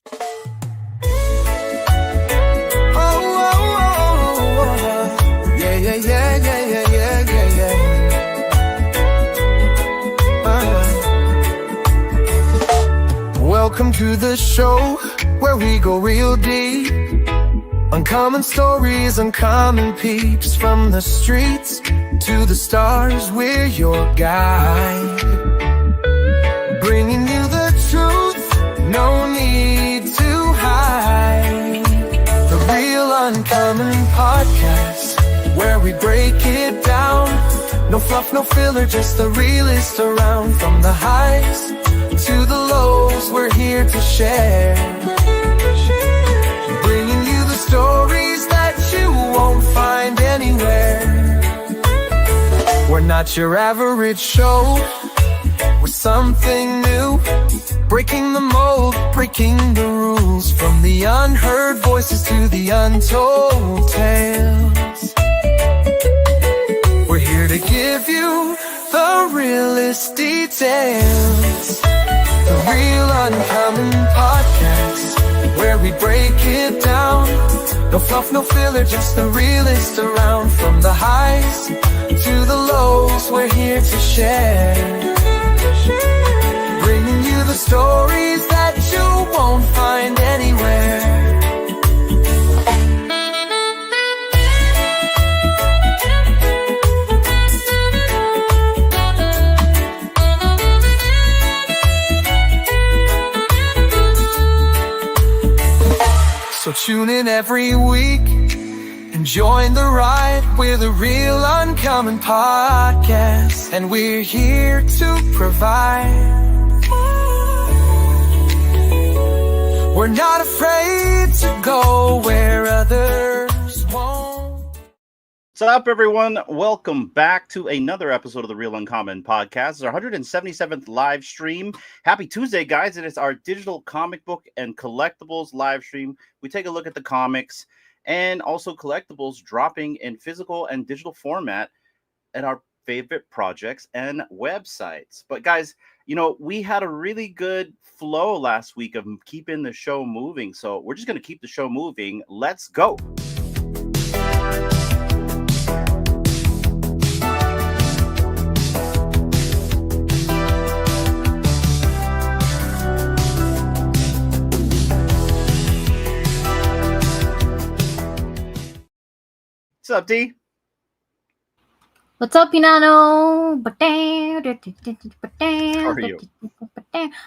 Welcome to the show where we go real deep. Uncommon stories, uncommon peeps. From the streets to the stars, we're your guide. Bringing you the truth, no need to hide. The Real Uncommon Podcast, where we break it down. No fluff, no filler, just the realest around. From the highs to the lows, we're here to share. Bringing you the stories that you won't find anywhere. We're not your average show, we're something new. Breaking the mold, breaking the rules. From the unheard voices to the untold tales. We're here to give you the realest details. The Real Uncommon Podcast, where we break it down. No fluff, no filler, just the realest around. From the highs to the lows, we're here to share. Bringing you the stories that you won't find anywhere. So tune in every week and join the ride. We're the Real Uncommon Podcast, and we're here to provide. We're not afraid to go where others won't. What's up, everyone? Welcome back to another episode of the Real Uncommon Podcast. It's our 177th live stream. Happy Tuesday, guys. It is our digital comic book and collectibles live stream. We take a look at the comics and also collectibles dropping in physical and digital format at our favorite projects and websites. But guys, you know, we had a really good flow last week of keeping the show moving. So we're just going to keep the show moving. Let's go. What's up, D? What's up, Pinano? How are you?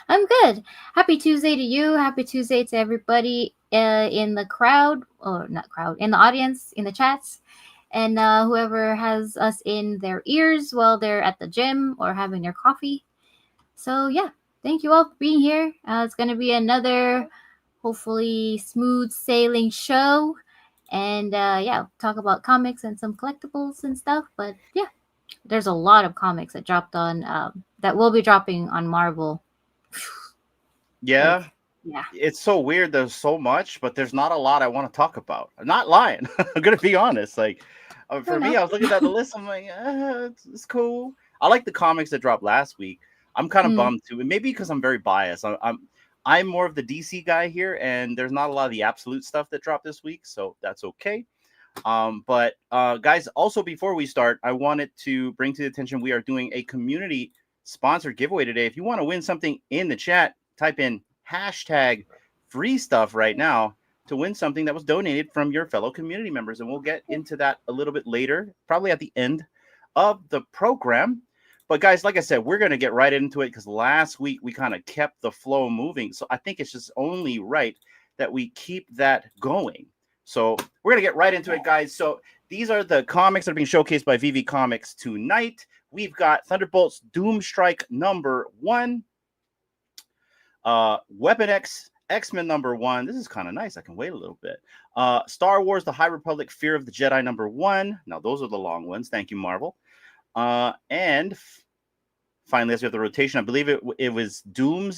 I'm good. Happy Tuesday to you. Happy Tuesday to everybody in the crowd, or not crowd, in the audience, in the chats, and whoever has us in their ears while they're at the gym or having their coffee. So yeah, thank you all for being here. It's going to be another hopefully smooth sailing show. And yeah, talk about comics and some collectibles and stuff. But yeah, there's a lot of comics that dropped on that will be dropping on Marvel. Yeah. Yeah. It's so weird. There's so much, but there's not a lot I want to talk about. I'm not lying. I'm going to be honest. Like, for me, I was looking at the list. I'm like, it's cool. I like the comics that dropped last week. I'm kind of bummed too. And maybe because I'm very biased. I'm more of the DC guy here, and there's not a lot of the absolute stuff that dropped this week, so that's okay. But guys, also before we start, I wanted to bring to the attention we are doing a community sponsored giveaway today. If you want to win something in the chat, type in hashtag free stuff right now to win something that was donated from your fellow community members, and we'll get into that a little bit later, probably at the end of the program. But guys, like I said, we're going to get right into it because last week we kind of kept the flow moving. So I think it's just only right that we keep that going. So we're going to get right into it, guys. So these are the comics that are being showcased by VEVE Comics tonight. We've got Thunderbolts Doomstrike #1, Weapon X-Men #1. This is kind of nice. I can wait a little bit. Star Wars The High Republic Fear of the Jedi #1. Now, those are the long ones. Thank you, Marvel. And finally, as we have the rotation, I believe it was Doom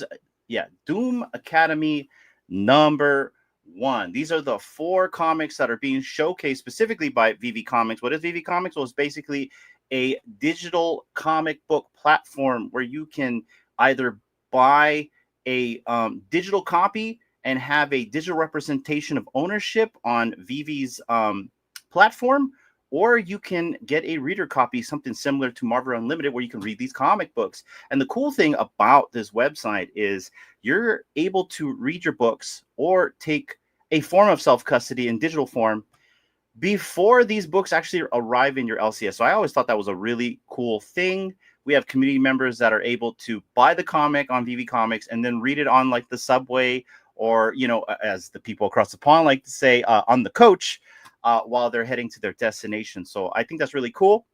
Academy #1. These are the 4 comics that are being showcased specifically by VEVE Comics. What is VEVE Comics? Well, it's basically a digital comic book platform where you can either buy a digital copy and have a digital representation of ownership on VEVE's platform, or you can get a reader copy, something similar to Marvel Unlimited, where you can read these comic books. And the cool thing about this website is you're able to read your books or take a form of self-custody in digital form before these books actually arrive in your LCS. So I always thought that was a really cool thing. We have community members that are able to buy the comic on VEVE Comics and then read it on like the subway, or, you know, as the people across the pond like to say, on the coach, while they're heading to their destination. So I think that's really cool.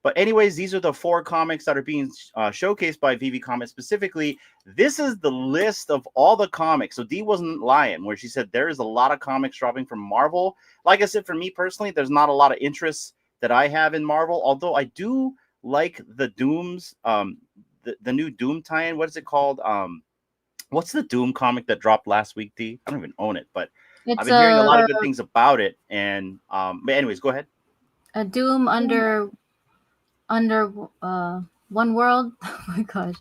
But anyways, these are the 4 comics that are being showcased by VEVE Comics specifically. This is the list of all the comics. So Dee wasn't lying where she said there is a lot of comics dropping from Marvel. Like I said, for me personally, there's not a lot of interest that I have in Marvel, although I do like the Dooms, the new Doom tie-in. What is it called? What's the Doom comic that dropped last week, Dee? I don't even own it, but I've been hearing a lot of good things about it. And but anyways, go ahead. A Doom under one world. Oh my gosh,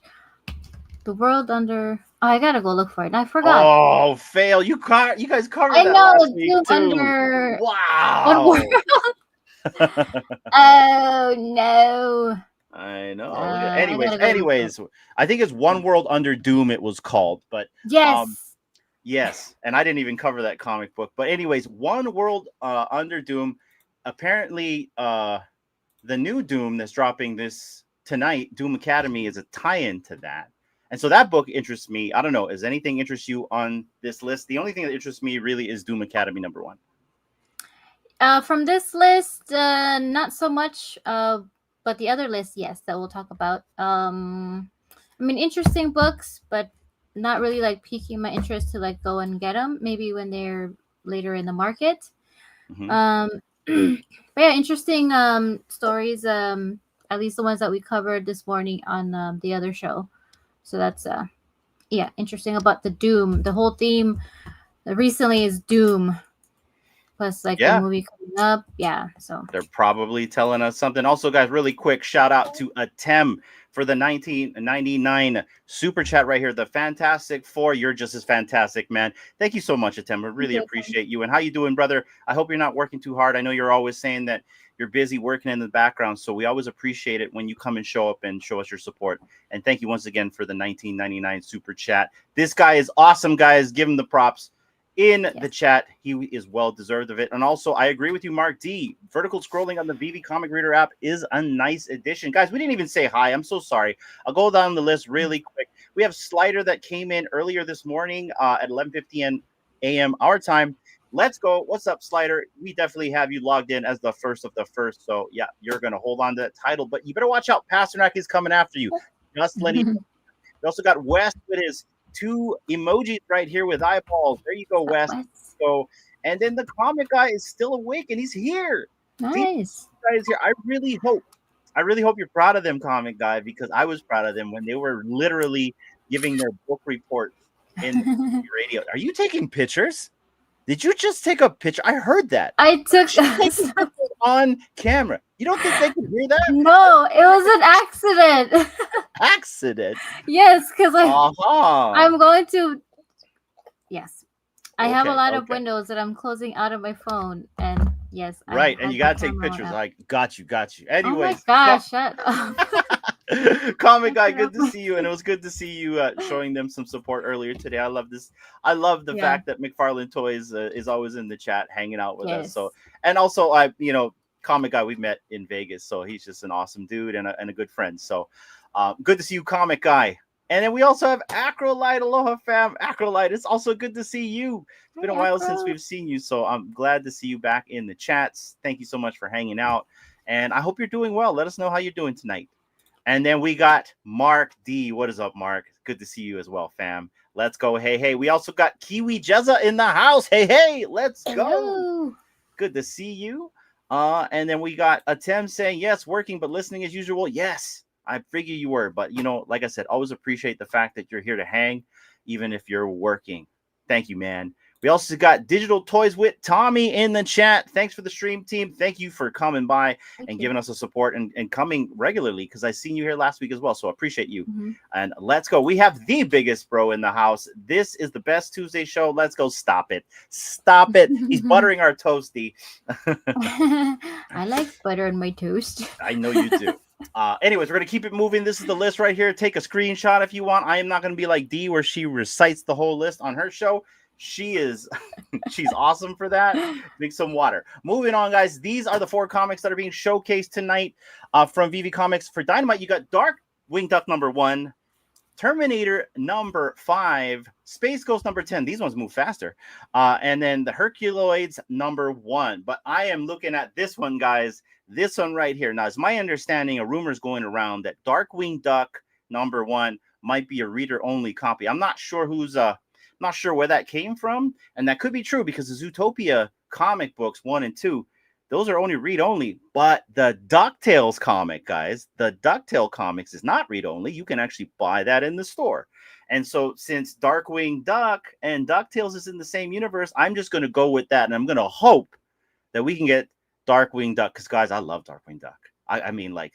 the world under. Oh, I gotta go look for it. I forgot. Oh, fail! You guys covered I that know last week Doom too. under. Wow. One world. Oh no. I know. Anyways, I think it's One World Under Doom. It was called, but yes. Yes, and I didn't even cover that comic book. But anyways, One World Under Doom. Apparently, the new Doom that's dropping this tonight, Doom Academy, is a tie-in to that. And so that book interests me. I don't know. Does anything interest you on this list? The only thing that interests me really is Doom Academy #1. From this list, not so much. But the other list, yes, that we'll talk about. I mean, interesting books, but not really like piquing my interest to like go and get them. Maybe when they're later in the market. Mm-hmm. But yeah, interesting stories. At least the ones that we covered this morning on the other show. So that's yeah, interesting about the Doom. The whole theme recently is Doom. Plus, like the movie coming up. Yeah, so they're probably telling us something. Also, guys, really quick shout out to Atem for the 1999 super chat right here. The Fantastic Four. You're just as fantastic, man. Thank you so much, Atem. I really appreciate you. And how you doing, brother? I hope you're not working too hard. I know you're always saying that you're busy working in the background, so we always appreciate it when you come and show up and show us your support. And thank you once again for the 1999 super chat. This guy is awesome, guys. Give him the props in the chat. He is well deserved of it. And also, I agree with you, Mark D. Vertical scrolling on the VEVE Comic Reader app is a nice addition. Guys, we didn't even say hi. I'm so sorry. I'll go down the list really quick. We have Slider that came in earlier this morning at 11:50 a.m. our time. Let's go. What's up, Slider? We definitely have you logged in as the first of the first. So, yeah, you're going to hold on to that title. But you better watch out. Pasternak is coming after you. Just letting you know. We also got Wes with his 2 emojis right here with eyeballs. There you go, Wes. So, and then the comic guy is still awake and he's here. Nice. Guy is here. I really hope you're proud of them, comic guy, because I was proud of them when they were literally giving their book report in the radio. Are you taking pictures? Did you just take a picture? I heard that. I took on camera. You don't think they can hear that? No, it was an accident. Accident? Yes, because I'm going to. Yes, I have a lot of windows that I'm closing out of my phone, and yes, right, and you gotta take pictures. Like, got you. Anyways, oh my gosh, shut up. Comic guy, good to see you, and it was good to see you showing them some support earlier today. I love this. I love the fact that McFarlane Toys is always in the chat, hanging out with us. So, and also, comic guy we met in Vegas, so he's just an awesome dude and a good friend. So, good to see you, comic guy. And then we also have Acrolite. Aloha, fam. Acrolite, it's also good to see you. It's been a while since we've seen you, so I'm glad to see you back in the chats. Thank you so much for hanging out, and I hope you're doing well. Let us know how you're doing tonight. And then we got Mark D. What is up, Mark? Good to see you as well, fam. Let's go. Hey. We also got Kiwi Jezza in the house. Hey. Let's go. Hello. Good to see you. And then we got Atem saying, yes, working, but listening as usual. Yes, I figure you were. But, like I said, always appreciate the fact that you're here to hang, even if you're working. Thank you, man. We also got Digital Toys with Tommy in the chat. Thanks for the stream, team. Thank you for coming by and giving us the support and coming regularly, because I seen you here last week as well. So I appreciate you. And let's go. We have the biggest bro in the house. This is the best Tuesday show. Let's go. Stop it. Stop it. He's buttering our toasty. I like butter on my toast. I know you do. Anyways, we're going to keep it moving. This is the list right here. Take a screenshot if you want. I am not going to be like Dee, where she recites the whole list on her show. She's awesome for that. Drink some water. Moving on, guys. These are the 4 comics that are being showcased tonight from VEVE Comics. For Dynamite, you got Darkwing Duck number 1, Terminator number 5, Space Ghost number 10. These ones move faster. And then the Herculoids number 1. But I am looking at this one, guys. This one right here. Now, it's my understanding, a rumor is going around that Darkwing Duck number 1 might be a reader-only copy. I'm not sure not sure where that came from, and that could be true because the Zootopia comic books 1 and 2, those are only read only. But the DuckTales comic, guys, the DuckTale comics is not read only. You can actually buy that in the store. And so since Darkwing Duck and DuckTales is in the same universe, I'm just going to go with that, and I'm going to hope that we can get Darkwing Duck, because guys, I love Darkwing Duck. I mean, like,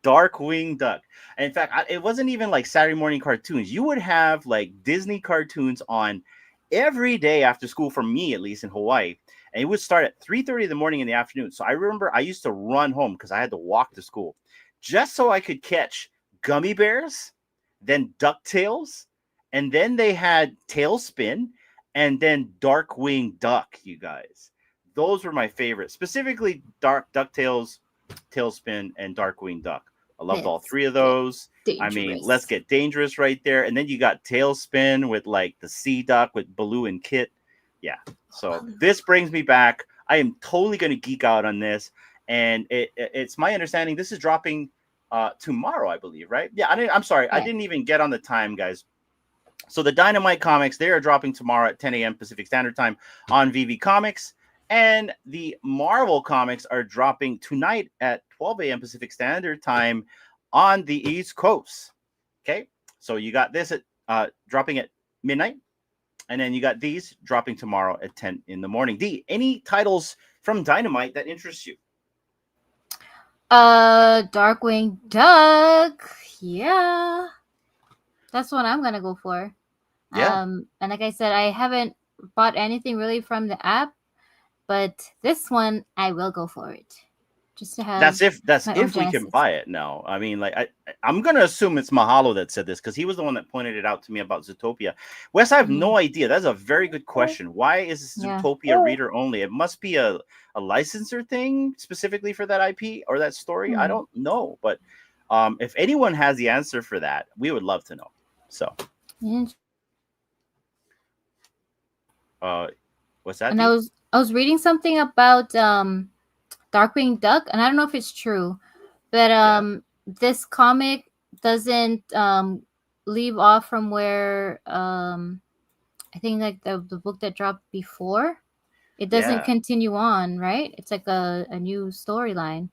Darkwing Duck. In fact, it wasn't even like Saturday morning cartoons. You would have like Disney cartoons on every day after school, for me at least in Hawaii, and it would start at 3:30 in the morning in the afternoon. So I remember I used to run home because I had to walk to school just so I could catch Gummy Bears, then DuckTales, and then they had Tailspin, and then Darkwing Duck. You guys, those were my favorites, specifically DuckTales, Tailspin, and Darkwing Duck. I loved all 3 of those. Dangerous. I mean, Let's Get Dangerous right there. And then you got Tailspin with like the Sea Duck with Baloo and Kit. Yeah. So this brings me back. I am totally going to geek out on this. And it's my understanding this is dropping tomorrow, I believe, right? Yeah. I'm sorry. I didn't even get on the time, guys. So the Dynamite comics, they are dropping tomorrow at 10 a.m. Pacific Standard Time on VEVE Comics. And the Marvel comics are dropping tonight at 12 a.m. Pacific Standard Time on the East Coast. Okay, so you got this at dropping at midnight, and then you got these dropping tomorrow at 10 in the morning. D, any titles from Dynamite that interest you? Darkwing Duck. Yeah, that's what I'm gonna go for. Yeah. And like I said, I haven't bought anything really from the app. But this one, I will go for it, just to have. That's if we can buy it now. I mean, like I'm gonna assume it's Mahalo that said this, because he was the one that pointed it out to me about Zootopia. Wes, I have no idea. That's a very good question. Why is Zootopia reader only? It must be a licensor thing specifically for that IP or that story. I don't know, but if anyone has the answer for that, we would love to know. So, what's that? And I was reading something about Darkwing Duck, and I don't know if it's true, but this comic doesn't leave off from where I think like the book that dropped before. It doesn't continue on, right? It's like a new storyline.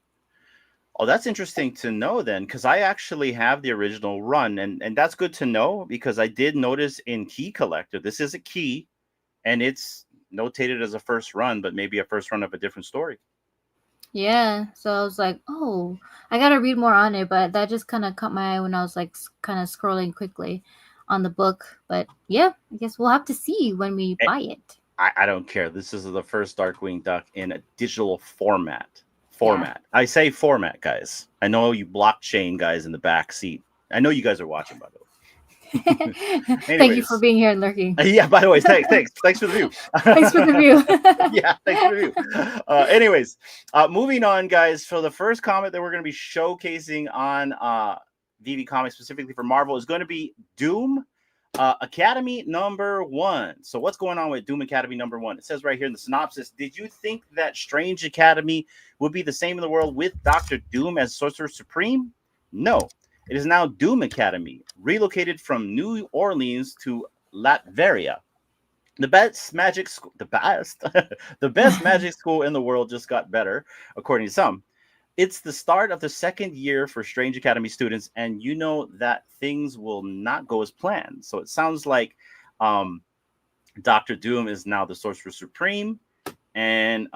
Oh, that's interesting to know then, because I actually have the original run, and that's good to know, because I did notice in Key Collector, this is a key, and it's notated as a first run, but maybe a first run of a different story. Yeah, so I was like, oh, I gotta read more on it, but that just kind of caught my eye when I was like kind of scrolling quickly on the book. But yeah, I guess we'll have to see when we buy it. I don't care. This is the first Darkwing Duck in a digital format. I say format, guys. I know you blockchain guys in the back seat. I know you guys are watching, by the way. Thank you for being here and lurking. Yeah, by the way, thanks for the view. Thanks for the view. Yeah, thanks for the view. Anyways, moving on, guys. So the first comic that we're going to be showcasing on VEVE Comics, specifically for Marvel, is going to be Doom Academy number 1. So what's going on with Doom Academy number 1? It says right here in the synopsis, did you think that Strange Academy would be the same in the world with Dr. Doom as Sorcerer Supreme? No. It is now Doom Academy, relocated from New Orleans to Latveria. The best magic school, the best magic school in the world just got better, according to some. It's the start of the second year for Strange Academy students, and you know that things will not go as planned. So it sounds like Doctor Doom is now the Sorcerer Supreme, and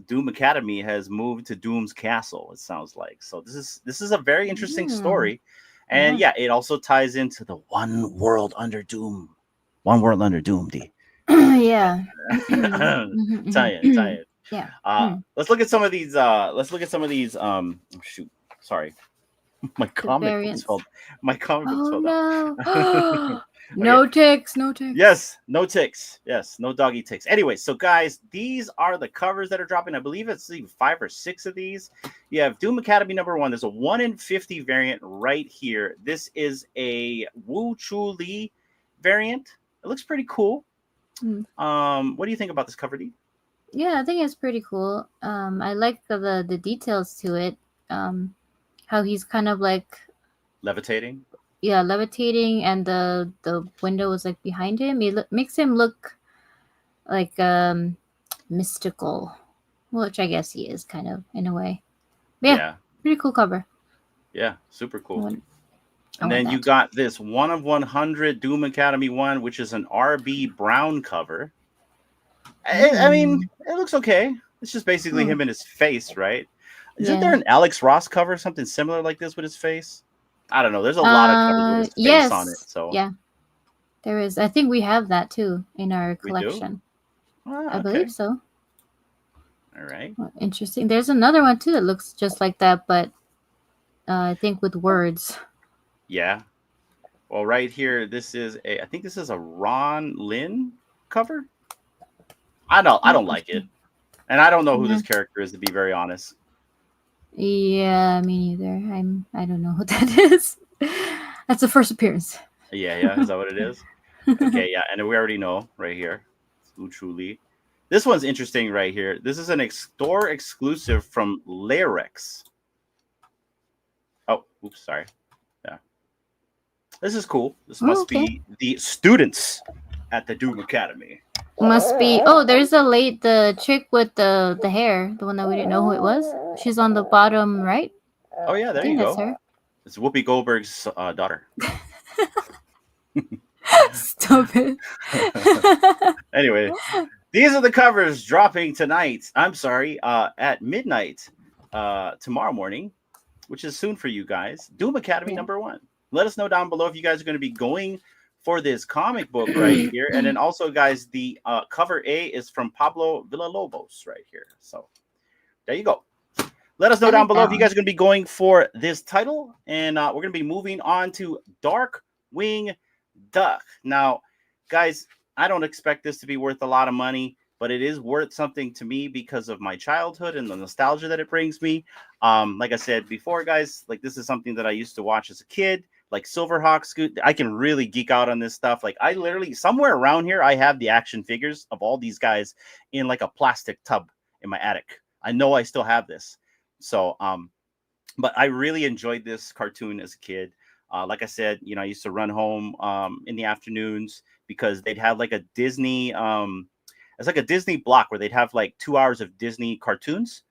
Doom Academy has moved to Doom's Castle. It sounds like so. This is a very interesting story, and yeah, it also ties into the One World Under Doom. One World Under Doom, D. Yeah. tie in. Yeah. Let's look at some of these. Shoot, sorry, my comic books fell. My comic books fell down. No. No ticks. No ticks. Yes, no ticks. Yes, no doggy ticks. Anyway, so guys, these are the covers that are dropping. I believe it's 5 or 6 of these. You have Doom Academy #1. There's a 1 in 50 variant right here. This is a Wu Chu Li variant. It looks pretty cool. What do you think about this cover, D? Yeah, I think it's pretty cool. I like the details to it. How he's kind of like levitating. Yeah, levitating, and the window is like behind him. It makes him look like mystical, which I guess he is kind of in a way. But yeah, pretty cool cover. Yeah, super cool. And then you got this 1 of 100 Doom Academy 1, which is an RB Brown cover. I mean, it looks okay. It's just basically him and his face, right? Isn't there an Alex Ross cover, something similar like this with his face? I don't know. There's a lot of covers with his face on it. So yeah, there is. I think we have that too in our collection. I believe so. All right. Well, interesting. There's another one too that looks just like that, but I think with words. Yeah. Well, right here, I think this is a Ron Lin cover. I don't like it, and I don't know who this character is, to be very honest. Yeah, me neither. I don't know who that is. That's the first appearance. Yeah. Is that what it is? Okay, yeah, and we already know right here. Truly. This one's interesting right here. This is an store exclusive from Lyrex. Oh, oops, sorry. Yeah. This is cool. This must be the students at the Doom Academy. Must be. Oh, there's the chick with the hair, the one that we didn't know who it was. She's on the bottom right. Oh yeah, there you go. That's her. It's Whoopi Goldberg's daughter. Stop it. Anyway, these are the covers dropping tonight. I'm sorry, at midnight tomorrow morning, which is soon for you guys. Doom Academy #1. Let us know down below if you guys are going to be going for this comic book right here. And then also, guys, the cover A is from Pablo Villalobos right here. So there you go. Let us know down below if you guys are going to be going for this title. And we're going to be moving on to Darkwing Duck. Now, guys, I don't expect this to be worth a lot of money, but it is worth something to me because of my childhood and the nostalgia that it brings me. Like I said before, guys, like this is something that I used to watch as a kid. Like Silverhawks, I can really geek out on this stuff. Like I literally, somewhere around here, I have the action figures of all these guys in like a plastic tub in my attic. I know I still have this. So, but I really enjoyed this cartoon as a kid. Like I said, I used to run home in the afternoons because they'd have like a Disney, it's like a Disney block where they'd have like 2 hours of Disney cartoons.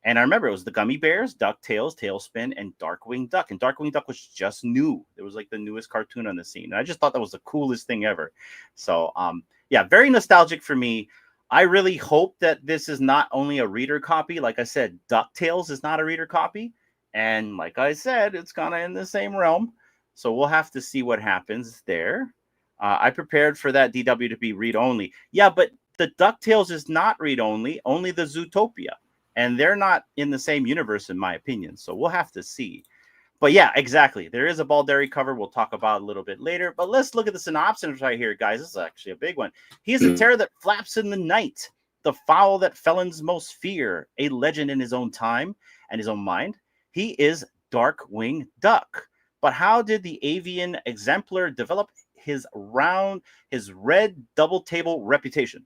And I remember it was the Gummy Bears, DuckTales, Tailspin, and Darkwing Duck. And Darkwing Duck was just new. It was like the newest cartoon on the scene. And I just thought that was the coolest thing ever. So, yeah, very nostalgic for me. I really hope that this is not only a reader copy. Like I said, DuckTales is not a reader copy. And like I said, it's kind of in the same realm. So we'll have to see what happens there. I prepared for that DW to be read-only. Yeah, but the DuckTales is not read-only, only the Zootopia. And they're not in the same universe, in my opinion. So we'll have to see. But yeah, exactly. There is a Balderi cover we'll talk about a little bit later. But let's look at the synopsis right here, guys. This is actually a big one. He is a terror that flaps in the night, the fowl that felons most fear, a legend in his own time and his own mind. He is Darkwing Duck. But how did the avian exemplar develop his red double table reputation?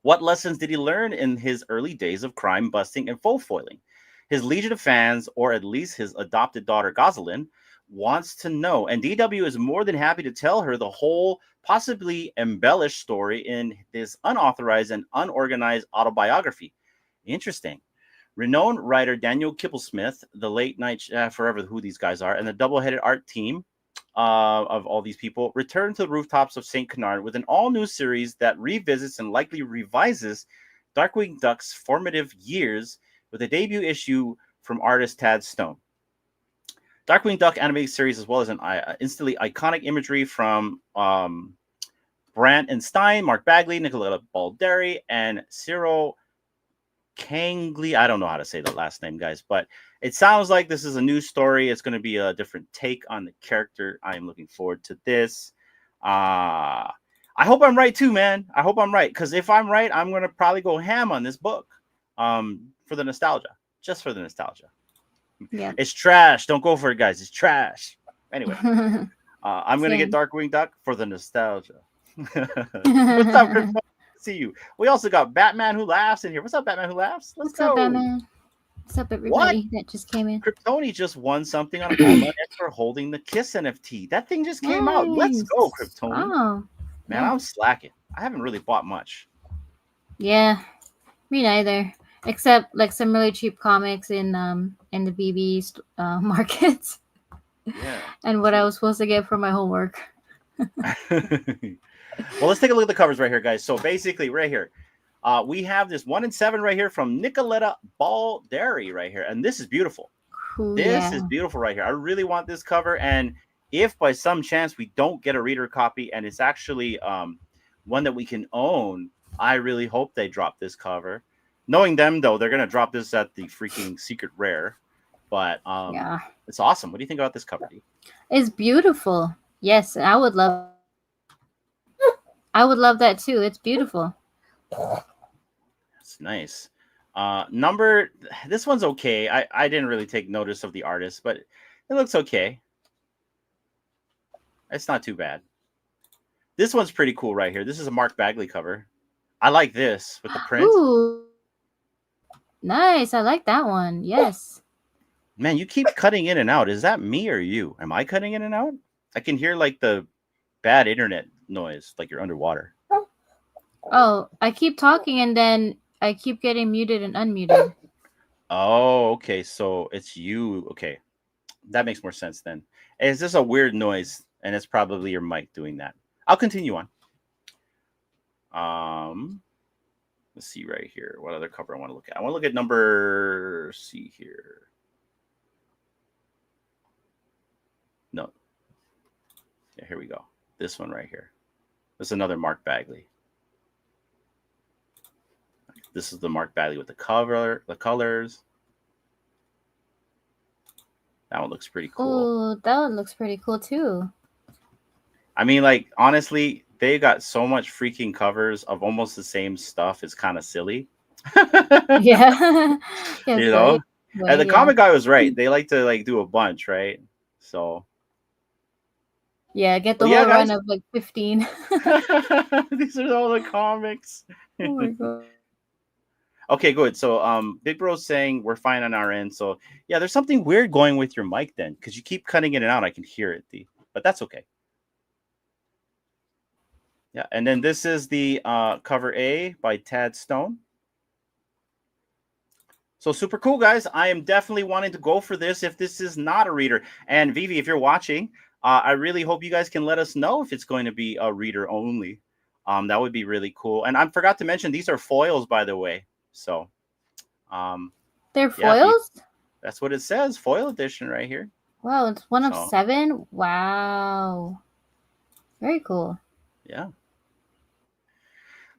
What lessons did he learn in his early days of crime busting and foe foiling? His legion of fans, or at least his adopted daughter Gosselin, wants to know. And DW is more than happy to tell her the whole possibly embellished story in this unauthorized and unorganized autobiography. Interesting. Renowned writer Daniel Kibblesmith, the late night forever who these guys are, and the double-headed art team of all these people return to the rooftops of St. Canard with an all-new series that revisits and likely revises Darkwing Duck's formative years with a debut issue from artist Tad Stone. Darkwing Duck animated series, as well as an instantly iconic imagery from Brandt and Stein, Mark Bagley, Nicola Balderi, and Cyril Kangley. I don't know how to say the last name, guys, but it sounds like this is a new story. It's going to be a different take on the character. I am looking forward to this. I hope I'm right too, man. I hope I'm right, because if I'm right, I'm going to probably go ham on this book for the nostalgia, just for the nostalgia. Yeah. It's trash. Don't go for it, guys. It's trash. Anyway, I'm going to get Darkwing Duck for the nostalgia. What's up, Kryptoni? See you. We also got Batman Who Laughs in here. What's up, Batman Who Laughs? Let's go. What's up, Batman? What's up, everybody that just came in? Kryptoni just won something on Home for holding the Kiss NFT. That thing just came out. Let's go, Kryptoni. Oh, man, I'm slacking. I haven't really bought much. Yeah, me neither. Except like some really cheap comics in the VEVE markets. Yeah. And what I was supposed to get for my homework. Well, let's take a look at the covers right here, guys. So basically, right here, we have this 1 in 7 right here from Nicoletta Balderi right here, and this is beautiful. Ooh, this is beautiful right here. I really want this cover, and if by some chance we don't get a reader copy, and it's actually one that we can own, I really hope they drop this cover. Knowing them, though, they're gonna drop this at the freaking secret rare. But yeah, it's awesome. What do you think about this cover, D? It's beautiful. Yes, I would love that too. It's beautiful. It's nice. This one's okay. I didn't really take notice of the artist, but it looks okay. It's not too bad. This one's pretty cool right here. This is a Mark Bagley cover. I like this with the print. Ooh. Nice. I like that one. Yes. Man, you keep cutting in and out. Is that me or you? Am I cutting in and out? I can hear like the bad internet noise, like you're underwater. Oh, I keep talking and then I keep getting muted and unmuted. Oh, okay. So it's you. Okay. That makes more sense then. It's just a weird noise, and it's probably your mic doing that. I'll continue on. Let's see right here. What other cover I want to look at? I want to look at number. See here. No. Yeah, here we go. This one right here. This is another Mark Bagley. This is the Mark Bagley with the cover, the colors. That one looks pretty cool. Oh, that one looks pretty cool too. I mean, like, honestly, they got so much freaking covers of almost the same stuff. It's kind of silly. Yeah. You know? And the comic guy was right. They like to like do a bunch, right? So yeah, get the whole run of like 15. These are all the comics. Oh my god. Okay, good. So Big Bro's saying we're fine on our end. So yeah, there's something weird going with your mic then, because you keep cutting in and out. I can hear it, but that's okay. Yeah, and then this is the cover A by Tad Stone. So super cool, guys. I am definitely wanting to go for this if this is not a reader. And VEVE, if you're watching, I really hope you guys can let us know if it's going to be a reader only. That would be really cool. And I forgot to mention, these are foils, by the way. So they're foils? Yeah, that's what it says. Foil edition right here. Wow, it's 1 of 7. Wow. Very cool. Yeah.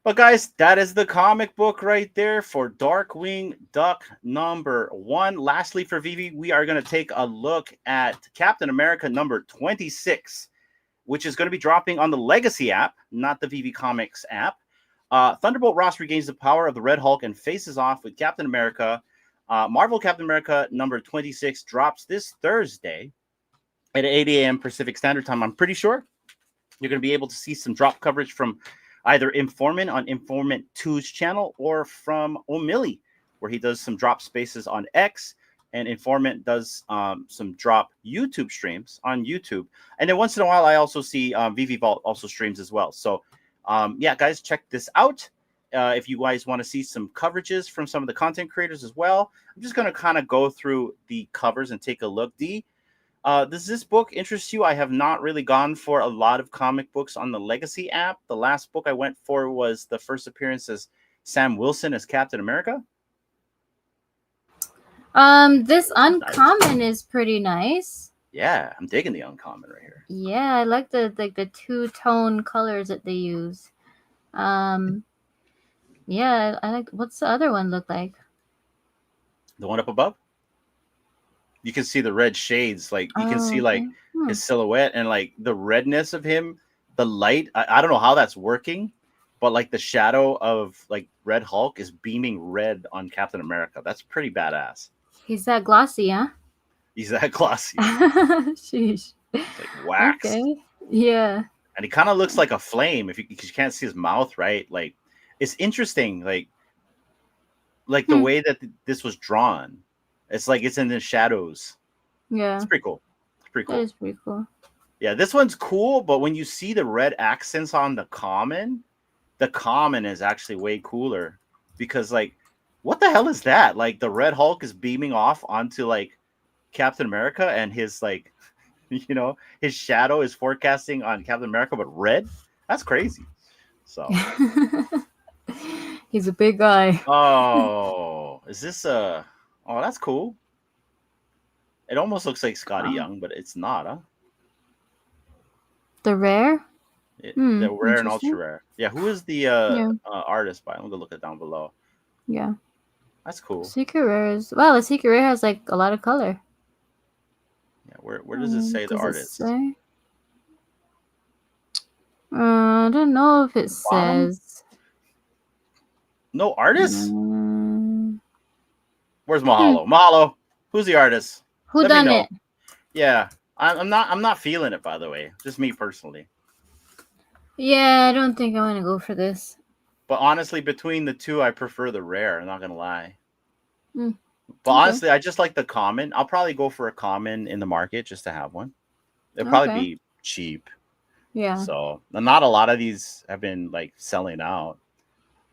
But guys, that is the comic book right there for Darkwing Duck number 1. Lastly, for VEVE, we are going to take a look at Captain America number 26, which is going to be dropping on the Legacy app, not the VEVE Comics app. Thunderbolt Ross regains the power of the Red Hulk and faces off with Captain America. Marvel Captain America number 26 drops this Thursday at 8 a.m. Pacific Standard Time. I'm pretty sure you're going to be able to see some drop coverage from either Informant on Informant 2's channel or from O'Malley, where he does some drop spaces on X, and Informant does some drop YouTube streams on YouTube. And then once in a while, I also see VEVE Vault also streams as well. So yeah, guys, check this out. If you guys want to see some coverages from some of the content creators as well, I'm just going to kind of go through the covers and take a look. D, Does this book interest you? I have not really gone for a lot of comic books on the Legacy app. The last book I went for was the first appearance as Sam Wilson as Captain America. This uncommon is pretty nice. Yeah, I'm digging the uncommon right here. Yeah, I like the two-tone colors that they use. Yeah, I like. What's the other one look like? The one up above? You can see the red shades. Like you can see like his silhouette and like the redness of him. The light. I don't know how that's working, but like the shadow of like Red Hulk is beaming red on Captain America. That's pretty badass. He's that glossy, huh? He's that glossy. Sheesh. It's like wax. Okay. Yeah. And he kind of looks like a flame if you can't see his mouth, right? Like it's interesting, like the way that this was drawn. It's like it's in the shadows. Yeah. It's pretty cool. It's pretty cool. That is pretty cool. Yeah, this one's cool, but when you see the red accents on the common is actually way cooler because like what the hell is that? Like the Red Hulk is beaming off onto like Captain America and his like you know, his shadow is forecasting on Captain America but red. That's crazy. So he's a big guy. Oh, is this oh, that's cool. It almost looks like Scotty Young, but it's not, huh? The rare? The rare and ultra rare. Yeah, who is the artist by? I'm gonna look it down below. Yeah. That's cool. Secret rares. Wow, the secret rare has like a lot of color. Yeah, where does it say the artist? Say? I don't know if it says. No artist? Where's Mahalo? Mahalo, who's the artist? Who done it? Yeah, I'm not feeling it. By the way, just me personally. Yeah, I don't think I want to go for this. But honestly, between the two, I prefer the rare. I'm not gonna lie. But honestly, I just like the common. I'll probably go for a common in the market just to have one. It'll probably be cheap. Yeah. So not a lot of these have been like selling out.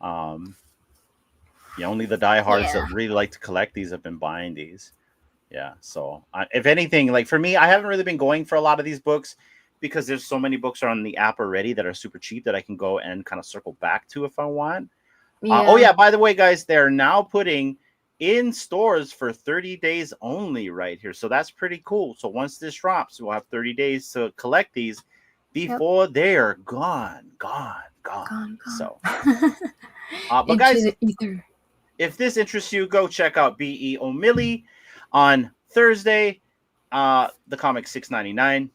Only the diehards that really like to collect these have been buying these. Yeah. So if anything, like for me, I haven't really been going for a lot of these books because there's so many books on the app already that are super cheap that I can go and kind of circle back to if I want. Yeah. By the way, guys, they're now putting in stores for 30 days only right here. So that's pretty cool. So once this drops, we'll have 30 days to collect these before they're gone. So, but guys, if this interests you, go check out B.E. O'Malley on Thursday. The comic's $6.99.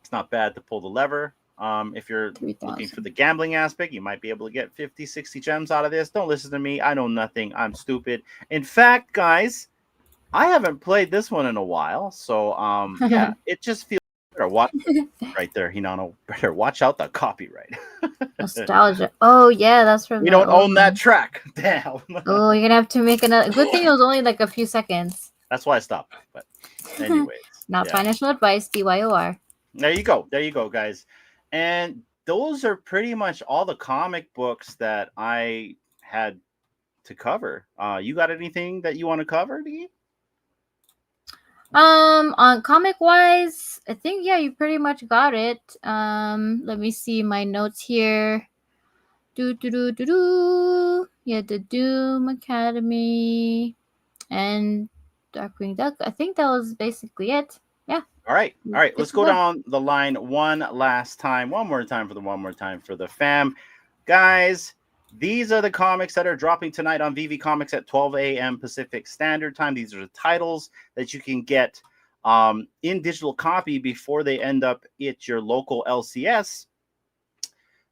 It's not bad to pull the lever. If you're looking for the gambling aspect, you might be able to get 50, 60 gems out of this. Don't listen to me. I know nothing. I'm stupid. In fact, guys, I haven't played this one in a while. So, yeah, it just feels better. Watch right there, Hinano. Better watch out the copyright. Nostalgia. Oh, yeah, that's from. We don't own that track. Damn. Oh, you're going to have to make another. Good thing it was only like a few seconds. That's why I stopped. But, anyways. Not financial advice, DYOR. There you go. There you go, guys. And those are pretty much all the comic books that I had to cover. You got anything that you want to cover, Dee? On comic wise, I think you pretty much got it. Let me see my notes here. Yeah, the Doom Academy and Darkwing Duck. I think that was basically it. Yeah. All right. Let's go down the line one more time for the fam. Guys, these are the comics that are dropping tonight on VEVE Comics at 12 a.m. Pacific Standard Time. These are the titles that you can get in digital copy before they end up at your local LCS.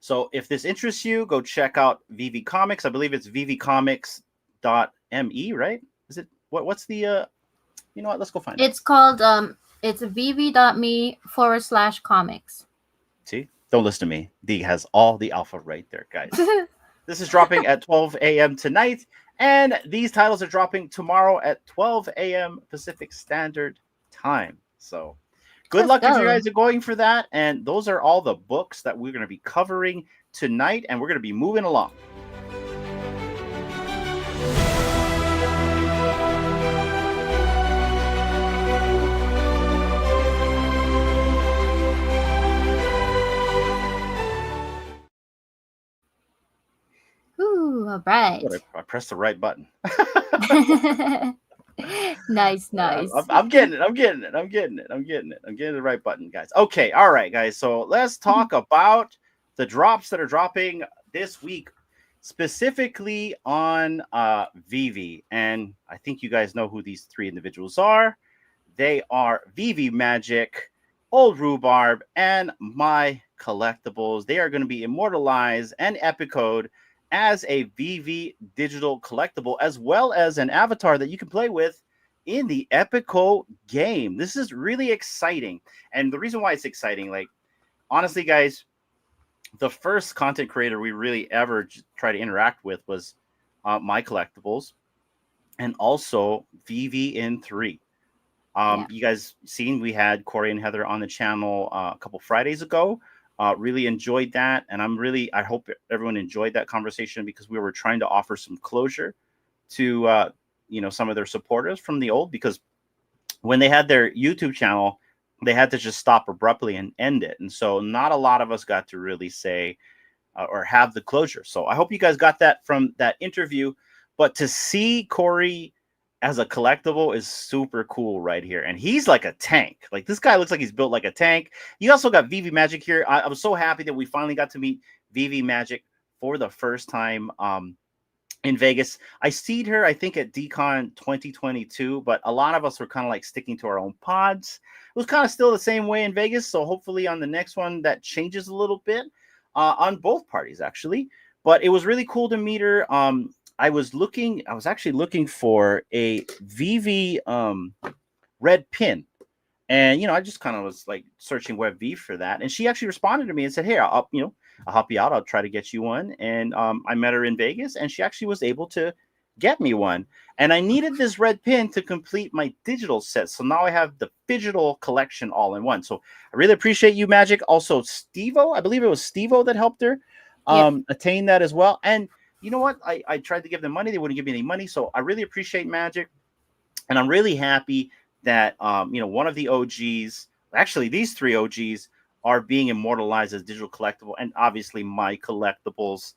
So if this interests you, go check out VEVE Comics. I believe it's vevecomics.me, right? Is it what's the you know what? Let's go find it. It's called it's vv.me/comics. See? Don't listen to me. D has all the alpha right there, guys. This is dropping at 12 a.m. tonight, and these titles are dropping tomorrow at 12 a.m. Pacific Standard Time. So good luck if you guys are going for that. And those are all the books that we're going to be covering tonight, and we're going to be moving along. All right. I pressed the right button. Nice, nice. I'm getting it. I'm getting it. I'm getting it. I'm getting it. I'm getting the right button, guys. Okay. All right, guys. So let's talk about the drops that are dropping this week, specifically on VEVE. And I think you guys know who these three individuals are. They are VEVE Magic, Old Rhubarb, and My Collectibles. They are going to be immortalized and epicoed as a VEVE digital collectible, as well as an avatar that you can play with in the Epico game. This is really exciting. And the reason why it's exciting, like, honestly, guys, the first content creator we really ever try to interact with was My Collectibles and also VEVE in 3. You guys seen we had Corey and Heather on the channel a couple Fridays ago. Really enjoyed that, and I hope everyone enjoyed that conversation, because we were trying to offer some closure to some of their supporters from the old, because when they had their YouTube channel, they had to just stop abruptly and end it, and so not a lot of us got to really say or have the closure. So I hope you guys got that from that interview. But to see Corey as a collectible is super cool right here. And he's like a tank. Like, this guy looks like he's built like a tank. You also got VEVE Magic here. I was so happy that we finally got to meet VEVE Magic for the first time in Vegas. I seed her, I think, at DCon 2022, but a lot of us were kind of like sticking to our own pods. It was kind of still the same way in Vegas. So hopefully on the next one that changes a little bit on both parties, actually. But it was really cool to meet her. I was actually looking for a VEVE red pin. And, I just kind of was like searching Web VEVE for that. And she actually responded to me and said, hey, I'll help you out. I'll try to get you one. And I met her in Vegas, and she actually was able to get me one. And I needed this red pin to complete my digital set. So now I have the digital collection all in one. So I really appreciate you, Magic. Also, Stevo, I believe it was Stevo that helped her attain that as well. And you know what? I tried to give them money. They wouldn't give me any money. So I really appreciate Magic. And I'm really happy that, one of the OGs, actually these three OGs, are being immortalized as digital collectible. And obviously My Collectibles,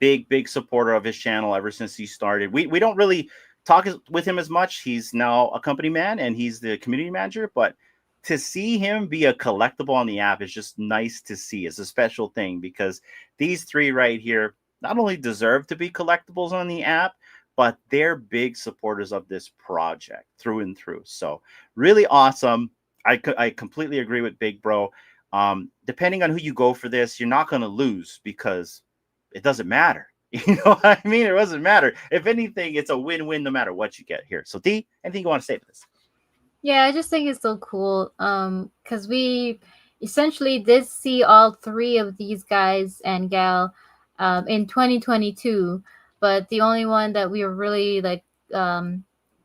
big supporter of his channel ever since he started. We don't really talk with him as much. He's now a company man and he's the community manager, but to see him be a collectible on the app is just nice to see. It's a special thing, because these three right here not only deserve to be collectibles on the app, but they're big supporters of this project through and through. So really awesome. I completely agree with Big Bro. Depending on who you go for this, you're not going to lose, because it doesn't matter. You know what I mean? It doesn't matter. If anything, it's a win-win no matter what you get here. So D, anything you want to say to this? Yeah, I just think it's so cool because we essentially did see all three of these guys and gal in 2022, but the only one that we were really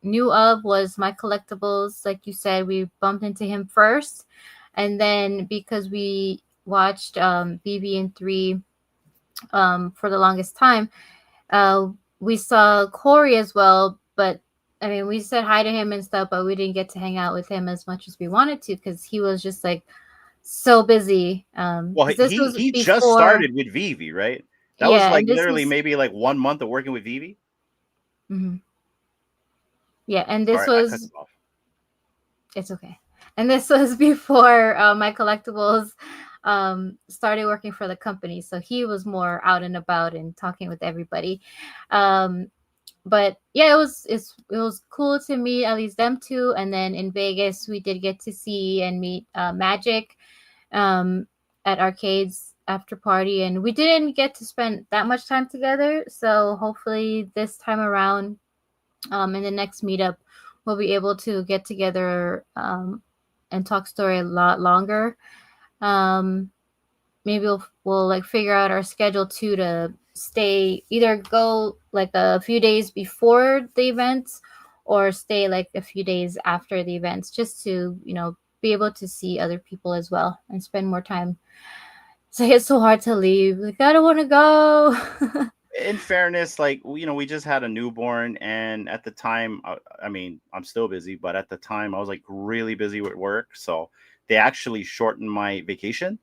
knew of was My Collectibles. Like you said, we bumped into him first, and then because we watched VEVE in 3 for the longest time, we saw Corey as well, but I mean, we said hi to him and stuff, but we didn't get to hang out with him as much as we wanted to, because he was just like so busy. Well, he just started with VEVE, right? That was like literally maybe like 1 month of working with VEVE. Mm-hmm. Yeah, and this was. It's okay. And this was before My Collectibles started working for the company, so he was more out and about and talking with everybody. But yeah, it was cool to meet at least them two. And then in Vegas, we did get to see and meet Magic at Arcade's after party, and we didn't get to spend that much time together. So hopefully this time around, in the next meetup, we'll be able to get together and talk story a lot longer. Maybe we'll like figure out our schedule too, to either go like a few days before the events or stay like a few days after the events, just to be able to see other people as well and spend more time. So it's so hard to leave. Like, I don't want to go. In fairness, like, we just had a newborn, and at the time, I mean, I'm still busy, but at the time I was like really busy with work, so they actually shortened my vacation.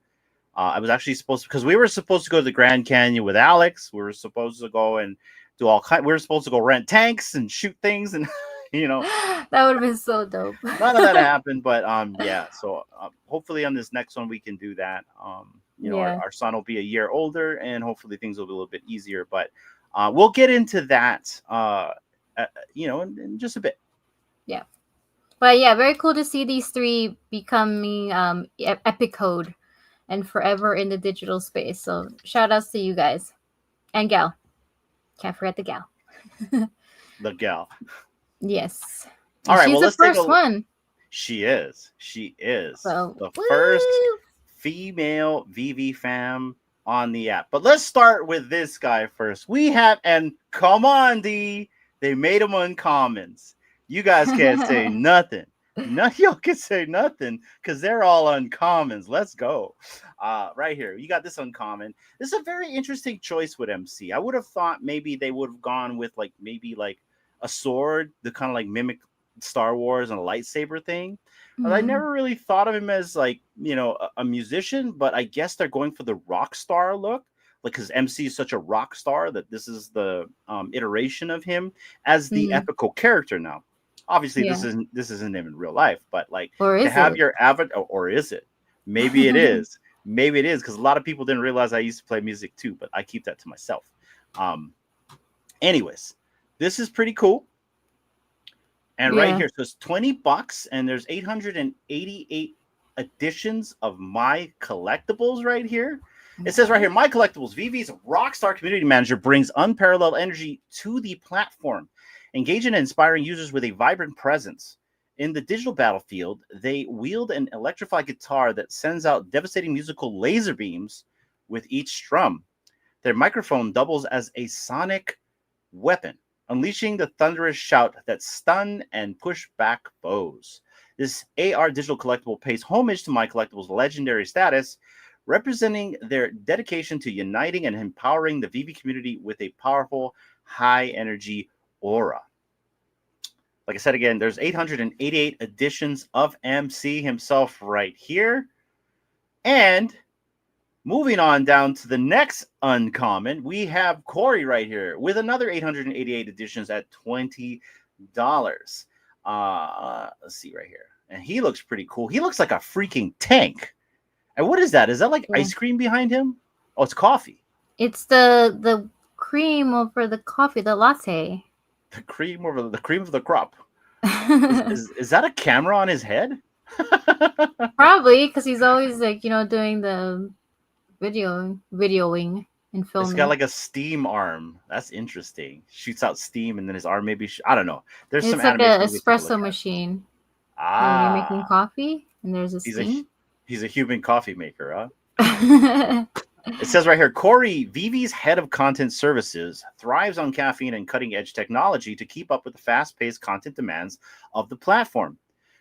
I was actually supposed to, because we were supposed to go to the Grand Canyon with Alex. We were supposed to go and do we were supposed to go rent tanks and shoot things, and That would have been so dope. none of that happened. But yeah. So hopefully on this next one we can do that. Our son will be a year older, and hopefully things will be a little bit easier. But we'll get into that, in just a bit. Yeah. But yeah, very cool to see these three becoming epic code and forever in the digital space. So shout outs to you guys. And Gal. Can't forget the Gal. The Gal. Yes. All right. She's Well, the let's first one. She is. So, the first female VV fam on the app. But let's start with this guy first. And come on, D. They made him uncommons. You guys can't say nothing. None of y'all can say nothing because they're all uncommons. Let's go. Right here. You got this uncommon. This is a very interesting choice with MC. I would have thought maybe they would have gone with maybe a sword, the kind of mimic Star Wars and a lightsaber thing. But I never really thought of him as a musician, but I guess they're going for the rock star look. Because MC is such a rock star that this is the iteration of him as the epical character now. Obviously, this isn't him in real life, but to have your avatar, or is it? Maybe it is. Maybe it is, because a lot of people didn't realize I used to play music too, but I keep that to myself. Anyways, this is pretty cool. And right here, so it's $20, and there's 888 editions of My Collectibles right here. It says right here, My Collectibles, VV's rockstar community manager brings unparalleled energy to the platform, engaging and inspiring users with a vibrant presence. In the digital battlefield, they wield an electrified guitar that sends out devastating musical laser beams with each strum. Their microphone doubles as a sonic weapon, unleashing the thunderous shout that stun and push back foes. This AR digital collectible pays homage to My Collectibles' legendary status, representing their dedication to uniting and empowering the VV community with a powerful, high-energy aura. Like I said again, there's 888 editions of MC himself right here. And moving on down to the next uncommon, we have Corey right here with another 888 editions at $20. Let's see right here. And he looks pretty cool. He looks like a freaking tank. And what is that? Is that ice cream behind him? Oh, it's coffee. It's the cream over the coffee, the latte. The cream of the crop. Is that a camera on his head? Probably, because he's always doing the videoing and filming. It's got a steam arm. That's interesting. Shoots out steam, and then his arm maybe. I don't know. There's some animation. It's like an espresso machine. When you're making coffee, and there's a steam. He's a human coffee maker, huh? It says right here, Corey, VV's head of content services, thrives on caffeine and cutting-edge technology to keep up with the fast-paced content demands of the platform.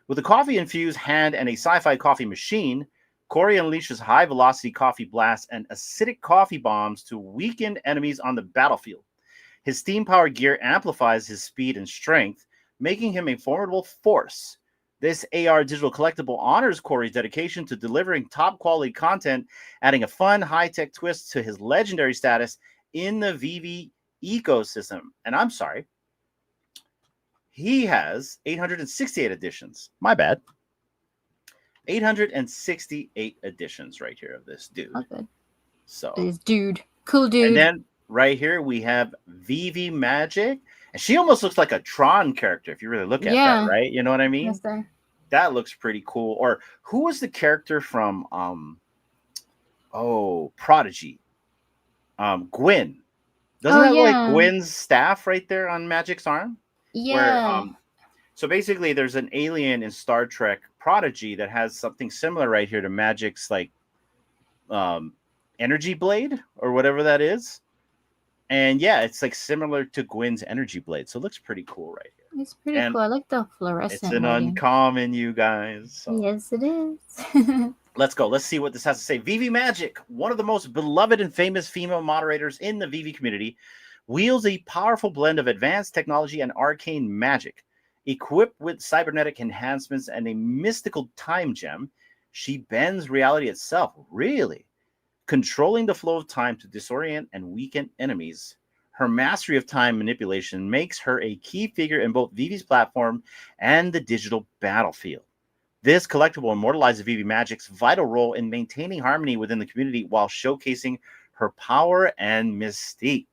With a coffee-infused hand and a sci-fi coffee machine, Corey unleashes high-velocity coffee blasts and acidic coffee bombs to weaken enemies on the battlefield. His steam-powered gear amplifies his speed and strength, making him a formidable force. This AR digital collectible honors Corey's dedication to delivering top-quality content, adding a fun, high-tech twist to his legendary status in the VV ecosystem. And I'm sorry, he has 868 editions. My bad. 868 editions right here of this dude. Okay. So this dude. Cool dude. And then right here we have VV Magic. And she almost looks like a Tron character if you really look at that, right? You know what I mean? Yes, sir. That looks pretty cool. Or who was the character from Prodigy? Gwen. Doesn't that look like Gwen's staff right there on Magic's arm? Yeah. Where, so basically there's an alien in Star Trek Prodigy that has something similar right here to Magic's energy blade or whatever that is. And yeah, it's similar to Gwen's energy blade. So it looks pretty cool right here. It's pretty cool. I like the fluorescent. It's an uncommon, you guys. So. Yes, it is. Let's go. Let's see what this has to say. VV Magic, one of the most beloved and famous female moderators in the VV community, wields a powerful blend of advanced technology and arcane magic. Equipped with cybernetic enhancements and a mystical time gem, she bends reality itself. Really? controlling the flow of time to disorient and weaken enemies. Her mastery of time manipulation makes her a key figure in both VEVE's platform and the digital battlefield. This collectible immortalizes VEVE Magic's vital role in maintaining harmony within the community while showcasing her power and mystique.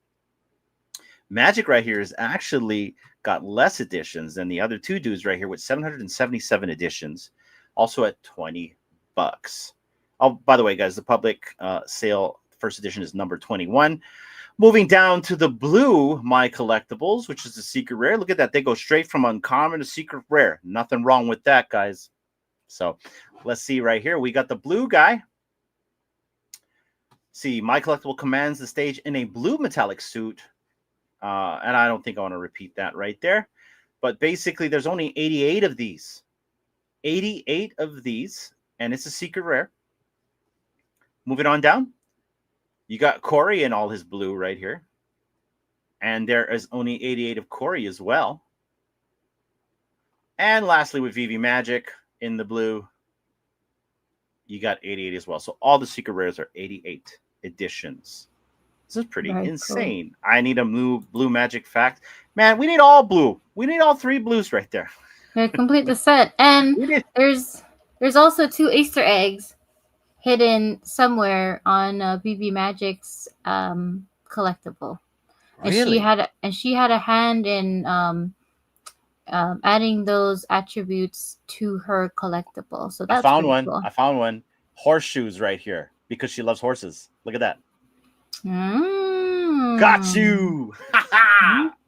Magic right here has actually got less editions than the other two dudes right here with 777 editions, also at $20. Oh, by the way, guys, the public sale first edition is number 21. Moving down to the blue My Collectibles, which is the secret rare. Look at that. They go straight from uncommon to secret rare. Nothing wrong with that, guys. So let's see right here. We got the blue guy. See, My Collectible commands the stage in a blue metallic suit. And I don't think I want to repeat that right there. But basically, there's only 88 of these. 88 of these. And it's a secret rare. Moving on down. You got Corey in all his blue right here. And there is only 88 of Corey as well. And lastly, with VEVE Magic in the blue, you got 88 as well. So all the secret rares are 88 editions. This is pretty insane. Cool. I need a blue magic fact. Man, we need all blue. We need all 3 blues right there. Yeah, complete the set. And there's also 2 Easter eggs hidden somewhere on VEVE Magic's collectible. Really? And she had a hand in adding those attributes to her collectible. So that's cool. I found one. Horseshoes right here because she loves horses. Look at that. Got you.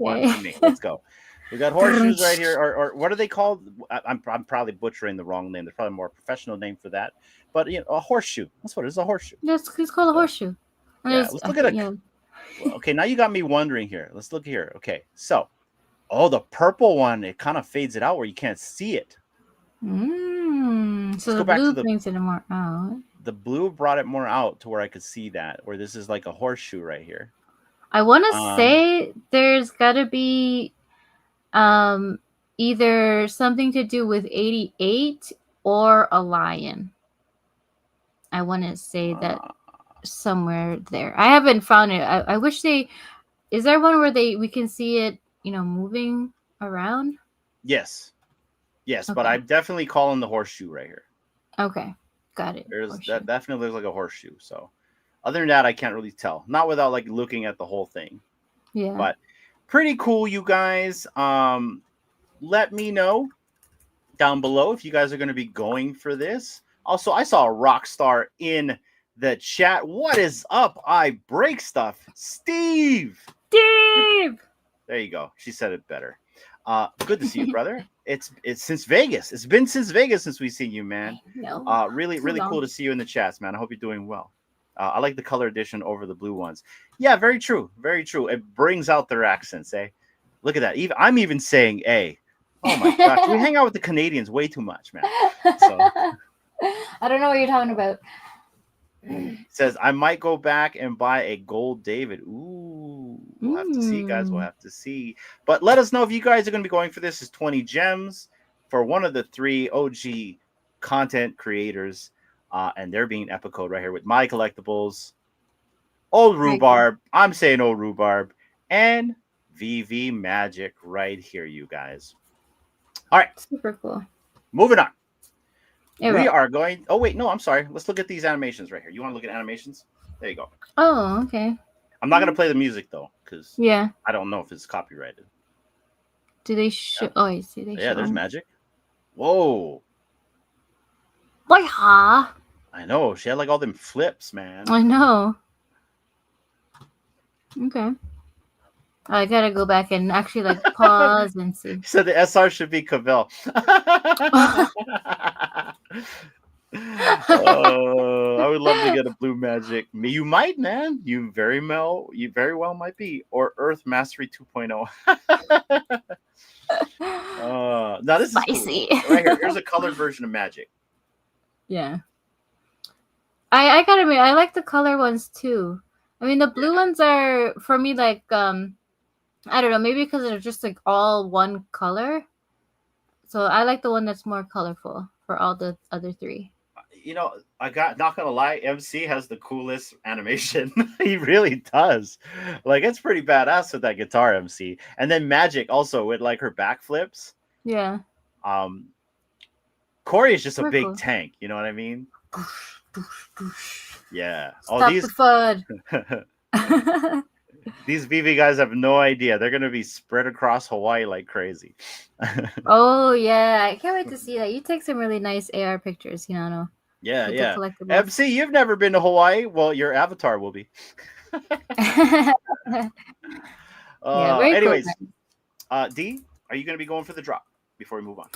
Okay. Let's go. We got horseshoes right here, or what are they called? I'm probably butchering the wrong name. There's probably a more professional name for that. But a horseshoe. That's what it is, a horseshoe. Yes, it's called a horseshoe. Yeah, let's look at it. Yeah. Okay, now you got me wondering here. Let's look here. Okay, so, the purple one, it kind of fades it out where you can't see it. So the blue brings it more out. The blue brought it more out to where I could see that, where this is like a horseshoe right here. I want to say there's got to be either something to do with 88 or a lion. I want to say that somewhere there. I haven't found it. I wish they... Is there one where we can see it, moving around? Yes. Yes, okay. But I'm definitely calling the horseshoe right here. Okay. Got it. That definitely looks like a horseshoe. So other than that, I can't really tell. Not without looking at the whole thing. Yeah. But pretty cool, you guys. Let me know down below if you guys are going to be going for this. Also, I saw a rock star in the chat. What is up? I break stuff. Steve. There you go. She said it better. Good to see you, brother. It's since Vegas. It's been since Vegas since we've seen you, man. Really cool to see you in the chats, man. I hope you're doing well. I like the color edition over the blue ones. Yeah, very true. Very true. It brings out their accents, eh? Look at that. I'm even saying A. Oh my gosh. We hang out with the Canadians way too much, man. So I don't know what you're talking about. Says I might go back and buy a gold David. Ooh, we'll have to see, guys. We'll have to see. But let us know if you guys are going to be going for this. Is 20 gems for one of the 3 OG content creators, and they're being epic-code right here with My Collectibles, Old Rhubarb. I'm saying Old Rhubarb and VEVE Magic right here, you guys. All right, super cool. Moving on. We are going... Oh, wait. No, I'm sorry. Let's look at these animations right here. You want to look at animations? There you go. Oh, okay. I'm not going to play the music, though, because I don't know if it's copyrighted. Do they show... Yeah. Oh, I see. There's magic. Whoa. I know. She had all them flips, man. I know. Okay. I gotta go back and actually pause and see. So the SR should be Cavell. I would love to get a blue magic. You might, man. You very well might be. Or Earth Mastery 2.0. Now this spicy. Is cool. Right here. Here's a colored version of magic. Yeah. I gotta admit, I like the color ones too. I mean, the blue ones are for me I don't know, maybe because they're just all one color. So I like the one that's more colorful for all the other 3. I got not gonna lie, MC has the coolest animation. He really does. Like it's pretty badass with that guitar, MC. And then Magic also with like her backflips. Yeah. Um, Corey is just a Very big cool. tank. You know what I mean? Yeah. Stop the FUD. These VV guys have no idea. They're gonna be spread across Hawaii like crazy. Oh yeah, I can't wait to see that. You take some really nice AR pictures, no. Yeah, With the yeah. collectibles. MC, you've never been to Hawaii? Well, your avatar will be. Yeah, very Anyways, cool. D, are you gonna be going for the drop before we move on?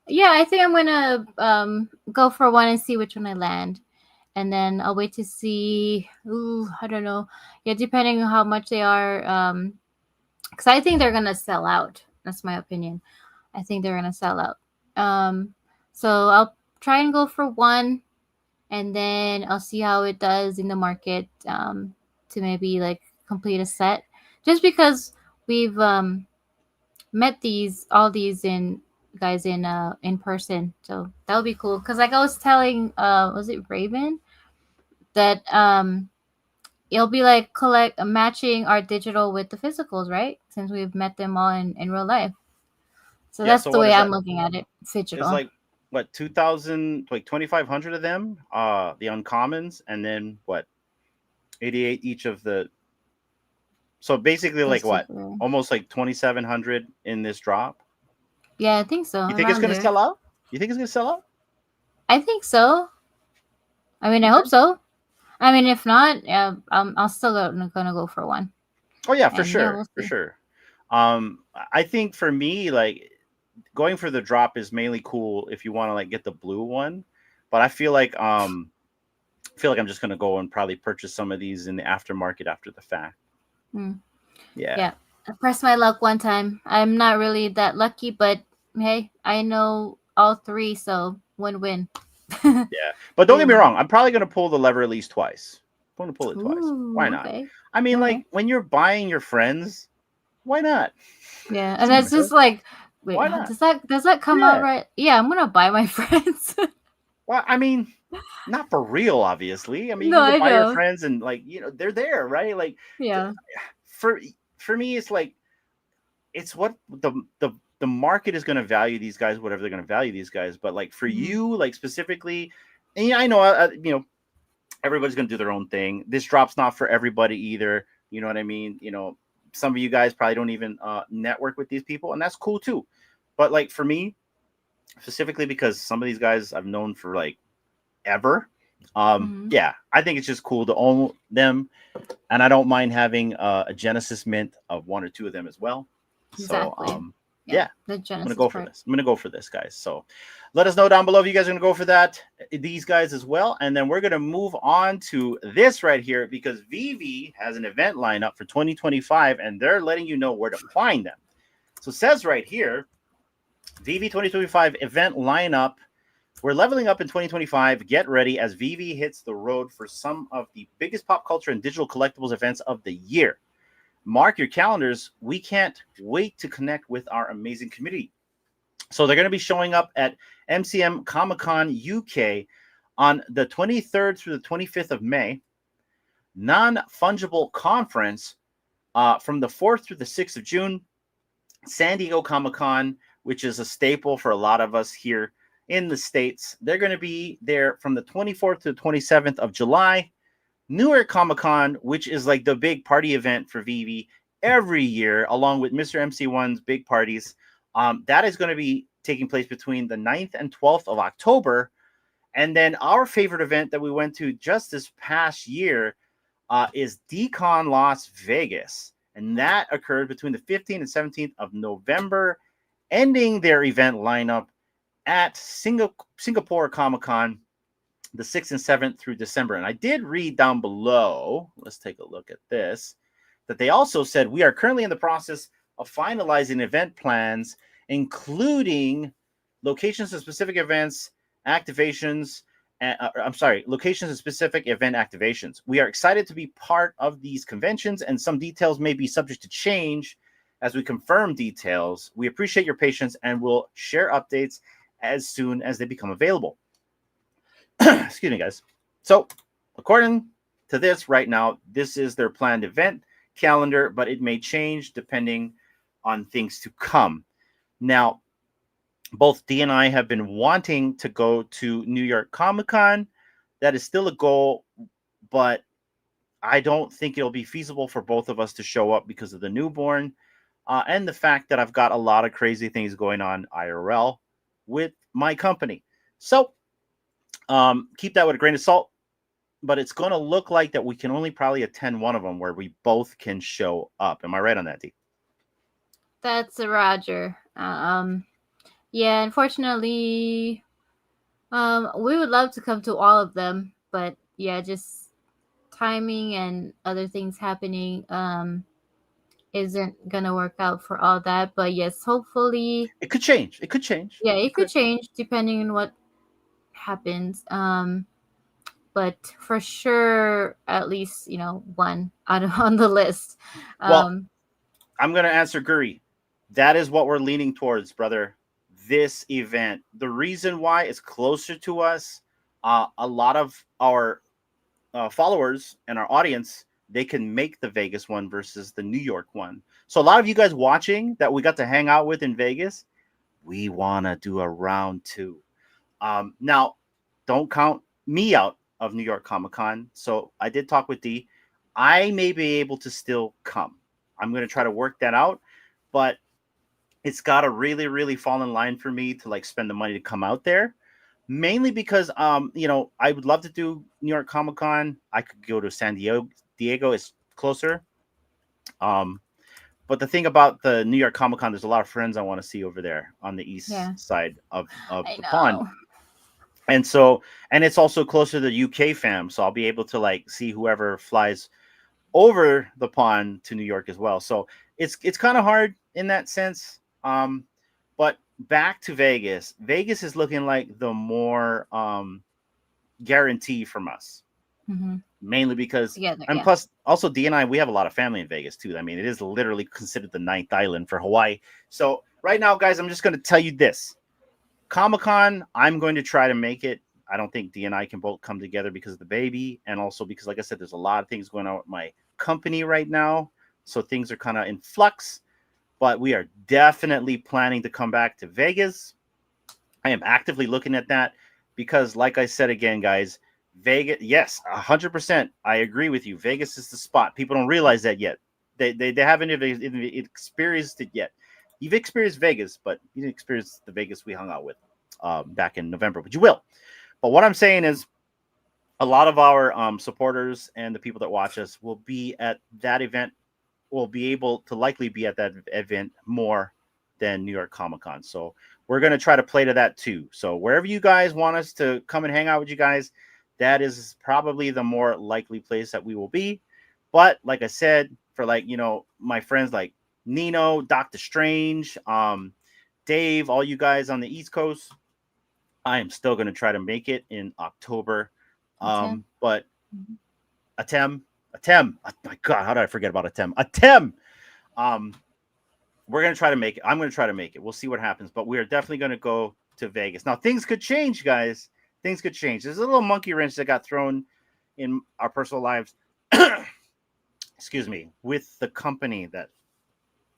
Yeah, I think I'm gonna go for one and see which one I land, and then I'll wait to see. Ooh, I don't know. Yeah, depending on how much they are, because I think they're gonna sell out. That's my opinion. I think they're gonna sell out. So I'll try and go for one, and then I'll see how it does in the market. To maybe like complete a set, just because we've met all these guys in person, so that would be cool. Because like I was telling, was it Raven that it'll be like matching our digital with the physicals, right? Since we've met them all in real life. So Yeah, that's so the what way is I'm that? looking at it. Digital. It's like what 2,000, like 2,500 of them, the uncommons, and then what 88 each of the. So basically, like what, almost like 2,700 in this drop. Yeah, I think so. You think it's gonna sell out? You think it's gonna sell out? I think so. I mean, I hope so. I mean, if not, I'm still gonna go for one. Oh yeah, for sure, for sure. I think for me, like going for the drop is mainly cool if you want to like get the blue one, but I feel like I'm just gonna go and probably purchase some of these in the aftermarket after the fact. Yeah. I pressed my luck one time. I'm not really that lucky, but hey, I know all three, so win-win. Yeah, but don't get me wrong. I'm probably gonna pull the lever at least twice. I'm gonna pull it twice. Why not? Okay. I mean, like when you're buying your friends, why not? Yeah, and that's just like, wait, why not? Does that come out right? Yeah, I'm gonna buy my friends. Well, I mean, not for real, obviously. I mean, No, you can buy I know. your friends and like they're there, right? Like, yeah. For me, it's like it's what the market is going to value these guys, whatever they're going to value these guys. But like for you, like specifically, and I know, everybody's going to do their own thing. This drop's not for everybody either. You know what I mean? Some of you guys probably don't even network with these people, and that's cool too. But like for me, specifically because some of these guys I've known for like ever. Yeah, I think it's just cool to own them, and I don't mind having a Genesis mint of one or two of them as well. Exactly. So yeah, I'm gonna go for this. I'm gonna go for this, guys. So let us know down below if you guys are gonna go for these guys as well, and then we're gonna move on to this right here because VEVE has an event lineup for 2025, and they're letting you know where to find them. So it says right here, VEVE 2025 event lineup. We're leveling up in 2025. Get ready as VEVE hits the road for some of the biggest pop culture and digital collectibles events of the year. Mark your calendars. We can't wait to connect with our amazing community. So they're going to be showing up at MCM Comic-Con UK on the 23rd through the 25th of May. Non-Fungible Conference from the 4th through the 6th of June. San Diego Comic-Con, which is a staple for a lot of us here in the States. They're going to be there from the 24th to the 27th of July. Newark Comic-Con, which is like the big party event for VEVE every year, along with Mr. MC1's big parties. That is going to be taking place between the 9th and 12th of October. And then our favorite event that we went to just this past year is DCon Las Vegas. And that occurred between the 15th and 17th of November, ending their event lineup at Singapore Comic-Con, the 6th and 7th through December. And I did read down below, let's take a look at this, that they also said, we are currently in the process of finalizing event plans, including locations of specific events, activations, locations of specific event activations. We are excited to be part of these conventions, and some details may be subject to change as we confirm details. We appreciate your patience and will share updates as soon as they become available. Excuse me, guys. So, according to this right now, this is their planned event calendar, but it may change depending on things to come. Now, both D and I have been wanting to go to New York Comic Con. That is still a goal, but I don't think it'll be feasible for both of us to show up because of the newborn and the fact that I've got a lot of crazy things going on IRL with my company. So keep that with a grain of salt, but it's going to look like that we can only probably attend one of them where we both can show up. Am I right on that, D? That's a Roger. Yeah, unfortunately, we would love to come to all of them, but yeah, just timing and other things happening isn't gonna work out for all that. But yes, hopefully, It could change. It could change. yeah, it could change depending on what happens. But for sure, at least one out of on the list. Well, I'm going to answer Guri. That is what we're leaning towards, brother. This event. The reason why it's closer to us, a lot of our followers and our audience, they can make the Vegas one versus the New York one. So a lot of you guys watching that we got to hang out with in Vegas, we want to do a round two. Now, don't count me out of New York Comic Con. So I did talk with D. I may be able to still come. I'm going to try to work that out, but it's got to really, really fall in line for me to like spend the money to come out there. Mainly because, I would love to do New York Comic Con. I could go to San Diego. Diego is closer. But the thing about the New York Comic Con, there's a lot of friends I want to see over there on the east side of the pond. And so, and it's also closer to the UK fam. So I'll be able to like see whoever flies over the pond to New York as well. So it's kind of hard in that sense. But back to Vegas. Vegas is looking like the more guarantee from us. Mm-hmm. Mainly because, and plus also D and I, we have a lot of family in Vegas too. I mean, it is literally considered the ninth island for Hawaii. So right now, guys, I'm just going to tell you this. Comic-Con, I'm going to try to make it. I don't think D and I can both come together because of the baby. And also because, like I said, there's a lot of things going on with my company right now. So things are kind of in flux. But we are definitely planning to come back to Vegas. I am actively looking at that because, like I said again, guys, Vegas, yes, 100%. I agree with you. Vegas is the spot. People don't realize that yet. They haven't even experienced it yet. You've experienced Vegas, but you didn't experience the Vegas we hung out with back in November, but you will. But what I'm saying is a lot of our supporters and the people that watch us will be at that event, will be able to likely be at that event more than New York Comic Con. So we're going to try to play to that too. So wherever you guys want us to come and hang out with you guys, that is probably the more likely place that we will be. But like I said, for like, my friends like Nino, Dr. Strange, Dave, all you guys on the East Coast, I am still going to try to make it in October. But Atem, oh my God, how did I forget about Atem? We're going to try to make it. I'm going to try to make it. We'll see what happens, but we are definitely going to go to Vegas. Now, things could change, guys. Things could change. There's a little monkey wrench that got thrown in our personal lives. Excuse me, with the company that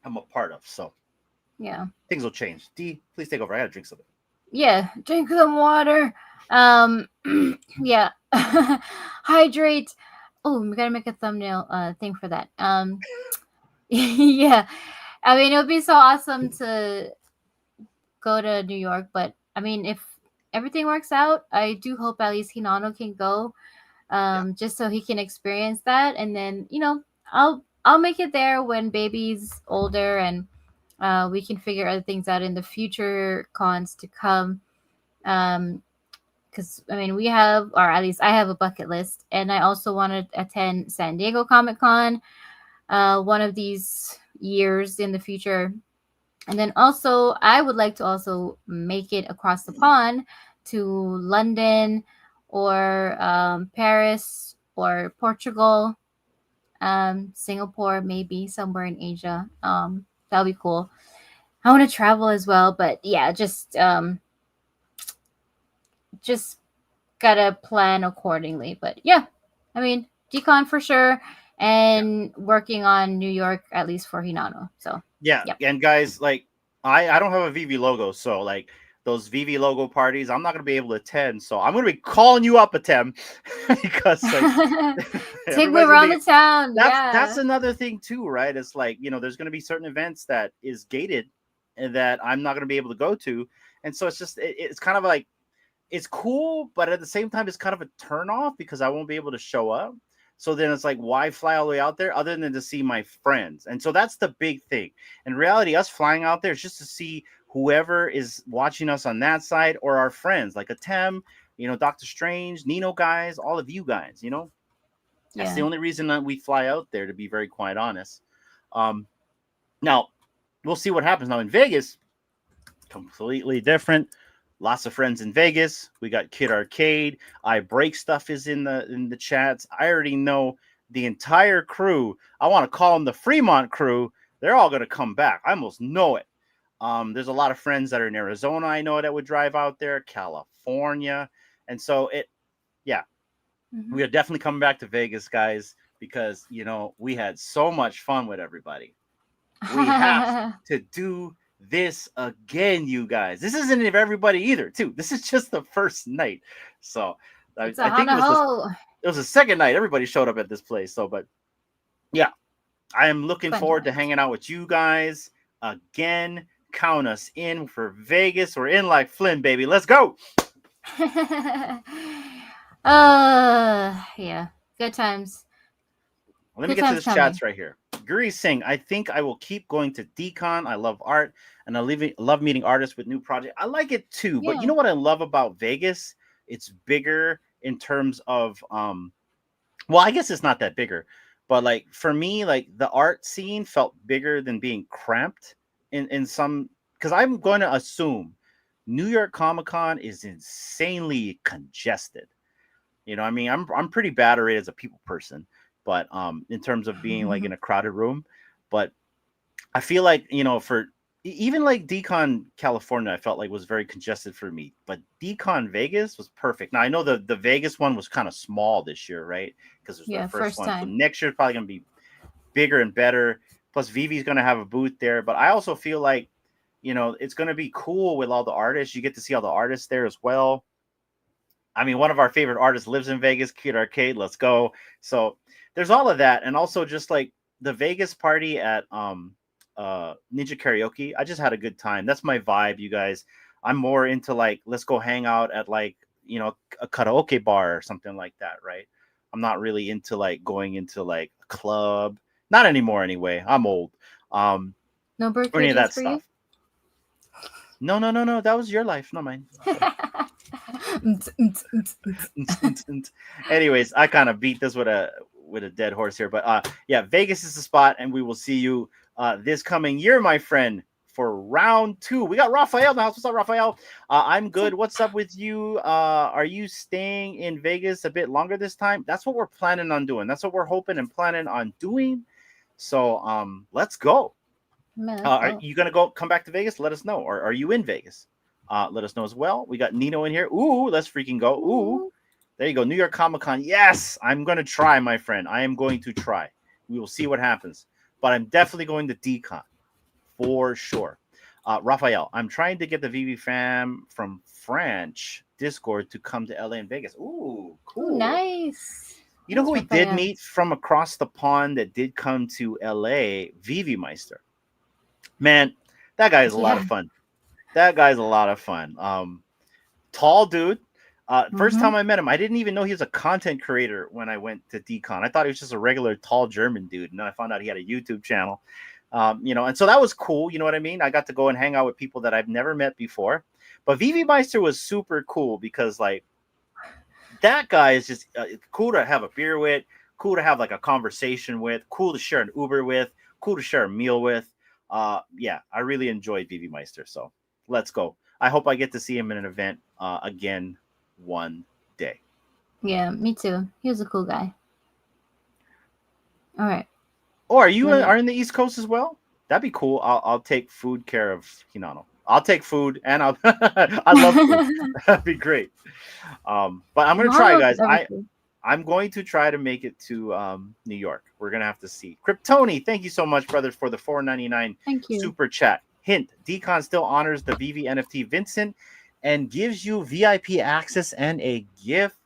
I'm a part of. So yeah, things will change. D, please take over. I gotta drink something. Yeah, drink some water. Yeah. Hydrate. Oh, we gotta make a thumbnail thing for that. Yeah. I mean, it would be so awesome to go to New York, but I mean, if everything works out, I do hope at least Hinano can go, just so he can experience that, and then I'll make it there when baby's older, and we can figure other things out in the future cons to come. Because I mean, we have, or at least I have a bucket list, and I also want to attend San Diego Comic Con one of these years in the future. And then also, I would like to also make it across the pond to London or Paris or Portugal, Singapore, maybe somewhere in Asia. That'll be cool. I want to travel as well, but yeah, just gotta plan accordingly. But yeah, I mean, decon for sure, and working on New York at least for Hinano. So Yeah, yep. and guys, like I don't have a VV logo, so like those VV logo parties, I'm not gonna be able to attend. So I'm gonna be calling you up, Atem, because like Take me everybody's gonna around be. the town. That's Yeah. another thing too, right? It's like there's gonna be certain events that is gated and that I'm not gonna be able to go to, and so it's just it's kind of like it's cool, but at the same time, it's kind of a turn off because I won't be able to show up. So then it's like, why fly all the way out there other than to see my friends? And so that's the big thing. In reality, us flying out there is just to see whoever is watching us on that side or our friends like Atem, Doctor Strange, Nino guys, all of you guys, That's the Yeah. only reason that we fly out there, to be very quite honest. Now, we'll see what happens. Now in Vegas, completely different. Lots of friends in Vegas. We got Kid Arcade. I Break Stuff is in the chats. I already know the entire crew. I want to call them the Fremont crew. They're all going to come back. I almost know it. There's a lot of friends that are in Arizona. I know that would drive out there, California, and so we are definitely coming back to Vegas, guys, because we had so much fun with everybody. We have to do this again, you guys. This isn't for everybody either, too. This is just the first night. So I think it was the second night everybody showed up at this place. So, but yeah, I am looking forward to hanging out with you guys again. Count us in for Vegas. We're in like Flynn, baby. Let's go. Yeah, good times. Let me get to the chats right here. Guri Singh, I think I will keep going to Decon. I love art and I love meeting artists with new projects. I like it too. But you know what I love about Vegas? It's bigger in terms of well, I guess it's not that bigger, but like for me, like the art scene felt bigger than being cramped in some, because I'm going to assume New York Comic-Con is insanely congested. I mean, I'm pretty bad at it as a people person, but in terms of being like in a crowded room, but I feel like for even like Decon California, I felt like was very congested for me, but Decon Vegas was perfect. Now I know the Vegas one was kind of small this year, right? Because it was their first one. So next year is probably gonna be bigger and better. Plus VV's gonna have a booth there, but I also feel like it's gonna be cool with all the artists. You get to see all the artists there as well. I mean, one of our favorite artists lives in Vegas, Kid Arcade. Let's go. So there's all of that. And also just like the Vegas party at Ninja Karaoke. I just had a good time. That's my vibe, you guys. I'm more into like, let's go hang out at like, a karaoke bar or something like that, right? I'm not really into like going into like a club. Not anymore anyway. I'm old. No birthday any of that for stuff. You? No. That was your life, not mine. Anyways, I kind of beat this with a dead horse here, but yeah, Vegas is the spot, and we will see you this coming year, my friend, for round 2. We got Raphael in the house. What's up, Raphael? I'm good. What's up with you? Are you staying in Vegas a bit longer this time? That's what we're planning on doing. That's what we're hoping and planning on doing. So let's go. Are you gonna come back to Vegas? Let us know. Or are you in Vegas? Let us know as well. We got Nino in here. Ooh, let's freaking go. Ooh, there you go. New York Comic-Con. Yes, I'm going to try, my friend. I am going to try. We will see what happens. But I'm definitely going to Decon for sure. Raphael, I'm trying to get the VV fam from French Discord to come to LA and Vegas. Ooh, cool. Ooh, nice. You know who we did meet from across the pond that did come to LA? VV Meister. Man, that guy is a lot of fun. That guy's a lot of fun. Tall dude. First time I met him, I didn't even know he was a content creator when I went to Decon. I thought he was just a regular tall German dude. And then I found out he had a YouTube channel. And so that was cool. You know what I mean? I got to go and hang out with people that I've never met before. But VV Meister was super cool because like that guy is just cool to have a beer with, cool to have like a conversation with, cool to share an Uber with, cool to share a meal with. Yeah, I really enjoyed VV Meister. So let's go. I hope I get to see him in an event again one day. Yeah, me too. He was a cool guy. All right. Oh, are you are in the East Coast as well? That'd be cool. I'll take food care of Hinano. I'll take food, and I love food. That'd be great. But I'm gonna try, guys. I'm going to try to make it to New York. We're gonna have to see. Kryptoni, thank you so much, brothers, for the $4.99 super chat. Hint: Decon still honors the VV NFT Vincent and gives you VIP access and a gift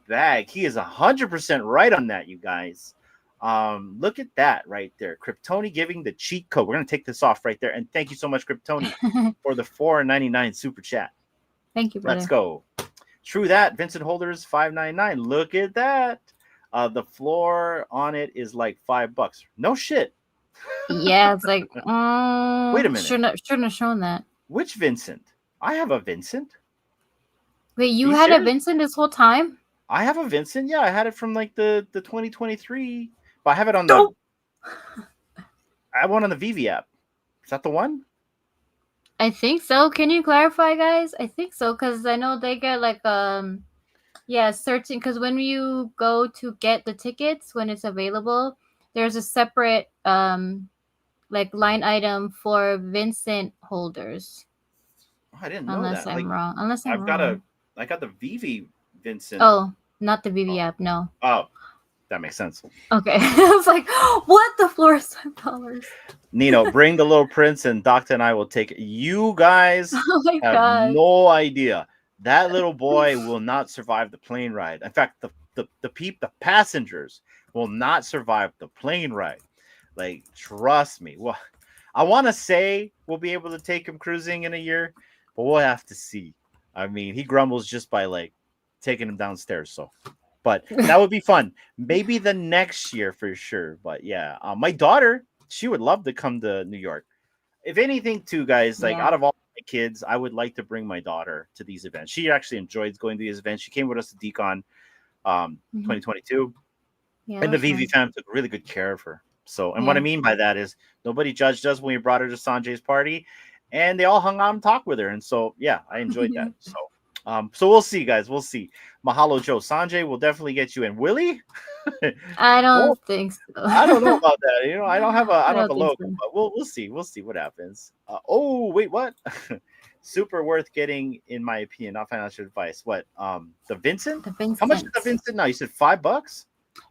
bag. He is 100% right on that, you guys. Look at that right there. Kryptoni giving the cheat code. We're gonna take this off right there. And thank you so much, Kryptoni, for the $4.99 super chat. Thank you, brother. Let's go. True that. Vincent Holders $5.99. Look at that. The floor on it is like $5. No shit. Yeah, it's like wait a minute. Shouldn't have shown that. Which Vincent? I have a Vincent. Wait, you had a Vincent this whole time? I have a Vincent. Yeah, I had it from like the 2023, but I have it on the. I have one on the VV app. Is that the one? I think so. Can you clarify, guys? I think so, because I know they get like certain, because when you go to get the tickets when it's available, there's a separate like line item for Vincent holders. I didn't know unless that. I'm wrong. Unless I'm wrong. I got the VV Vincent. Oh, not the VV app. No. Oh, that makes sense. Okay. I was like, what? The floor is $5. Nino, bring the little prince, and Doctor and I will take it. You guys have no idea. That little boy will not survive the plane ride. In fact, the passengers will not survive the plane ride. Like, trust me. Well, I want to say we'll be able to take him cruising in a year, but we'll have to see. I mean, he grumbles just by like taking him downstairs. So, but that would be fun. Maybe the next year for sure. But yeah, my daughter, she would love to come to New York. If anything, too, guys, like out of all my kids, I would like to bring my daughter to these events. She actually enjoys going to these events. She came with us to Decon 2022. Yeah, and the VV fam took really good care of her. So, and what I mean by that is nobody judged us when we brought her to Sanjay's party, and they all hung out and talked with her. And so, yeah, I enjoyed that. So we'll see, guys. We'll see. Mahalo, Joe. Sanjay will definitely get you in. Will he? I don't think so. I don't know about that. You know, I don't have a logo, but we'll see. We'll see what happens. Oh, wait, what? Super worth getting, in my opinion. Not financial advice. What? The Vincent? How much is the Vincent now? You said $5?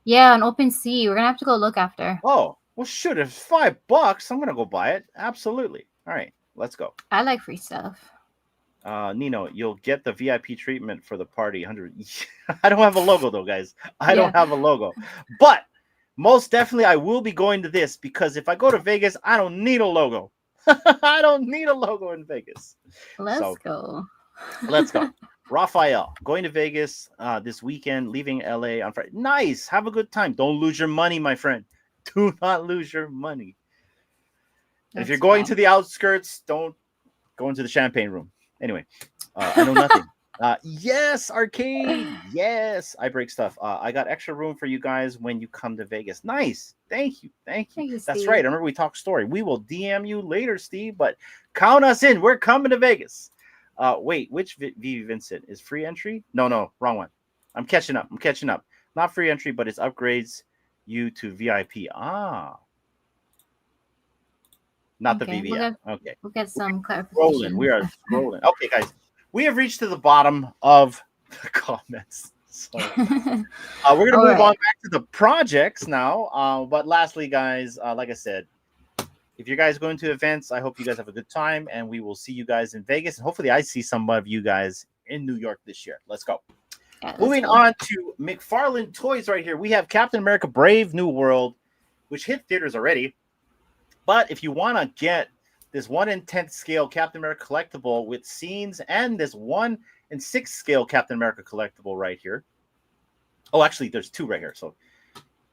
Yeah, on OpenSea. We're gonna have to go look after. Oh, well, shoot. If it's $5, I'm gonna go buy it. Absolutely. All right, let's go. I like free stuff. Nino, you'll get the VIP treatment for the party. 100. I don't have a logo though, guys. I don't have a logo, but most definitely I will be going to this, because if I go to Vegas, I don't need a logo. I don't need a logo in Vegas. Let's go. Let's go. Raphael, going to Vegas this weekend, leaving LA on Friday. Nice. Have a good time. Don't lose your money, my friend. Do not lose your money. And if you're going to the outskirts, don't go into the champagne room. Anyway, I know nothing. Yes, arcade. Yes, I break stuff. I got extra room for you guys when you come to Vegas. Nice. Thank you. Thank you. That's right. I remember we talked story. We will DM you later, Steve, but count us in. We're coming to Vegas. Wait, which VV Vincent is free entry? No, wrong one. I'm catching up. Not free entry, but it's upgrades you to VIP. Not the VV. Okay. We'll get some clarification. We are scrolling. Okay, guys. We have reached to the bottom of the comments. So we're going to move on back to the projects now. But lastly, guys, like I said, if you guys going to events, I hope you guys have a good time, and we will see you guys in Vegas. And hopefully I see some of you guys in New York this year. Let's go. Yeah, moving on to McFarlane Toys right here. We have Captain America Brave New World, which hit theaters already. But if you want to get this 1/10 scale Captain America collectible with scenes and this 1/6 scale Captain America collectible right here. Oh, actually, there's two right here. So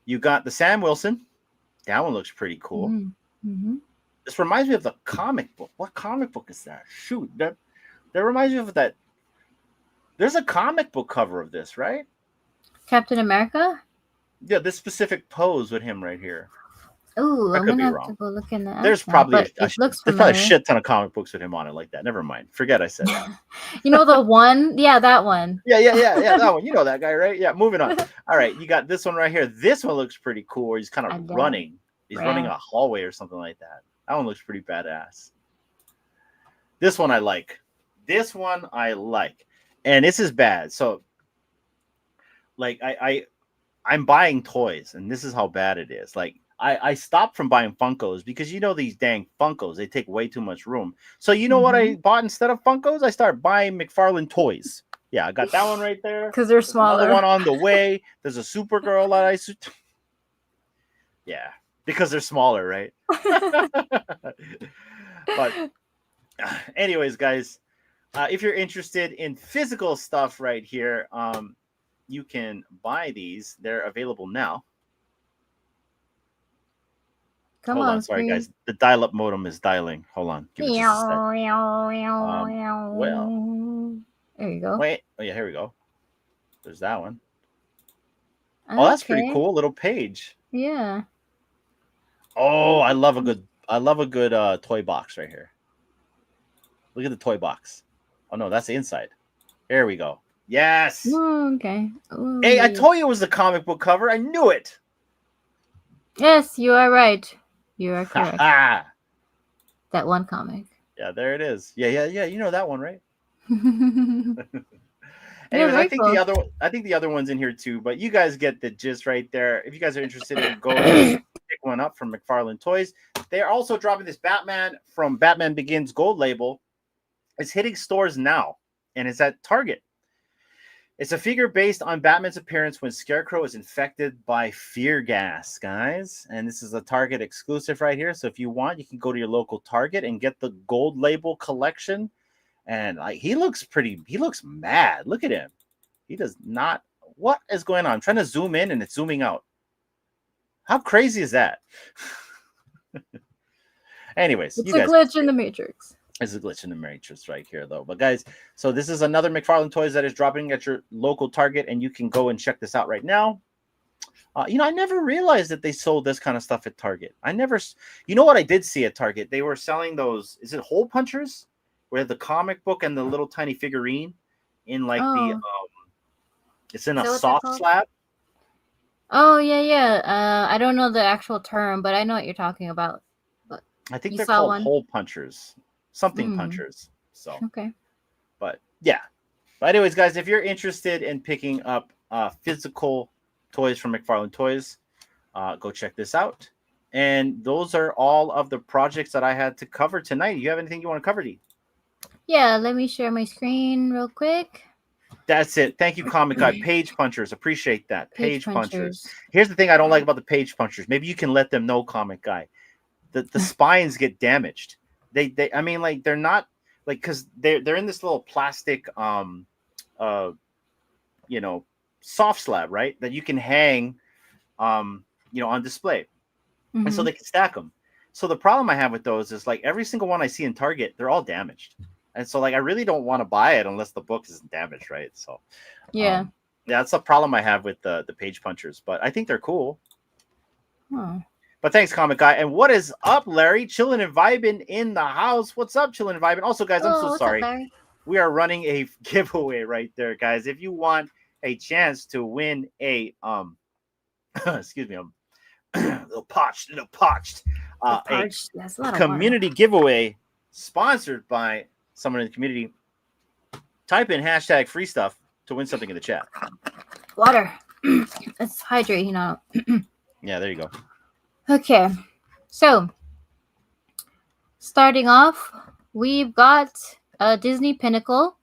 you got the Sam Wilson. That one looks pretty cool. Mm-hmm. This reminds me of the comic book. What comic book is that? Shoot, that reminds me of that. There's a comic book cover of this, right? Captain America? Yeah, this specific pose with him right here. Oh, I'm gonna have to go look in that. There's probably a shit ton of comic books with him on it like that. Never mind. Forget I said that. You know the one? Yeah, that one. Yeah, that one. You know that guy, right? Yeah, moving on. All right, you got this one right here. This one looks pretty cool. Where he's kind of running. He's running a hallway or something like that. That one looks pretty badass. This one I like. And this is bad. So, like, I'm buying toys, and this is how bad it is. Like, I stopped from buying Funkos because these dang Funkos, they take way too much room. So what I bought instead of Funkos? I started buying McFarlane toys. Yeah, I got that one right there. Because they're smaller. Another one on the way. There's a Supergirl that yeah, because they're smaller, right? But anyways, guys, if you're interested in physical stuff right here, you can buy these. They're available now. Hold on, sorry guys. The dial-up modem is dialing. Hold on. Give it just a sec. Well, there you go. Wait. Oh yeah, here we go. There's that one. Oh, that's pretty cool. Little page. Yeah. Oh, I love a good toy box right here. Look at the toy box. Oh no, that's the inside. There we go. Yes. Oh, okay. Ooh. Hey, I told you it was the comic book cover. I knew it. Yes, you are right. You are correct. That one comic. Yeah, there it is. Yeah. You know that one, right? Yeah, Anyways, I think the other one's in here too, but you guys get the gist right there. If you guys are interested in go pick one up from McFarlane Toys. They are also dropping this Batman from Batman Begins Gold label. It's hitting stores now, and it's at Target. It's a figure based on Batman's appearance when Scarecrow is infected by fear gas, guys. And this is a Target exclusive right here. So if you want, you can go to your local Target and get the gold label collection. And he looks mad. Look at him. He does not. What is going on? I'm trying to zoom in and it's zooming out. How crazy is that? Anyways, it's a glitch in the Matrix. It's a glitch in the Matrix right here, though. But guys, so this is another McFarlane Toys that is dropping at your local Target, and you can go and check this out right now. I never realized that they sold this kind of stuff at Target. What I did see at Target? They were selling those. Is it hole punchers? Where the comic book and the little tiny figurine in it's in a soft slab. Oh yeah. I don't know the actual term, but I know what you're talking about. But I think they're called hole punchers, something punchers. So okay, but yeah. But anyways, guys, if you're interested in picking up physical toys from McFarlane Toys, go check this out. And those are all of the projects that I had to cover tonight. You have anything you want to cover, Dee? Yeah, let me share my screen real quick. That's it. Thank you, Comic Guy. Page punchers. Appreciate that. Page punchers. Here's the thing I don't like about the page punchers. Maybe you can let them know, Comic Guy. The spines get damaged. They're not like, because they're in this little plastic soft slab, right? That you can hang on display. And so they can stack them. So the problem I have with those is like every single one I see in Target, they're all damaged. And so, like, I really don't want to buy it unless the book isn't damaged, right? So, yeah, that's the problem I have with the page punchers. But I think they're cool. Huh. But thanks, Comic Guy. And what is up, Larry? Chilling and vibing in the house. What's up, chilling and vibing? Also, guys, I'm so sorry. Up, we are running a giveaway right there, guys. If you want a chance to win a excuse me, a little parched, a community giveaway sponsored by someone in the community, type in hashtag free stuff to win something in the chat. Water. Let's hydrate, Yeah, there you go. Okay, so starting off, we've got a Disney Pinnacle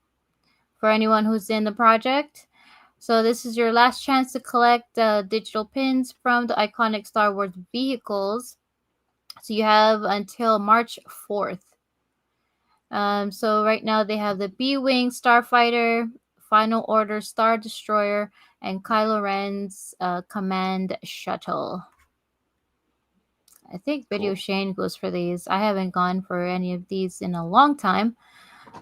for anyone who's in the project. So this is your last chance to collect digital pins from the iconic Star Wars vehicles. So you have until March 4th. So right now they have the B-Wing Starfighter, Final Order Star Destroyer, and Kylo Ren's Command Shuttle. I think Video Shane goes for these. I haven't gone for any of these in a long time.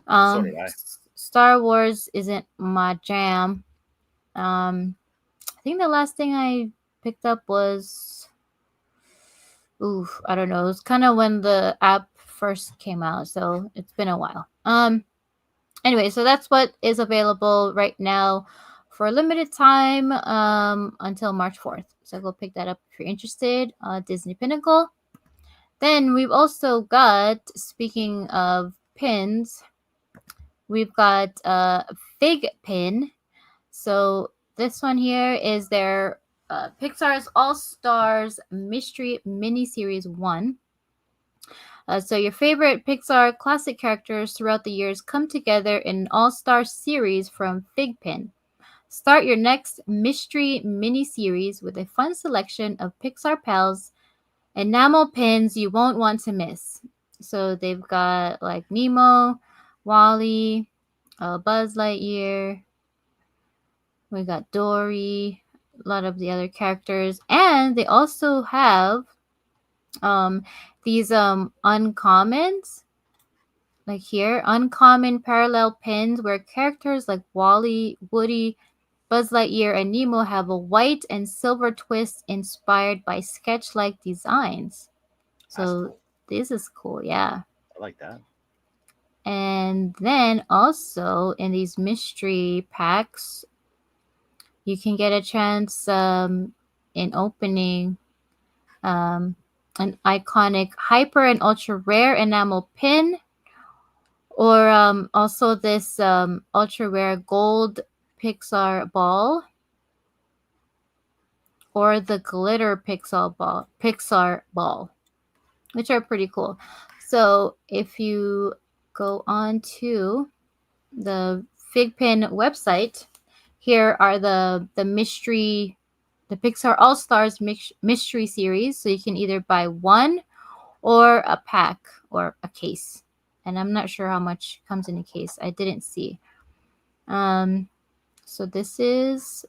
So did I. Star Wars isn't my jam. I think the last thing I picked up was, I don't know. It was kind of when the app first came out, so it's been a while. Anyway, so that's what is available right now for a limited time until March 4th. So go pick that up if you're interested. Disney Pinnacle. Then we've also got, speaking of pins, we've got Fig Pin. So this one here is their Pixar's All Stars Mystery Miniseries 1. So your favorite Pixar classic characters throughout the years come together in an all-star series from Fig Pin. Start your next mystery mini-series with a fun selection of Pixar pals, enamel pins you won't want to miss. So they've got like Nemo, Wally, Buzz Lightyear. We got Dory, a lot of the other characters, and they also have these uncommons, like here, uncommon parallel pins where characters like Wally, Woody, Buzz Lightyear, and Nemo have a white and silver twist inspired by sketch-like designs. So cool. This is cool, yeah. I like that. And then also in these mystery packs, you can get a chance in opening an iconic hyper and ultra rare enamel pin, or also this ultra rare gold Pixar ball, or the glitter Pixar ball, which are pretty cool. So if you go on to the Fig Pin website, here are the Pixar All Stars mystery series. So you can either buy one or a pack or a case. And I'm not sure how much comes in a case. I didn't see. So this is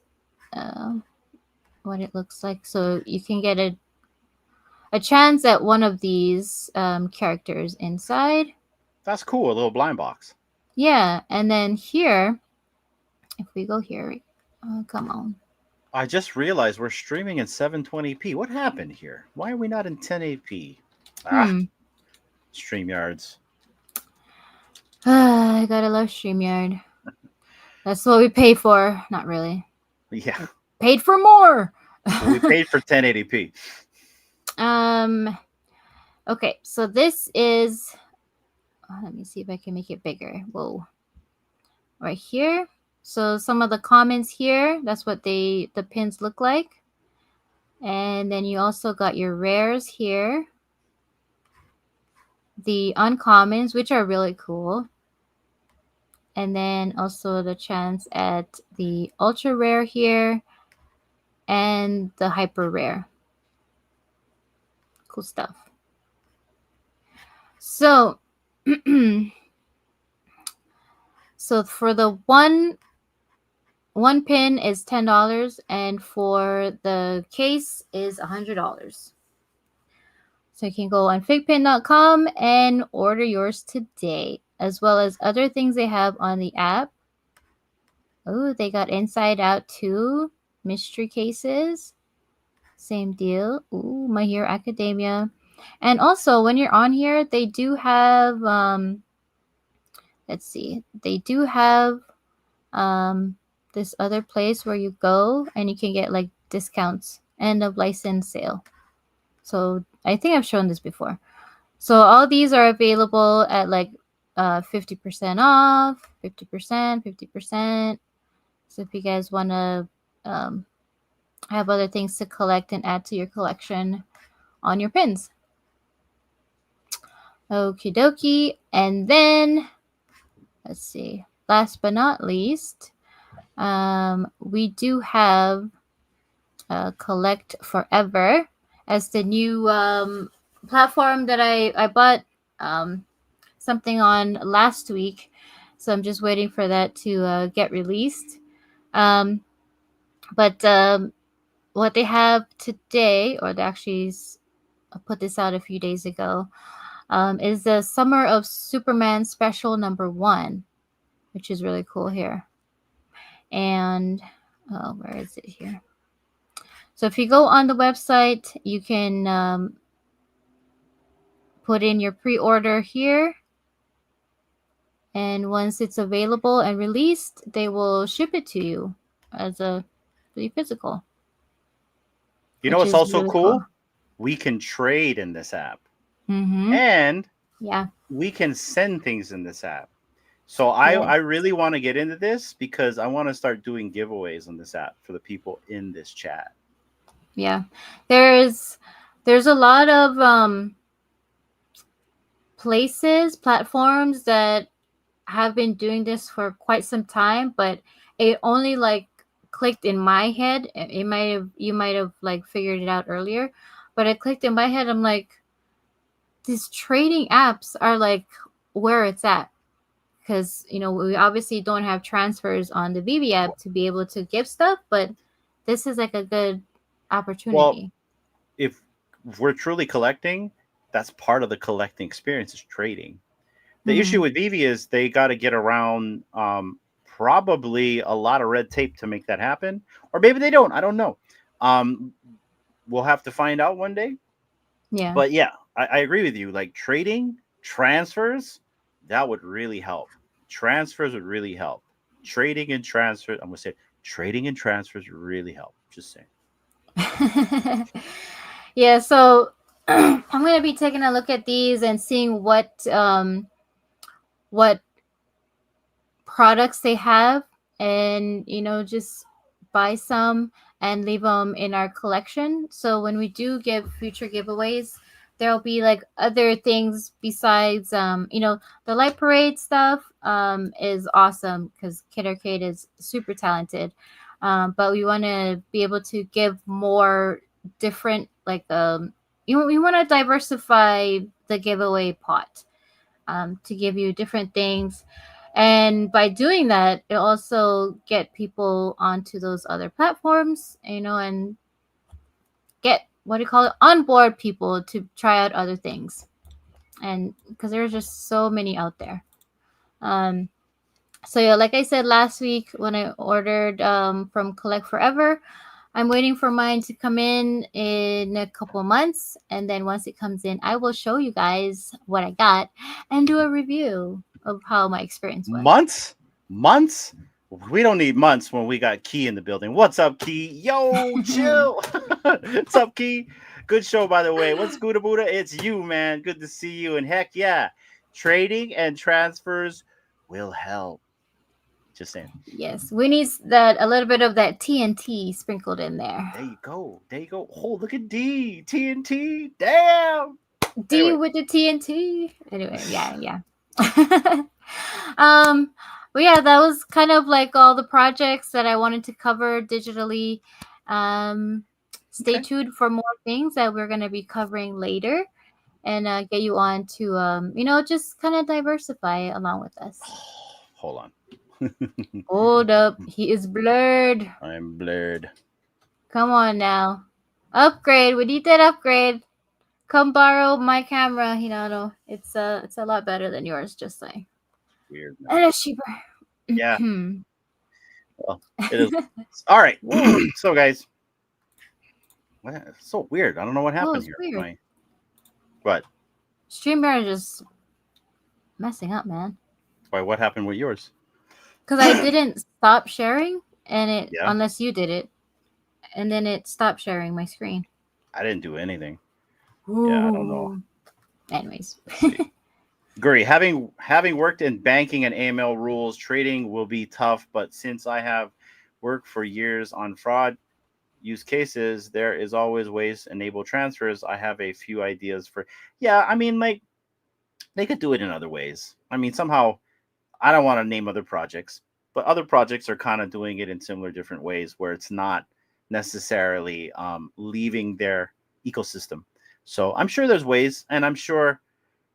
what it looks like. So you can get a chance at one of these characters inside. That's cool. A little blind box. Yeah. And then here, if we go here, come on. I just realized we're streaming in 720p. What happened here? Why are we not in 1080p? StreamYards. I gotta love StreamYard. That's what we pay for. Not really. Yeah. Paid for more. We paid for 1080p. Okay, so this is. Let me see if I can make it bigger. Whoa. Right here. So some of the comments here, that's what the pins look like. And then you also got your rares here. The uncommons, which are really cool. And then also the chance at the ultra rare here and the hyper rare. Cool stuff. So, so for the one pin is $10, and for the case is $100. So you can go on figpin.com and order yours today, as well as other things they have on the app. Oh, they got Inside Out 2 mystery cases. Same deal. Ooh, My Hero Academia. And also, when you're on here, they do have, let's see, they do have this other place where you go and you can get like discounts, end of license sale. So I think I've shown this before. So all these are available at like 50% off, 50%, 50%. So if you guys want to have other things to collect and add to your collection on your pins. Okie dokie. And then, let's see, last but not least, we do have Collect Forever as the new platform that I bought something on last week. So I'm just waiting for that to get released. But what they have today, or they actually put this out a few days ago, is the Summer of Superman Special #1, which is really cool here. And where is it here? So if you go on the website, you can put in your pre-order here. And once it's available and released, they will ship it to you as a physical. You know what's also really cool? We can trade in this app. Mm-hmm. And Yeah. we can send things in this app. So Yeah. I really want to get into this because I want to start doing giveaways on this app for the people in this chat. Yeah. There's a lot of platforms that have been doing this for quite some time, but it only like clicked in my head. You might have like figured it out earlier, but it clicked in my head. I'm like, these trading apps are like where it's at, because we obviously don't have transfers on the VEVE app to be able to give stuff, but this is like a good Well, opportunity. if we're truly collecting, that's part of the collecting experience is trading. The issue Mhm. with Vivi is they got to get around probably a lot of red tape to make that happen, or maybe they don't. I don't know. Um, we'll have to find out one day. Yeah. But yeah, I agree with you. Like trading transfers, that would really help. Transfers would really help. Trading and transfers. I'm gonna say trading and transfers really help. Just saying. Yeah, so I'm gonna be taking a look at these and seeing what products they have, and just buy some and leave them in our collection. So when we do give future giveaways, there'll be like other things besides the light parade stuff is awesome because Kid Arcade is super talented. But we want to be able to give more different like we want to diversify the giveaway pot, to give you different things. And by doing that, it also get people onto those other platforms, and get, what do you call it, onboard people to try out other things. And because there's just so many out there. Um, so yeah, like I said last week when I ordered from Collect Forever, I'm waiting for mine to come in a couple months, and then once it comes in, I will show you guys what I got and do a review of how my experience was. Months. We don't need months when we got Key in the building. What's up, Key? Yo, chill. What's up, Key? Good show, by the way. What's Gouda Buddha? It's you, man. Good to see you. And heck yeah, trading and transfers will help. Just saying. Yes, we need that, a little bit of that TNT sprinkled in there. There you go. There you go. Oh, look at D. TNT. Damn. D Anyway. with the TNT. Anyway, yeah. But yeah, that was kind of like all the projects that I wanted to cover digitally. Stay tuned for more things that we're going to be covering later, and get you on to just kind of diversify along with us. Hold on. Hold up, he is blurred. I'm blurred. Come on now, upgrade. We need that upgrade. Come borrow my camera, Hinado. It's a lot better than yours, just saying. Weird. Man. And it's cheaper. Yeah. Well, it is. All right. So, guys, it's so weird. I don't know what happened here. Weird. What? StreamYard is just messing up, man. Why? What happened with yours? Because I didn't stop sharing, and unless you did it, and then it stopped sharing my screen. I didn't do anything. Ooh. Yeah, I don't know. Anyways. Guri, having worked in banking and AML rules, trading will be tough, but since I have worked for years on fraud use cases, there is always ways to enable transfers. I have a few ideas for, I mean, like, they could do it in other ways. I mean, somehow, I don't want to name other projects, but other projects are kind of doing it in similar different ways where it's not necessarily leaving their ecosystem. So I'm sure there's ways, and I'm sure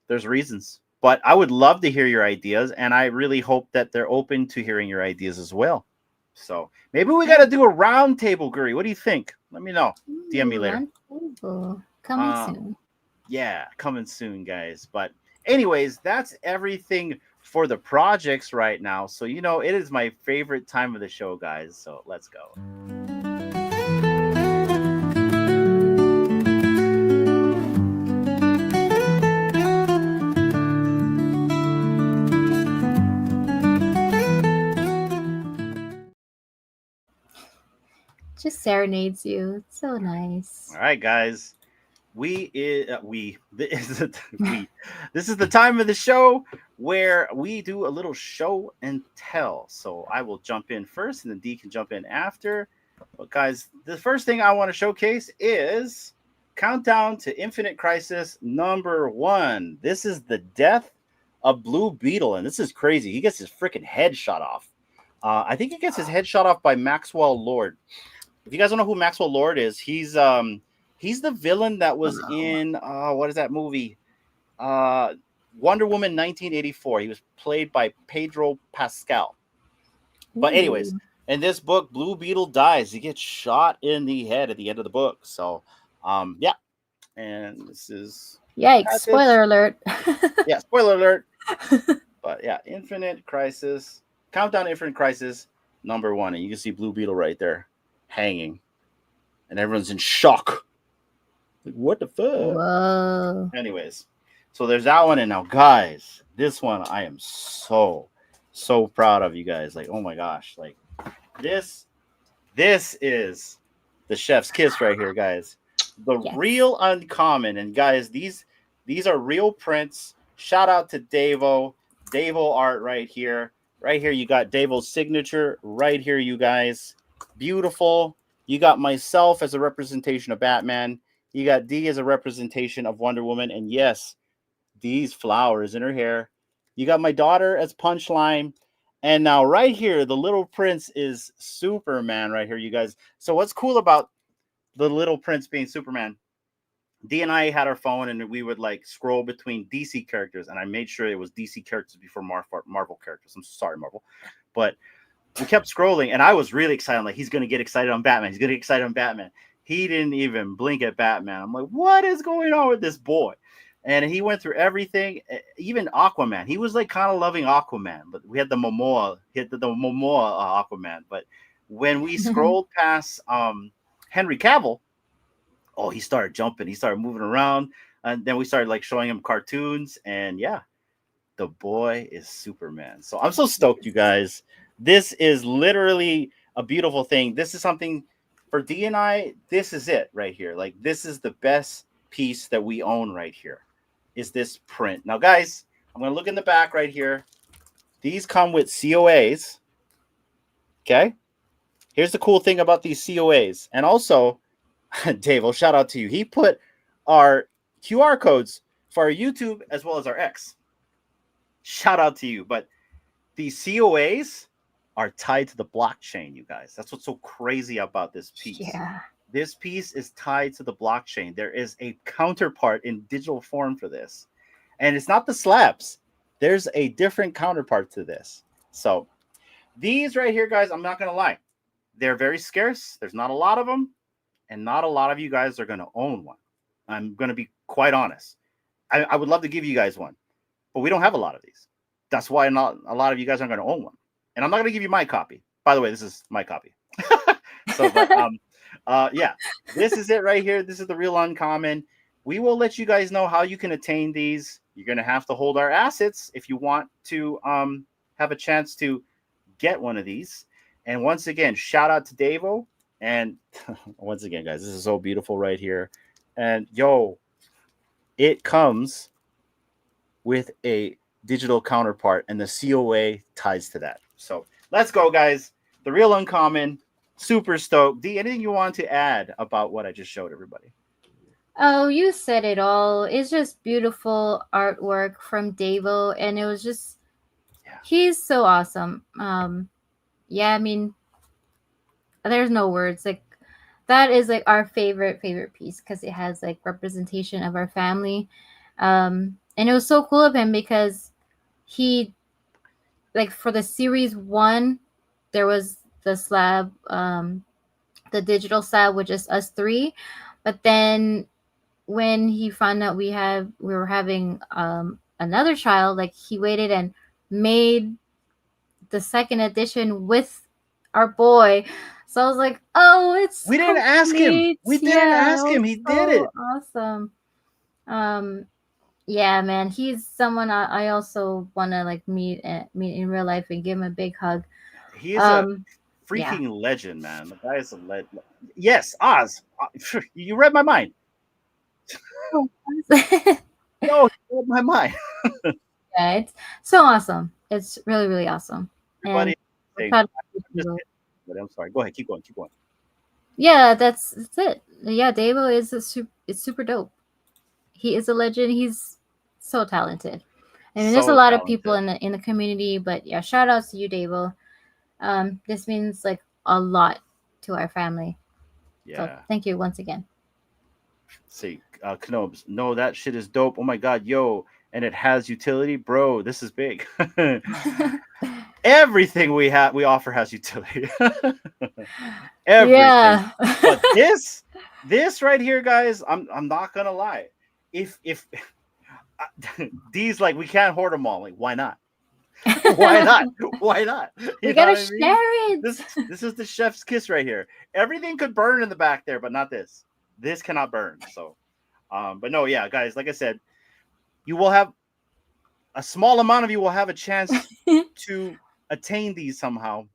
there's reasons, but I would love to hear your ideas, and I really hope that they're open to hearing your ideas as well. So maybe we got to do a round table, Guri. What do you think? Let me know. DM me later. Coming soon. Yeah, coming soon, guys. But anyways, that's everything for the projects right now. So, it is my favorite time of the show, guys. So let's go. Just serenades you. It's so nice. All right, guys. this is the time of the show where we do a little show and tell. So I will jump in first, and then D can jump in after. But guys, the first thing I want to showcase is Countdown to Infinite Crisis #1. This is the death of Blue Beetle, and this is crazy. He gets his freaking head shot off. I think he gets his head shot off by Maxwell Lord. If you guys don't know who Maxwell Lord is, he's the villain that was in what is that movie? Wonder Woman 1984. He was played by Pedro Pascal. But anyways, in this book, Blue Beetle dies. He gets shot in the head at the end of the book. So, yeah. And this is yikes! Spoiler alert. Yeah, spoiler alert. But yeah, Infinite Crisis, Countdown to Infinite Crisis #1, and you can see Blue Beetle right there, hanging, and everyone's in shock. Like, what the fuck? Whoa. Anyways, so there's that one, and now, guys, this one I am so proud of you guys. Like, oh my gosh, like this is the chef's kiss right here, guys. The real uncommon, and guys, these are real prints. Shout out to Davo art right here. Right here, you got Davo's signature. Right here, you guys, beautiful. You got myself as a representation of Batman. You got D as a representation of Wonder Woman, and yes, these flowers in her hair. You got my daughter as Punchline, and now right here, the little prince is Superman. Right here, you guys. So what's cool about the little prince being Superman? D and I had our phone, and we would like scroll between DC characters, and I made sure it was DC characters before Marvel characters. I'm sorry, Marvel, but we kept scrolling, and I was really excited. I'm like, he's gonna get excited on Batman. He's gonna get excited on Batman. He didn't even blink at Batman. I'm like, what is going on with this boy? And he went through everything, even Aquaman. He was like kind of loving Aquaman, but we had the Momoa, Aquaman. But when we scrolled past Henry Cavill, oh, he started jumping. He started moving around. And then we started like showing him cartoons. And yeah, the boy is Superman. So I'm so stoked, you guys. This is literally a beautiful thing. This is something for D and I. This is it right here. Like, this is the best piece that we own right here, is this print. Now, guys, I'm going to look in the back right here. These come with COAs. Okay. Here's the cool thing about these COAs. And also, Dave, well, shout out to you. He put our QR codes for our YouTube as well as our X. Shout out to you. But these COAs are tied to the blockchain, you guys. That's what's so crazy about this piece. Yeah. This piece is tied to the blockchain. There is a counterpart in digital form for this. And it's not the slabs. There's a different counterpart to this. So these right here, guys, I'm not going to lie. They're very scarce. There's not a lot of them. And not a lot of you guys are going to own one. I'm going to be quite honest. I would love to give you guys one. But we don't have a lot of these. That's why not a lot of you guys aren't going to own one. And I'm not going to give you my copy. By the way, this is my copy. So, but, yeah, this is it right here. This is the real uncommon. We will let you guys know how you can attain these. You're going to have to hold our assets if you want to have a chance to get one of these. And once again, shout out to Davo. And once again, guys, this is so beautiful right here. And yo, it comes with a digital counterpart, and the COA ties to that. So let's go, guys. The real uncommon. Super stoked. D, anything you want to add about what I just showed everybody? Oh, you said it all. It's just beautiful artwork from Davo, and it was just, he's so awesome. Yeah, I mean, there's no words. Like, that is like our favorite piece because it has like representation of our family. And it was so cool of him because he, like, for the series 1, there was the slab, the digital slab with just us 3. But then when he found out we were having another child, like, he waited and made the second edition with our boy. So I was like, oh, it's we didn't ask him. We didn't ask him. He did it. Awesome. Yeah, man, he's someone I also want to like meet in real life and give him a big hug. He is a freaking legend, man. The guy is a legend. Yes, Oz. You read my mind. No, you blew my mind. Yeah, it's so awesome. It's really, really awesome. And Everybody, I'm say, proud of just, you. but I'm sorry. Go ahead. Keep going. Keep going. Yeah, that's it. Yeah, Davo is it's super dope. He is a legend. He's so talented. I mean, there's a So lot of people talented. in the community, but yeah, shout outs to you, Davo. This means like a lot to our family. So Yeah. thank you once again. Say, Knobs. No, that shit is dope. Oh my god, yo. And it has utility, bro. This is big. Everything we offer has utility. Everything. Yeah. But this right here, guys, I'm not gonna lie. If these, like, we can't hoard them all. Like, why not? Why not? Why not? We You know gotta what I mean? share it. This is the chef's kiss right here. Everything could burn in the back there, but not this. This cannot burn. So, but no, yeah, guys, like I said, you will have a small amount of you will have a chance to attain these somehow.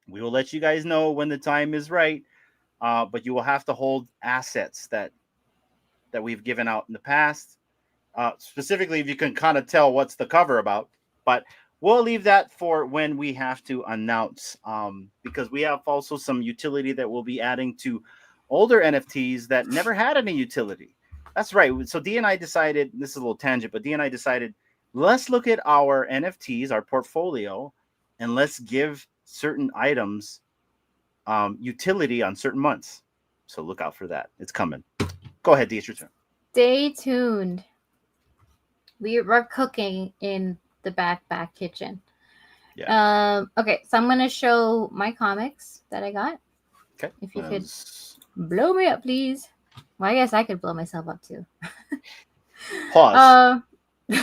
We will let you guys know when the time is right. But you will have to hold assets that we've given out in the past. Specifically, if you can kind of tell what's the cover about. But we'll leave that for when we have to announce, because we have also some utility that we'll be adding to older NFTs that never had any utility. That's right. So D and I decided, this is a little tangent, but D and I decided, let's look at our NFTs, our portfolio, and let's give certain items utility on certain months. So look out for that. It's coming. Go ahead, D, it's your turn. Stay tuned. We're cooking in the back kitchen. Yeah. Okay, so I'm gonna show my comics that I got. Okay. If you could blow me up, please. Well, I guess I could blow myself up too. Pause.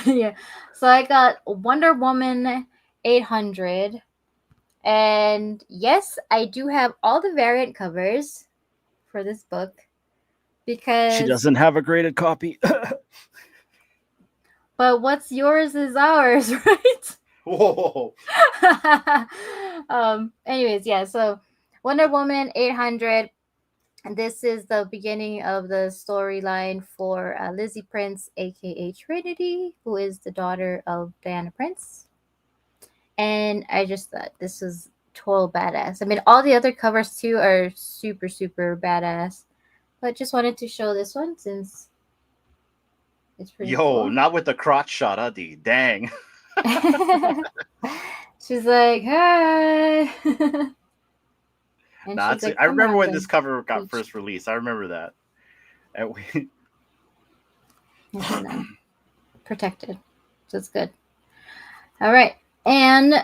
Yeah. So I got Wonder Woman 800. And yes, I do have all the variant covers for this book because She doesn't have a graded copy. But what's yours is ours, right? Whoa. Anyways, yeah, so Wonder Woman 800. And this is the beginning of the storyline for Lizzie Prince, aka Trinity, who is the daughter of Diana Prince. And I just thought this was total badass. I mean, all the other covers too are super, super badass. But just wanted to show this one since it's pretty cool. Not with the crotch shot, huh, D? Dang. She's like, hi. Nah, she's like, I remember when then. this cover got first released. I remember that. And Protected. So it's good. All right. And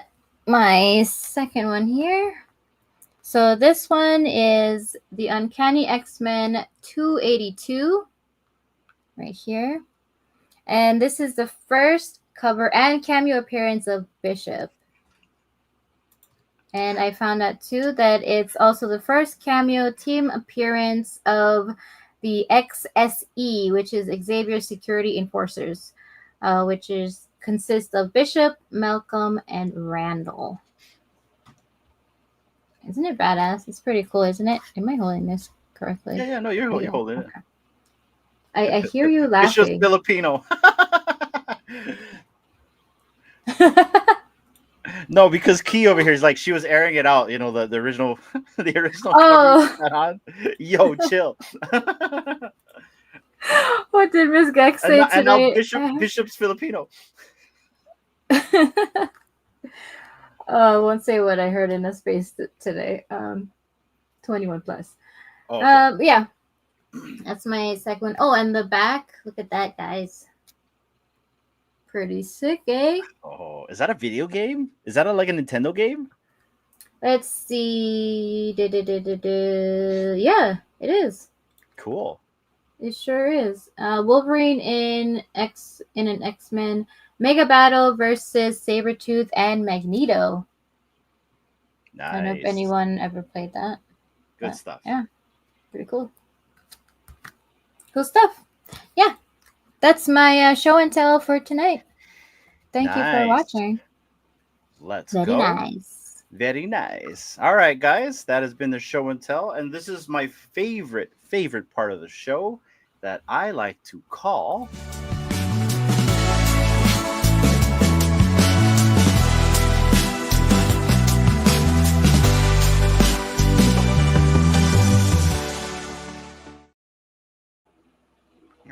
my second one here. So this one is the Uncanny X-Men 282. Right here. And this is the first cover and cameo appearance of Bishop. And I found out too that it's also the first cameo team appearance of the XSE, which is Xavier Security Enforcers, which consists of Bishop, Malcolm, and Randall. Isn't it badass? It's pretty cool, isn't it? Am I holding this correctly? yeah, no, you're holding it. I hear you laughing. Bishop's Filipino. No, because Key over here is like, she was airing it out, the original the original cover. Yo, chill. What did Miss Gex say today? And now Bishop's Filipino. I won't say what I heard in a space today. 21 plus. Oh, okay. Yeah. That's my second one. Oh, and the back. Look at that, guys. Pretty sick, eh? Oh, is that a video game? Is that like a Nintendo game? Let's see. Yeah, it is. Cool. It sure is. Wolverine in an X-Men Mega Battle versus Sabretooth and Magneto. Nice. I don't know if anyone ever played that. Good stuff. Yeah, pretty cool. Cool stuff. Yeah, that's my show and tell for tonight. Thank you for watching. Let's go. Very nice. Very nice. All right, guys, that has been the show and tell, and this is my favorite part of the show. that I like to call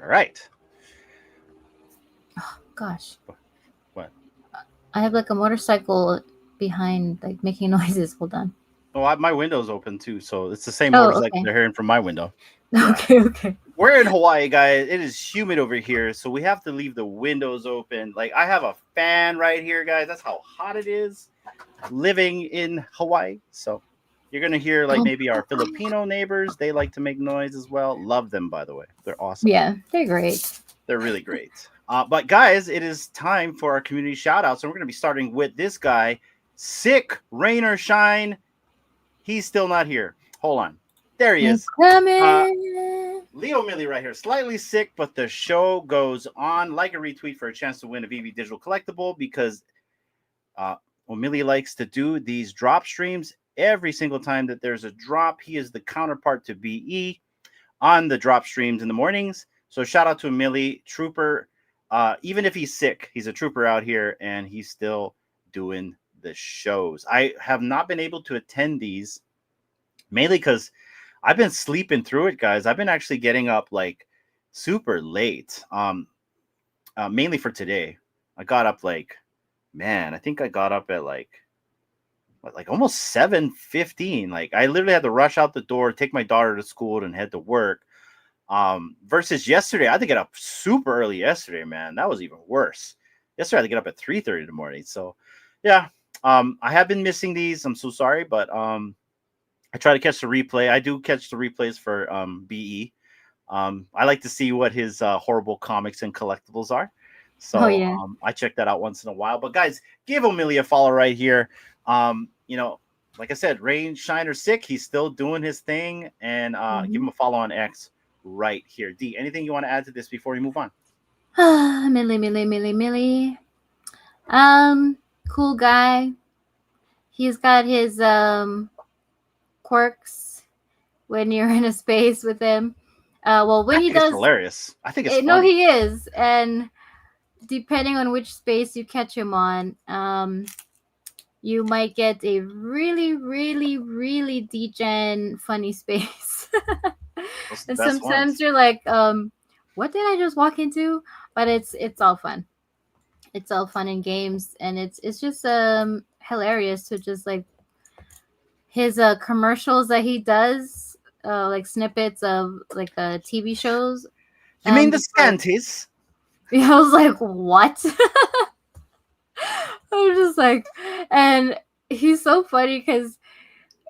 all right. Gosh. What? I have like a motorcycle behind, like making noises. Hold on. Oh, my window's open too, so it's the same Oh, motorcycle okay. they're hearing from my window. Yeah. Okay. We're in Hawaii, guys. It is humid over here, so we have to leave the windows open. Like, I have a fan right here, guys. That's how hot it is living in Hawaii. So you're going to hear, like, maybe our Filipino neighbors. They like to make noise as well. Love them, by the way. They're awesome. Yeah, they're great. They're really great. But, guys, it is time for our community shout-outs. And we're going to be starting with this guy, Sick, Rain or Shine. He's still not here. Hold on. There he is. Leo Millie right here. Slightly sick, but the show goes on. Like a retweet for a chance to win a VEVE digital collectible because Millie likes to do these drop streams every single time that there's a drop. He is the counterpart to BE on the drop streams in the mornings. So shout out to Millie, trooper. Even if he's sick, he's a trooper out here and he's still doing the shows. I have not been able to attend these mainly because I've been sleeping through it, guys. I've been actually getting up like super late. Mainly for today. I got up I think I got up at like almost 7:15. Like, I literally had to rush out the door, take my daughter to school, and head to work. Versus yesterday, I had to get up super early yesterday, man. That was even worse. Yesterday I had to get up at 3:30 in the morning. So yeah, I have been missing these. I'm so sorry, but I try to catch the replay. I do catch the replays for BE. I like to see what his horrible comics and collectibles are. So I check that out once in a while. But guys, give O'Milly a follow right here. Like I said, rain, shine, or sick, he's still doing his thing. And give him a follow on X right here. D, anything you want to add to this before we move on? Millie. Cool guy. He's got his quirks when you're in a space with him. When he does, hilarious. I think it's funny. No, he is, and depending on which space you catch him on, you might get a really, really, really degen funny space. And sometimes you're like, what did I just walk into? But it's all fun. It's all fun and games, and it's just hilarious to just like his commercials that he does, like snippets of like TV shows. You mean the Scanties? I was like, what? I was just like, and he's so funny because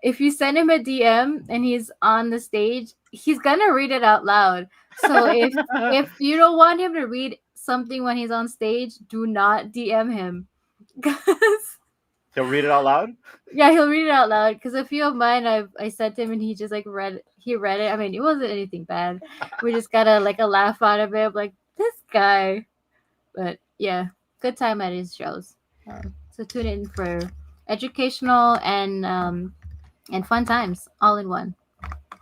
if you send him a DM and he's on the stage, he's gonna read it out loud. So if you don't want him to read something when he's on stage, do not DM him. He'll read it out loud? Yeah, he'll read it out loud. Because a few of mine I sent him and he just like read it. I mean, it wasn't anything bad. We just got a laugh out of it. Like, this guy. But yeah, good time at his shows. So tune in for educational and fun times all in one.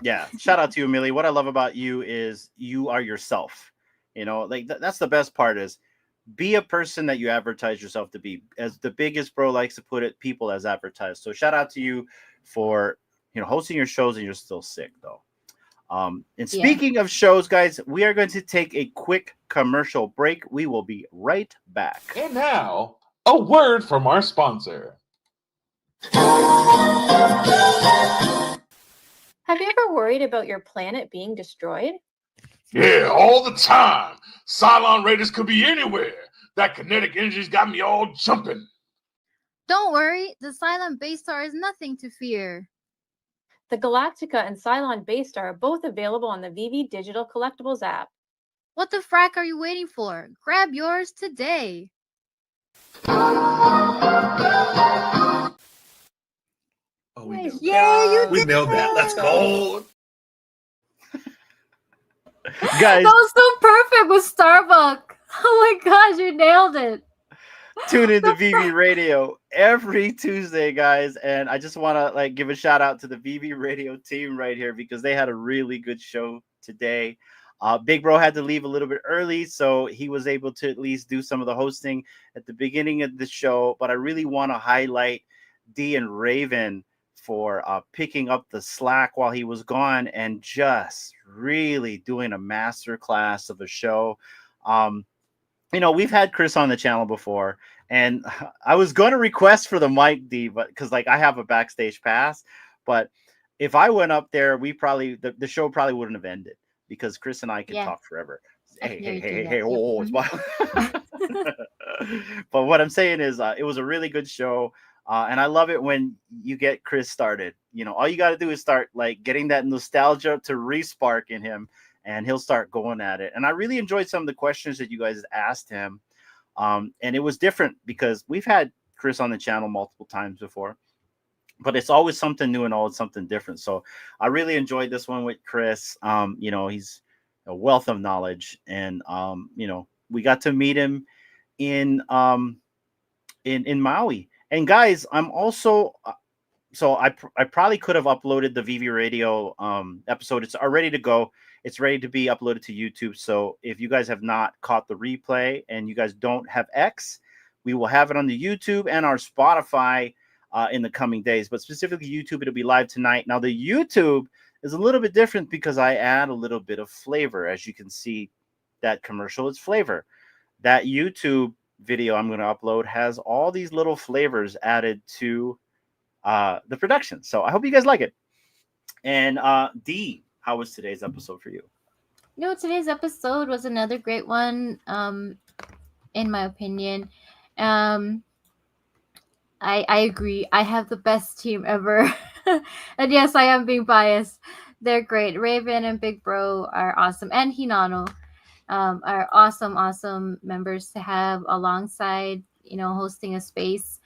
Yeah, shout out to you, Millie. What I love about you is you are yourself. Like that's the best part is be a person that you advertise yourself to be. As the biggest bro likes to put it, people as advertised. So shout out to you for hosting your shows, and you're still sick though. And speaking of shows, guys, we are going to take a quick commercial break. We will be right back. And now, a word from our sponsor. Have you ever worried about your planet being destroyed? Yeah, all the time. Cylon Raiders could be anywhere. That kinetic energy's got me all jumping. Don't worry, the Cylon Base Star is nothing to fear. The Galactica and Cylon Base Star are both available on the VEVE Digital Collectibles app. What the frack are you waiting for? Grab yours today. Oh, we nailed Yeah, we nailed that. Let's go. Guys, that was so perfect with Starbuck. Oh my gosh, you nailed it. Tune into VEVE Radio every Tuesday, guys. And I just want to give a shout out to the VEVE Radio team right here because they had a really good show today. Big Bro had to leave a little bit early, so he was able to at least do some of the hosting at the beginning of the show. But I really want to highlight D and Raven for picking up the slack while he was gone and just really doing a master class of a show. We've had Chris on the channel before, and I was going to request for the mic, D, but because like I have a backstage pass, but if I went up there, the show probably wouldn't have ended because Chris and I can talk forever. Hey, whoa, but what I'm saying is, it was a really good show. And I love it when you get Chris started. All you got to do is start like getting that nostalgia to re-spark in him, and he'll start going at it. And I really enjoyed some of the questions that you guys asked him. And it was different because we've had Chris on the channel multiple times before, but it's always something new and always something different. So I really enjoyed this one with Chris. He's a wealth of knowledge, and we got to meet him in Maui. And guys, I'm also so I probably could have uploaded the VEVE Radio episode. It's already to go. It's ready to be uploaded to YouTube. So if you guys have not caught the replay and you guys don't have X, we will have it on the YouTube and our Spotify in the coming days. But specifically YouTube, it'll be live tonight. Now the YouTube is a little bit different because I add a little bit of flavor. As you can see, that commercial is flavor. That YouTube video I'm going to upload has all these little flavors added to the production. So I hope you guys like it. And D, how was today's episode for you? Today's episode was another great one, in my opinion. I agree. I have the best team ever. And yes, I am being biased. They're great. Raven and Big Bro are awesome. And Hinano are awesome members to have alongside, hosting a space.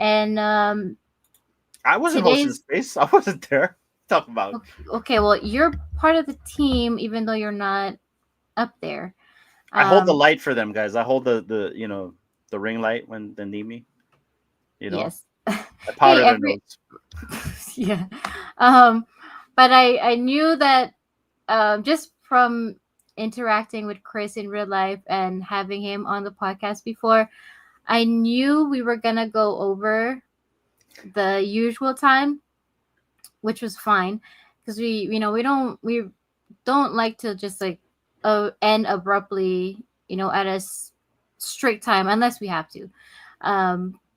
And I wasn't hosting space. I wasn't there. Talk about. Okay, well, you're part of the team, even though you're not up there. I hold the light for them, guys. I hold the ring light when they need me. Yes. I powder their notes. Yeah. But I knew that just from interacting with Chris in real life and having him on the podcast before, I knew we were gonna go over the usual time, which was fine because we don't like to just like end abruptly, at a strict time unless we have to.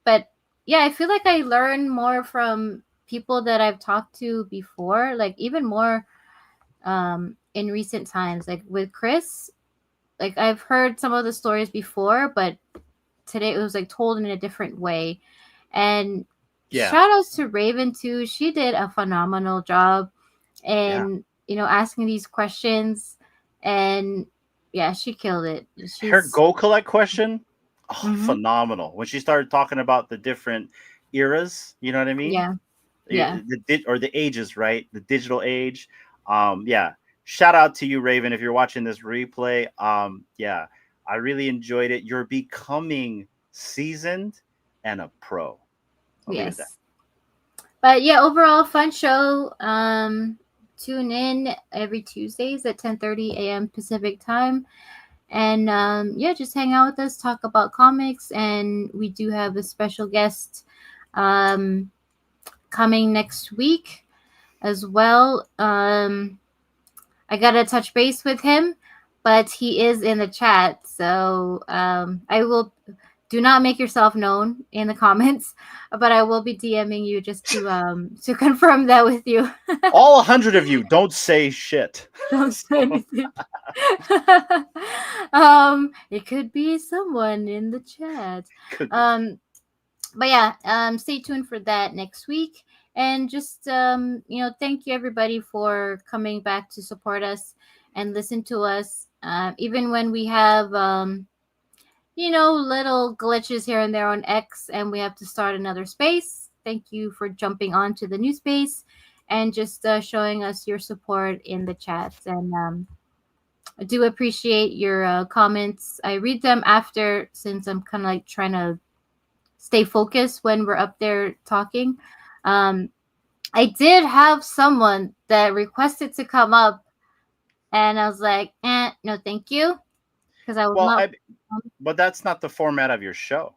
But yeah, I feel like I learned more from people that I've talked to before, like even more in recent times. Like with Chris, like I've heard some of the stories before, but today it was like told in a different way. And shout outs to Raven too. She did a phenomenal job in asking these questions, and she killed it. Her Go Collect question, phenomenal. When she started talking about the different eras, you know what I mean? Yeah. The ages, right? The digital age. Shout out to you, Raven, if you're watching this replay. I really enjoyed it. You're becoming seasoned and a pro. Yes. But yeah, overall fun show. Tune in every Tuesdays at 10:30 a.m. Pacific time. And just hang out with us, talk about comics. And we do have a special guest coming next week as well. I got to touch base with him, but he is in the chat. So I will... Do not make yourself known in the comments, but I will be DMing you just to confirm that with you. All 100 of you, don't say shit. Don't say anything. It could be someone in the chat. But yeah, stay tuned for that next week. And just thank you everybody for coming back to support us and listen to us, even when we have little glitches here and there on X and we have to start another space. Thank you for jumping onto the new space and just showing us your support in the chats. And I do appreciate your comments. I read them after, since I'm kind of like trying to stay focused when we're up there talking. I did have someone that requested to come up, and I was like, no, thank you, because I was Well, not. but that's not the format of your show.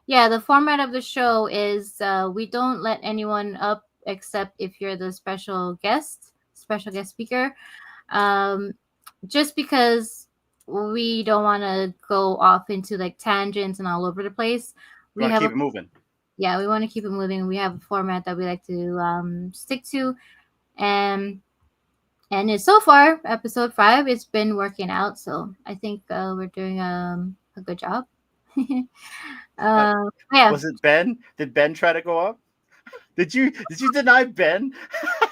Yeah, the format of the show is we don't let anyone up except if you're the special guest speaker. Um, just because we don't want to go off into like tangents and all over the place. You want to keep it moving. Yeah, we want to keep it moving. We have a format that we like to stick to, and it's so far episode 5. It's been working out, so I think we're doing a good job. Yeah. Was it Ben? Did Ben try to go up? Did you deny Ben?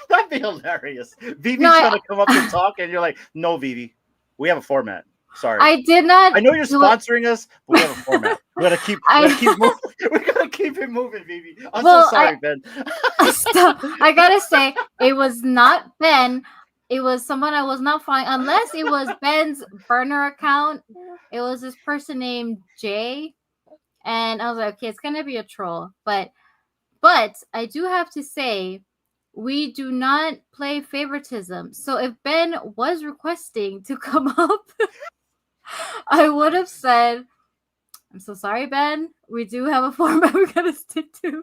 That'd be hilarious. Vivi trying to come up and talk, and you're like, "No, Vivi, we have a format. Sorry, I did not. I know you're sponsoring us, but we have a format. We gotta keep moving. We gotta keep it moving, Vivi. I'm so sorry, Ben. I gotta say, it was not Ben. It was someone I was not following, unless it was Ben's burner account. It was this person named Jay, and I was like, okay, it's gonna be a troll. But I do have to say, we do not play favoritism. So if Ben was requesting to come up, I would have said, I'm so sorry, Ben. We do have a format we gotta stick to.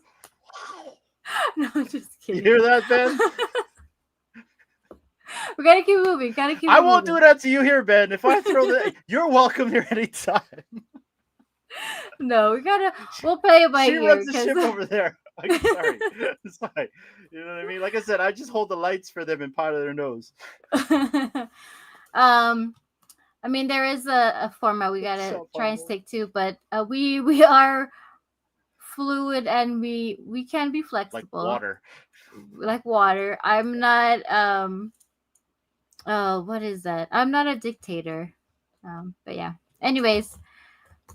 No, just kidding. You hear that, Ben? We gotta keep moving. I won't do that to you here, Ben. If I throw that, you're welcome here anytime. No, we'll play it by ear. She runs the ship over there. I'm sorry. Sorry. You know what I mean? Like I said, I just hold the lights for them and powder their nose. I mean, there is a format we gotta try and stick to, but we are fluid and we can be flexible. Like water. I'm not what is that? I'm not a dictator. But yeah. Anyways,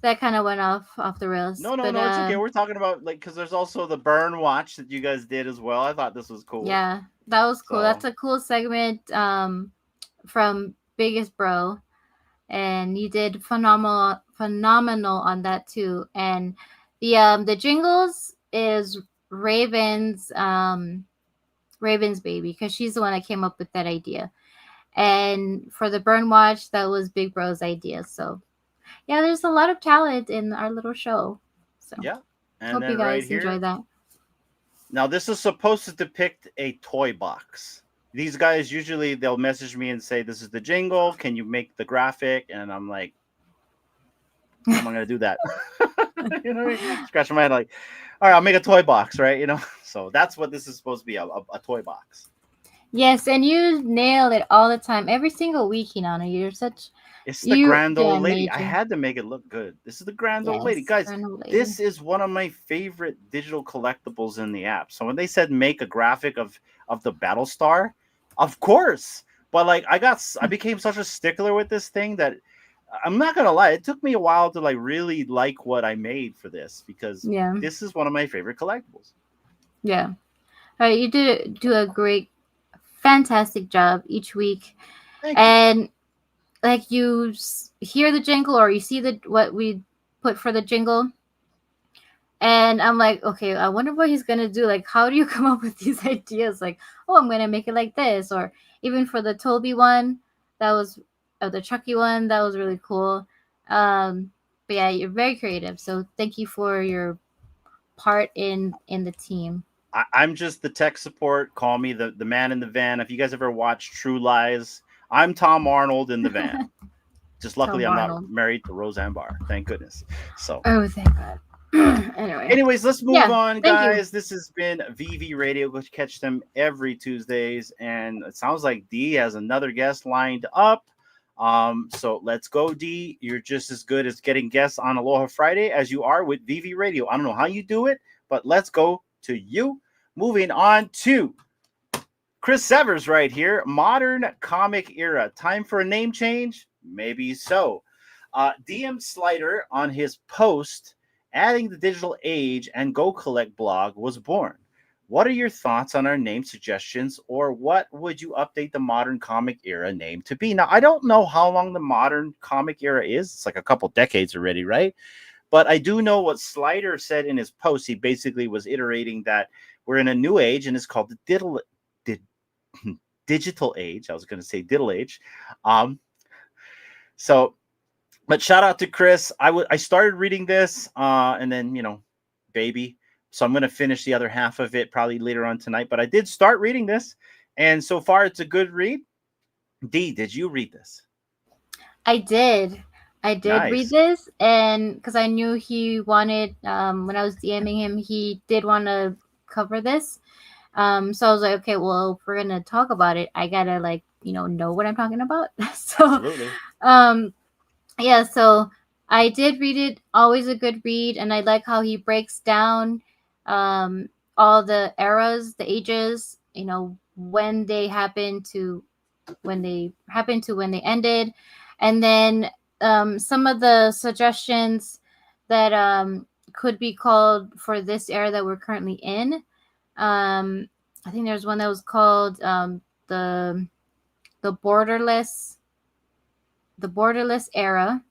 that kind of went off the rails. No, it's okay. We're talking about because there's also the burn watch that you guys did as well. I thought this was cool. Yeah, that was cool. So. That's a cool segment from Biggest Bro, and you did phenomenal on that too. And the jingles is Raven's baby, because she's the one that came up with that idea. And for the burn watch, that was Big Bro's idea. So yeah, there's a lot of talent in our little show. So yeah, and hope you guys enjoy that. Now this is supposed to depict a toy box. These guys usually they'll message me and say, "This is the jingle. Can you make the graphic?" And I'm like, "How am I gonna do that?" You know what I mean? Scratching my head like, "All right, I'll make a toy box, right?" You know. So that's what this is supposed to be, a toy box. Yes, and you nail it all the time. Every single week, Hinana. You're such... It's the grand old lady. I had to make it look good. This is the grand old lady. Guys, this is one of my favorite digital collectibles in the app. So when they said make a graphic of the Battlestar, of course. But like I became such a stickler with this thing that I'm not gonna lie, it took me a while to like really like what I made for this, because this is one of my favorite collectibles. Yeah. All right, you do a great, fantastic job each week. Thank you. Like you hear the jingle or you see what we put for the jingle, and I'm like, okay, I wonder what he's gonna do. Like, how do you come up with these ideas? Like, oh, I'm gonna make it like this, or even for the Toby one, that was the Chucky one, that was really cool. But yeah, you're very creative. So thank you for your part in the team. I'm just the tech support. Call me the man in the van. If you guys ever watch True Lies, I'm Tom Arnold in the van. Just luckily I'm not married to Roseanne Barr. Thank goodness. So. Oh, thank God. Anyways, let's move on, guys. This has been VEVE Radio. Go catch them every Tuesdays. And it sounds like D has another guest lined up. So let's go, D. You're just as good as getting guests on Aloha Friday as you are with VEVE Radio. I don't know how you do it, but let's go to you. Moving on to Chris Severs right here. Modern comic era. Time for a name change? Maybe so. DM Slider on his post adding the digital age and Go Collect blog was born. What are your thoughts on our name suggestions, or what would you update the modern comic era name to be? Now, I don't know how long the modern comic era is. It's like a couple decades already, right? But I do know what Slider said in his post. He basically was iterating that we're in a new age, and it's called the digital age. I was going to say diddle age. So, but shout out to Chris. I started reading this, and then baby. So I'm gonna finish the other half of it probably later on tonight. But I did start reading this, and so far it's a good read. D, did you read this? I did. I did Nice. read this, and because I knew he wanted, when I was DMing him, he did want to cover this. So I was like, okay, well, if we're gonna talk about it, I gotta know what I'm talking about. So, Absolutely. yeah. So I did read it. Always a good read, and I like how he breaks down, all the eras, the ages. When they happened to, when they ended, and then some of the suggestions that could be called for this era that we're currently in. I think there's one that was called the borderless era.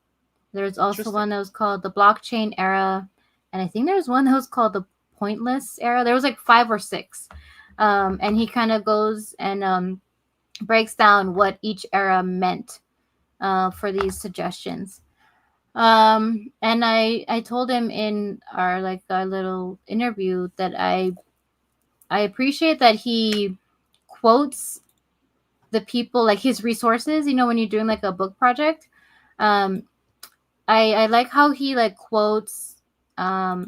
There's also one that was called the blockchain era, and I think there's one that was called the pointless era. There was like 5 or 6, and he kind of goes and breaks down what each era meant for these suggestions. And I told him in our little interview that I appreciate that he quotes the people, like his resources, when you're doing like a book project. I like how he quotes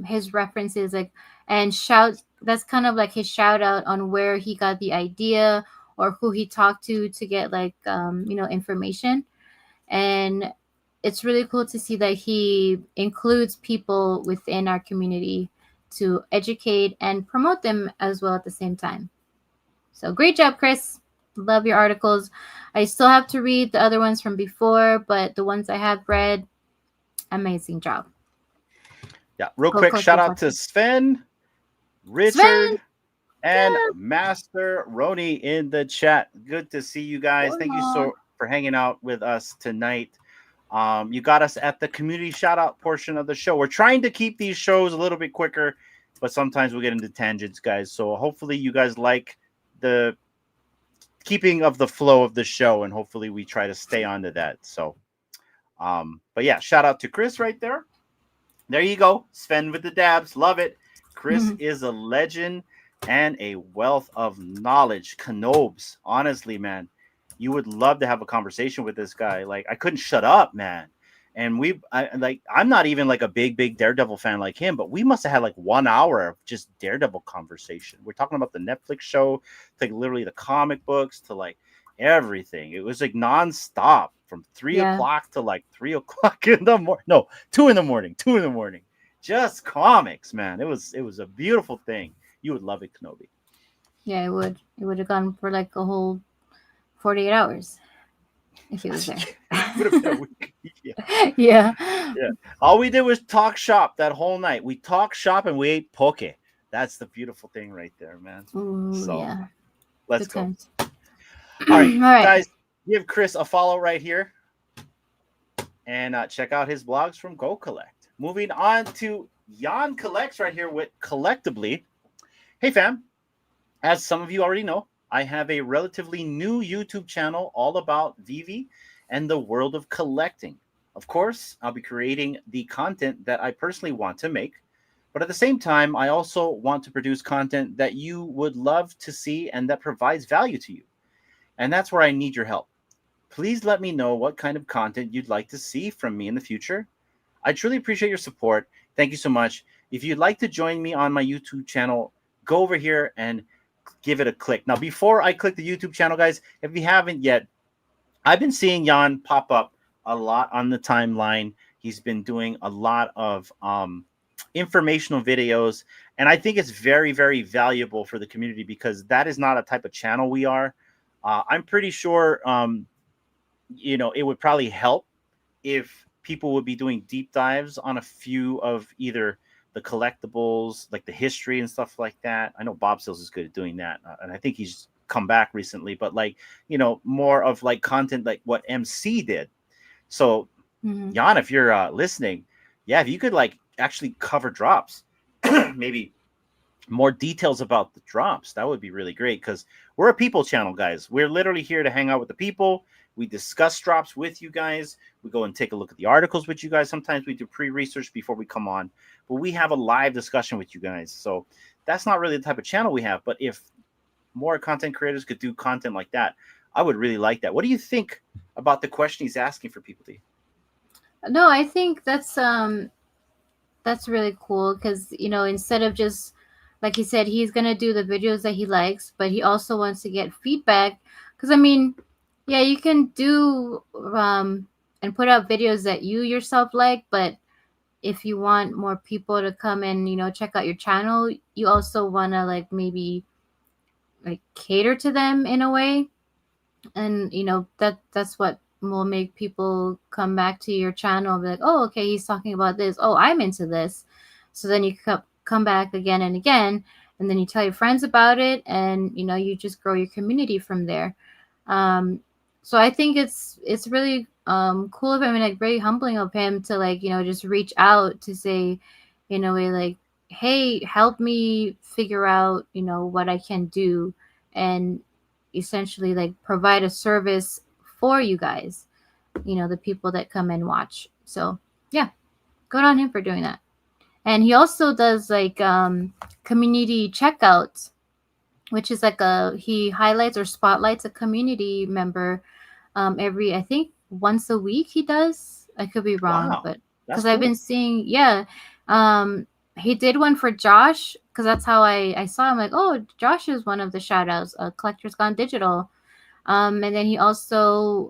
his references, and shouts. That's kind of like his shout out on where he got the idea or who he talked to get information. And it's really cool to see that he includes people within our community to educate and promote them as well at the same time. So great job, Chris. Love your articles. I still have to read the other ones from before, but the ones I have read, amazing job. Yeah, real quick, shout out to Sven, Richard, and Master Roni in the chat. Good to see you guys. Thank you for hanging out with us tonight. You got us at the community shout out portion of the show. We're trying to keep these shows a little bit quicker, but sometimes we get into tangents, guys. So hopefully you guys like the keeping of the flow of the show, and hopefully we try to stay onto that. So, but yeah, shout out to Chris right there. There you go. Sven with the dabs. Love it. Chris is a legend and a wealth of knowledge. Canobes. Honestly, man, you would love to have a conversation with this guy. Like, I couldn't shut up, man. And I'm not even like a big Daredevil fan like him, but we must have had like 1 hour of just Daredevil conversation. We're talking about the Netflix show, to literally the comic books, to like everything. It was like nonstop from 3 o'clock to like 3 o'clock in the morning. No, 2 in the morning. Just comics, man. It was a beautiful thing. You would love it, Kenobi. Yeah, it would. It would have gone for like a whole 48 hours if he was there. Would have been a week. Yeah. All we did was talk shop that whole night. We talked shop and we ate poke. That's the beautiful thing right there, man. Ooh, so yeah. let's Good go. times. All right, guys, give Chris a follow right here, and check out his blogs from Go Collect. Moving on to Jan Collects right here with Collectably. Hey, fam. As some of you already know, I have a relatively new YouTube channel all about VEVE and the world of collecting. Of course, I'll be creating the content that I personally want to make, but at the same time, I also want to produce content that you would love to see and that provides value to you. And that's where I need your help. Please let me know what kind of content you'd like to see from me in the future. I truly appreciate your support. Thank you so much. If you'd like to join me on my YouTube channel, go over here and give it a click. Now, before I click the YouTube channel, guys, if you haven't yet, I've been seeing Jan pop up a lot on the timeline. He's been doing a lot of informational videos, and I think it's very, very valuable for the community because that is not a type of channel we are. I'm pretty sure, it would probably help if people would be doing deep dives on a few of either the collectibles, like the history and stuff like that. I know Bob Sills is good at doing that, and I think he's come back recently, but more of like content like what MC did. So Jan, if you're listening, if you could like actually cover drops, maybe more details about the drops, that would be really great, because we're a people channel, guys. We're literally here to hang out with the people. We discuss drops with you guys. We go and take a look at the articles with you guys. Sometimes we do pre-research before we come on, but we have a live discussion with you guys. So that's not really the type of channel we have. But if more content creators could do content like that, I would really like that. What do you think about the question he's asking for people, D? No, I think that's really cool because, instead of just, like he said, he's going to do the videos that he likes, but he also wants to get feedback. Because, yeah, you can do and put out videos that you yourself like, but if you want more people to come and, check out your channel, you also want to, maybe, cater to them in a way. And, that's what will make people come back to your channel and be like, oh, okay, he's talking about this. Oh, I'm into this. So then you come back again and again, and then you tell your friends about it, and, you just grow your community from there. So I think it's really cool of him, very humbling of him to, just reach out to say, in a way, hey, help me figure out, what I can do, and essentially provide a service for you guys, the people that come and watch. So yeah, good on him for doing that. And he also does community checkouts, which is he highlights or spotlights a community member every, I think, once a week he does. I could be wrong, Wow, but that's because I've been seeing, he did one for Josh, because that's how I saw him, oh, Josh is one of the shout outs, Collectors Gone Digital. And then he also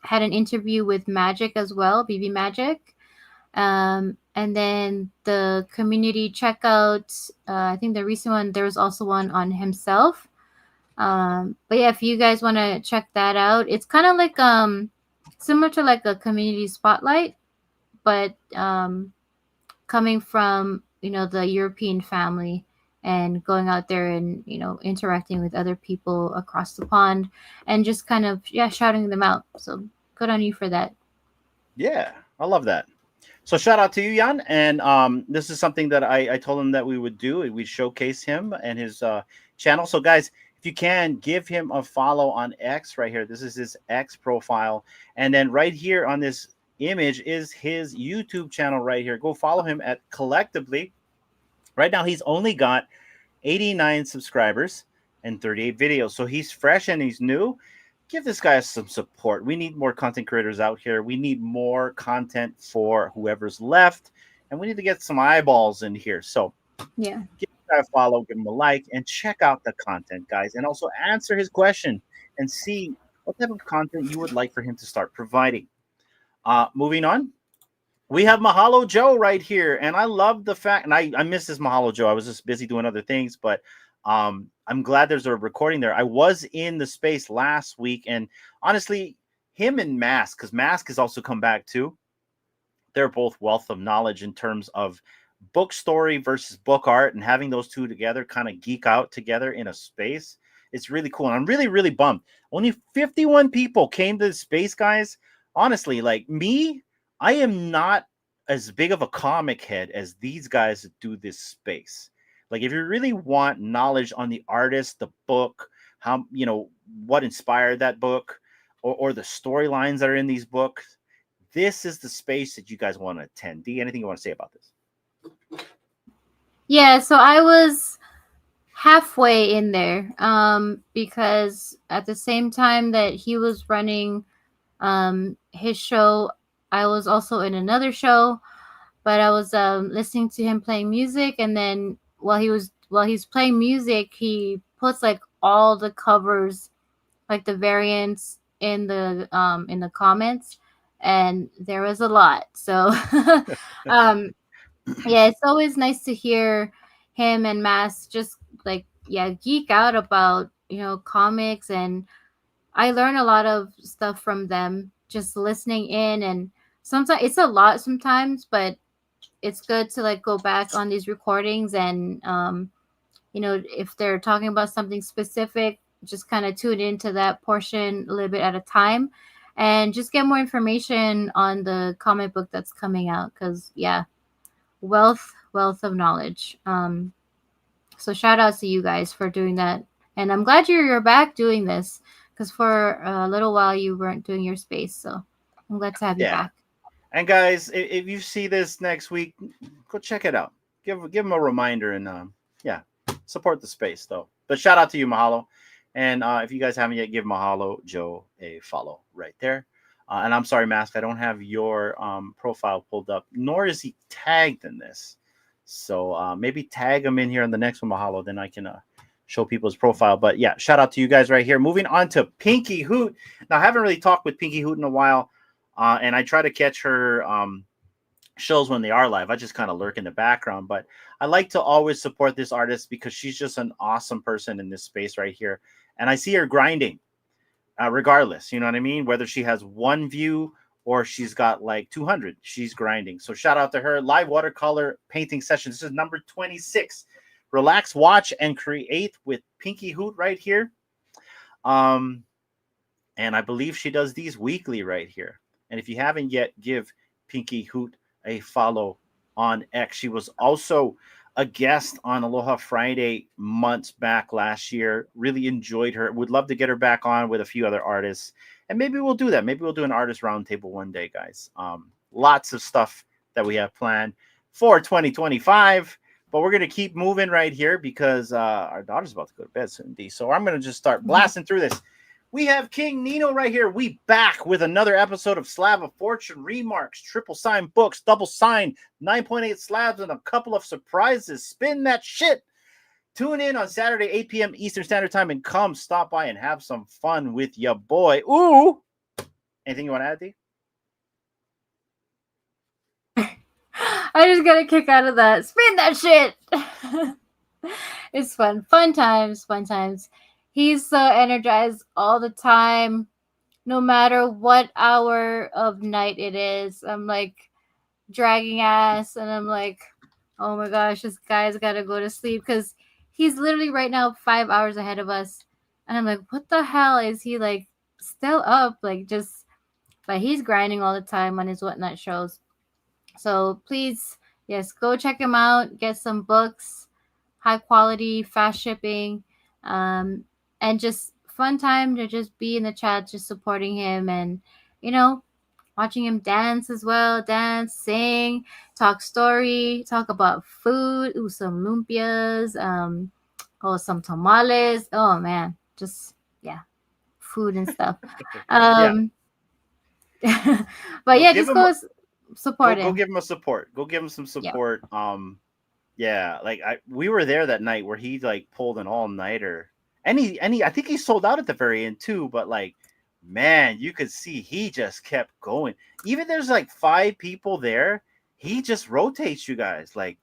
had an interview with Magic as well, BB Magic. And then the community checkout, I think the recent one, there was also one on himself. But yeah, if you guys want to check that out, it's kind of similar to a community spotlight, but coming from, the European family and going out there and, interacting with other people across the pond and just kind of, shouting them out. So good on you for that. Yeah, I love that. So shout out to you, Jan. And this is something that I told him that we would do. We'd showcase him and his channel. So guys, if you can, give him a follow on X right here. This is his X profile. And then right here on this image is his YouTube channel right here. Go follow him at Collectively. Right now, he's only got 89 subscribers and 38 videos. So he's fresh and he's new. Give this guy some support. We need more content creators out here. We need more content for whoever's left. And we need to get some eyeballs in here. So yeah, give this guy a follow, give him a like, and check out the content, guys. And also answer his question and see what type of content you would like for him to start providing. Moving on, we have Mahalo Joe right here, and I love the fact, and I miss this Mahalo Joe. I was just busy doing other things, but I'm glad there's a recording there. I was in the space last week, and honestly, him and Mask, because Mask has also come back too. They're both wealth of knowledge in terms of book story versus book art, and having those two together kind of geek out together in a space. It's really cool, and I'm really, really bummed. Only 51 people came to the space, guys. Honestly, me, I am not as big of a comic head as these guys that do this space. If you really want knowledge on the artist, the book, how, what inspired that book, or the storylines that are in these books, this is the space that you guys want to attend. D, anything you want to say about this? Yeah, so I was halfway in there because at the same time that he was running his show, I was also in another show, but I was listening to him playing music, and then while he's playing music, he puts all the covers, the variants in the comments, and there was a lot. So yeah, it's always nice to hear him and Mass just geek out about comics, and I learn a lot of stuff from them just listening in. And sometimes it's a lot sometimes, but it's good to go back on these recordings and if they're talking about something specific, just kind of tune into that portion a little bit at a time and just get more information on the comic book that's coming out, because wealth of knowledge. So shout outs to you guys for doing that, and I'm glad you're back doing this, because for a little while you weren't doing your space. So I'm glad to have you back. And guys, if you see this next week, go check it out. Give them a reminder and support the space though. But shout out to you, Mahalo. And if you guys haven't yet, give Mahalo Joe a follow right there. And I'm sorry, Mask, I don't have your profile pulled up, nor is he tagged in this. So maybe tag him in here on the next one, Mahalo. Then I can show people's profile. But yeah, shout out to you guys right here. Moving on to Pinky Hoot. Now, I haven't really talked with Pinky Hoot in a while. And I try to catch her shows when they are live. I just kind of lurk in the background. But I like to always support this artist because she's just an awesome person in this space right here. And I see her grinding regardless. You know what I mean? Whether she has one view or she's got like 200, she's grinding. So shout out to her. Live watercolor painting session. This is number 26. Relax, watch, and create with Pinky Hoot right here. And I believe she does these weekly right here. And if you haven't yet, give Pinky Hoot a follow on X. She was also a guest on Aloha Friday months back last year. Really enjoyed her. Would love to get her back on with a few other artists. And maybe we'll do that. Maybe we'll do an artist roundtable one day, guys. Lots of stuff that we have planned for 2025. But we're going to keep moving right here because our daughter's about to go to bed soon, D. So I'm going to just start blasting through this. We have King Nino right here. We back with another episode of Slab of Fortune Remarks, triple sign books, double sign, 9.8 slabs, and a couple of surprises. Spin that shit. Tune in on Saturday, 8 p.m. Eastern Standard Time, and come stop by and have some fun with your boy. Ooh. Anything you want to add, D? I just got a kick out of that. Spin that shit. It's fun. Fun times. Fun times. He's so energized all the time, no matter what hour of night it is. I'm like dragging ass, and I'm like, oh my gosh, this guy's got to go to sleep because he's literally right now 5 hours ahead of us. And I'm like, what the hell is he like still up? Like just, but he's grinding all the time on his Whatnot shows. So please, yes, go check him out. Get some books, high quality, fast shipping. And just fun time to just be in the chat, just supporting him and, you know, watching him dance as well. Dance, sing, talk story, talk about food. Ooh, some lumpias, some tamales. Oh, man. Just, yeah, food and stuff. But yeah, just go support him. Go give him a support. Go give him some support. Yeah, like we were there that night where he like pulled an all-nighter. And I think he sold out at the very end too, but like, man, you could see he just kept going. Even there's like 5 people there, he just rotates you guys. Like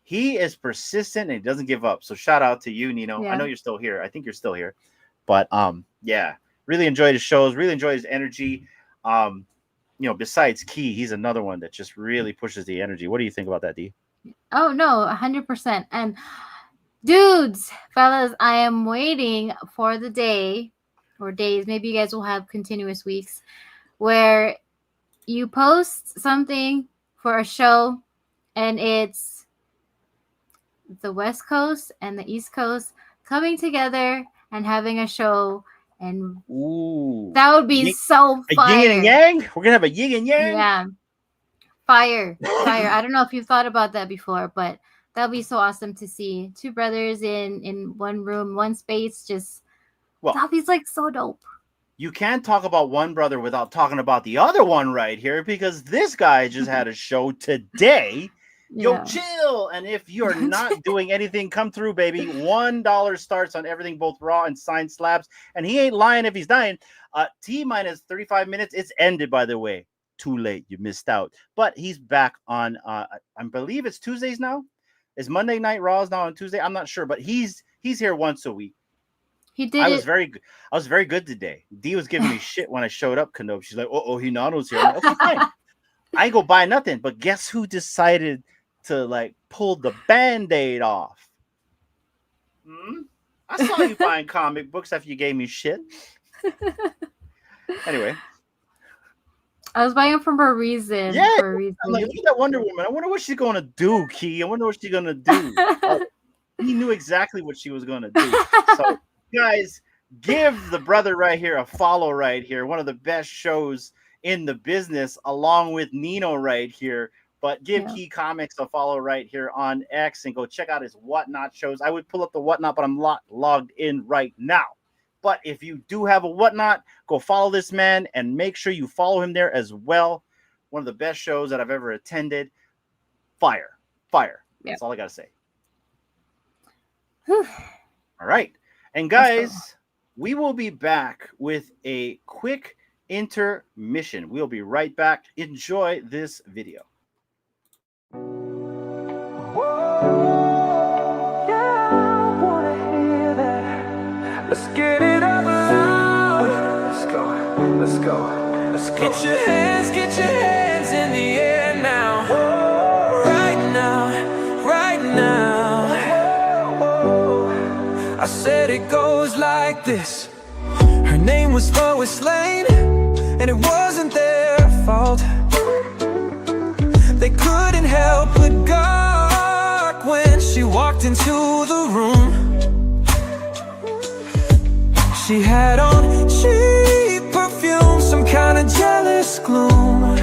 he is persistent and he doesn't give up. So shout out to you, Nino. Yeah. I know you're still here. I think you're still here. But yeah, really enjoyed his shows, really enjoyed his energy. Besides Key, he's another one that just really pushes the energy. What do you think about that, D? Oh no, 100%. And dudes, fellas, I am waiting for the day or days. Maybe you guys will have continuous weeks where you post something for a show and it's the West Coast and the East Coast coming together and having a show. And that would be so fire. A yin and yang? We're going to have a yin and yang? Yeah. Fire. I don't know if you've thought about that before, but that'll be so awesome to see 2 brothers in one room, one space. Just that'll be like so dope. You can't talk about one brother without talking about the other one right here because this guy just had a show today. Yo, chill. And if you're not doing anything, come through, baby. $1 starts on everything, both raw and signed slabs. And he ain't lying if he's dying. T-minus 35 minutes. It's ended, by the way. Too late. You missed out. But he's back on, I believe it's Tuesdays now. Is Monday Night Raws now on Tuesday? I'm not sure, but he's here once a week. He did. I was very good today. D was giving me shit when I showed up. Kanob. She's like, "Oh, Hinano's here." Like, okay, fine. I ain't go buy nothing. But guess who decided to like pull the Band-Aid off? I saw you buying comic books after you gave me shit. Anyway. I was buying them for a reason. Yeah, for a reason. I'm like, look at that Wonder Woman. I wonder what she's gonna do, Key. I wonder what she's gonna do. He knew exactly what she was gonna do. So, guys, give the brother right here a follow right here. One of the best shows in the business, along with Nino right here. But give Key Comics a follow right here on X and go check out his Whatnot shows. I would pull up the Whatnot, but I'm logged in right now. But if you do have a Whatnot, go follow this man and make sure you follow him there as well. One of the best shows that I've ever attended. Fire. That's all I got to say. Whew. All right. And guys, we will be back with a quick intermission. We'll be right back. Enjoy this video. Let's get it up loud. Let's go. Get your hands in the air now. Right now. I said it goes like this. Her name was Lois Lane, and it wasn't their fault. They couldn't help but gawk when she walked into the room. She had on cheap perfume, some kind of jealous gloom.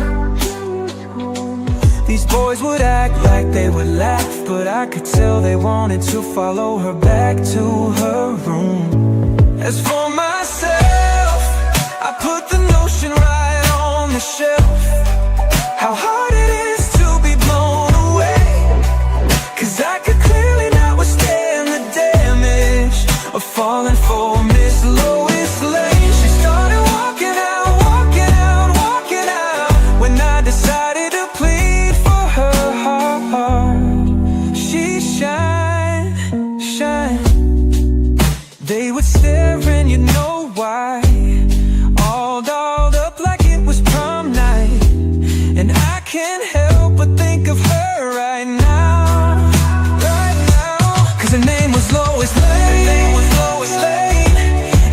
These boys would act like they would laugh, but I could tell they wanted to follow her back to her room. As for myself, I put the notion right on the shelf. How hard it is to be blown away, 'cause I could clearly not withstand the damage of falling for Miss Lois Lane. She started walking out when I decided to plead for her heart. She shine. They would stare and you know why, all dolled up like it was prom night. And I can't help but think of her right now. 'Cause her name was Lois Lane.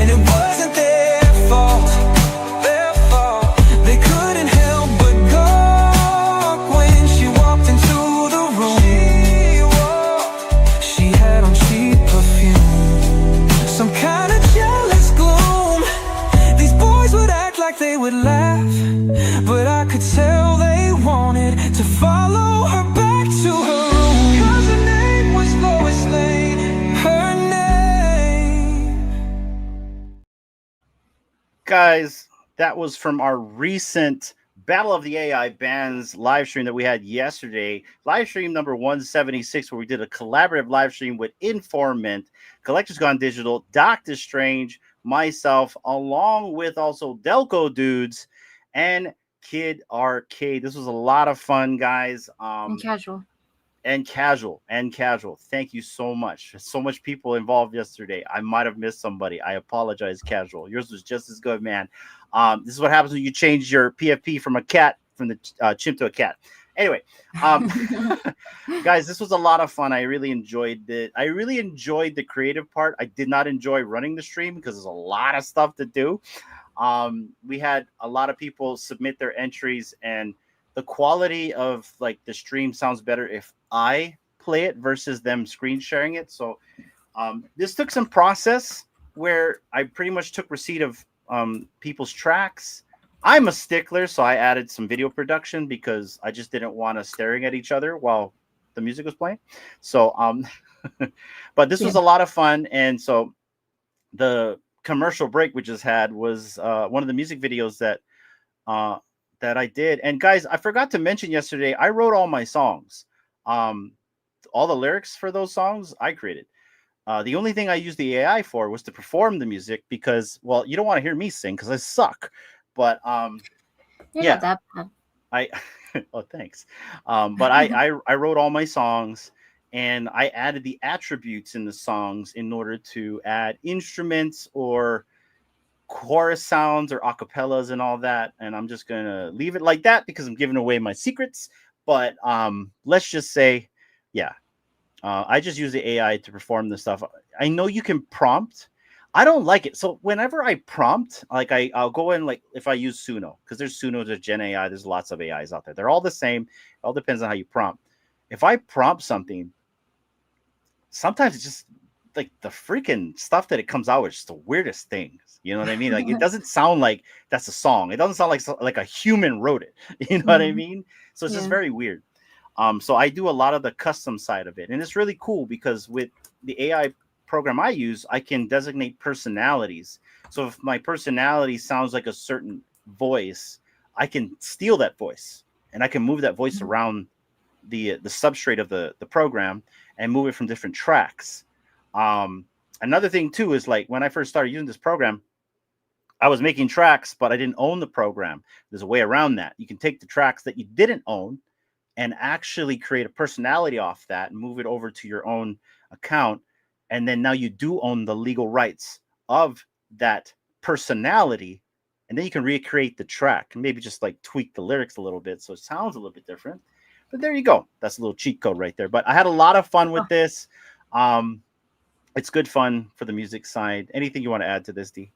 And it wasn't their fault. They couldn't help but gawk when she walked into the room. She had on cheap perfume, some kind of jealous gloom. These boys would act like they would laugh, but I could tell they wanted to follow her back to her room. 'Cause her name was Lois Lane. Her name. Guys, that was from our recent Battle of the AI Bands live stream that we had yesterday. Live stream number 176, where we did a collaborative live stream with Informant, Collectors Gone Digital, Doctor Strange, myself, along with also Delco Dudes and Kid Arcade. This was a lot of fun, guys. And casual. And casual. Thank you so much. So much people involved yesterday. I might have missed somebody. I apologize, casual. Yours was just as good, man. This is what happens when you change your PFP from a cat, from the chimp to a cat. Anyway, guys, this was a lot of fun. I really enjoyed it. I really enjoyed the creative part. I did not enjoy running the stream because there's a lot of stuff to do. We had a lot of people submit their entries, and the quality of like the stream sounds better if I play it versus them screen sharing it. So this took some process where I pretty much took receipt of people's tracks. I'm a stickler, so I added some video production because I just didn't want us staring at each other while the music was playing. So but this was a lot of fun. And so the commercial break we just had was one of the music videos that I did. And guys, I forgot to mention yesterday, I wrote all my songs. All the lyrics for those songs I created. The only thing I used the AI for was to perform the music because, well, you don't want to hear me sing because I suck. But You're not that bad. oh, thanks. But I wrote all my songs, and I added the attributes in the songs in order to add instruments or chorus sounds or acapellas and all that. And I'm just gonna leave it like that because I'm giving away my secrets. But let's just say, I just use the AI to perform this stuff. I know you can prompt. I don't like it. So whenever I prompt, like I'll go in, like if I use Suno, because there's Suno, there's Gen AI, there's lots of AIs out there. They're all the same. It all depends on how you prompt. If I prompt something, sometimes it just like the freaking stuff that it comes out with is just the weirdest things. You know what I mean? Like it doesn't sound like that's a song. It doesn't sound like a human wrote it. You know what I mean? So it's just very weird. So I do a lot of the custom side of it, and it's really cool because with the AI program I use, I can designate personalities. So if my personality sounds like a certain voice, I can steal that voice and I can move that voice around the substrate of the program and move it from different tracks. Another thing too is like when I first started using this program, I was making tracks, but I didn't own the program. There's a way around that. You can take the tracks that you didn't own and actually create a personality off that and move it over to your own account. And then now you do own the legal rights of that personality. And then you can recreate the track and maybe just like tweak the lyrics a little bit so it sounds a little bit different. But there you go. That's a little cheat code right there. But I had a lot of fun with this. It's good fun for the music side. Anything you want to add to this, D?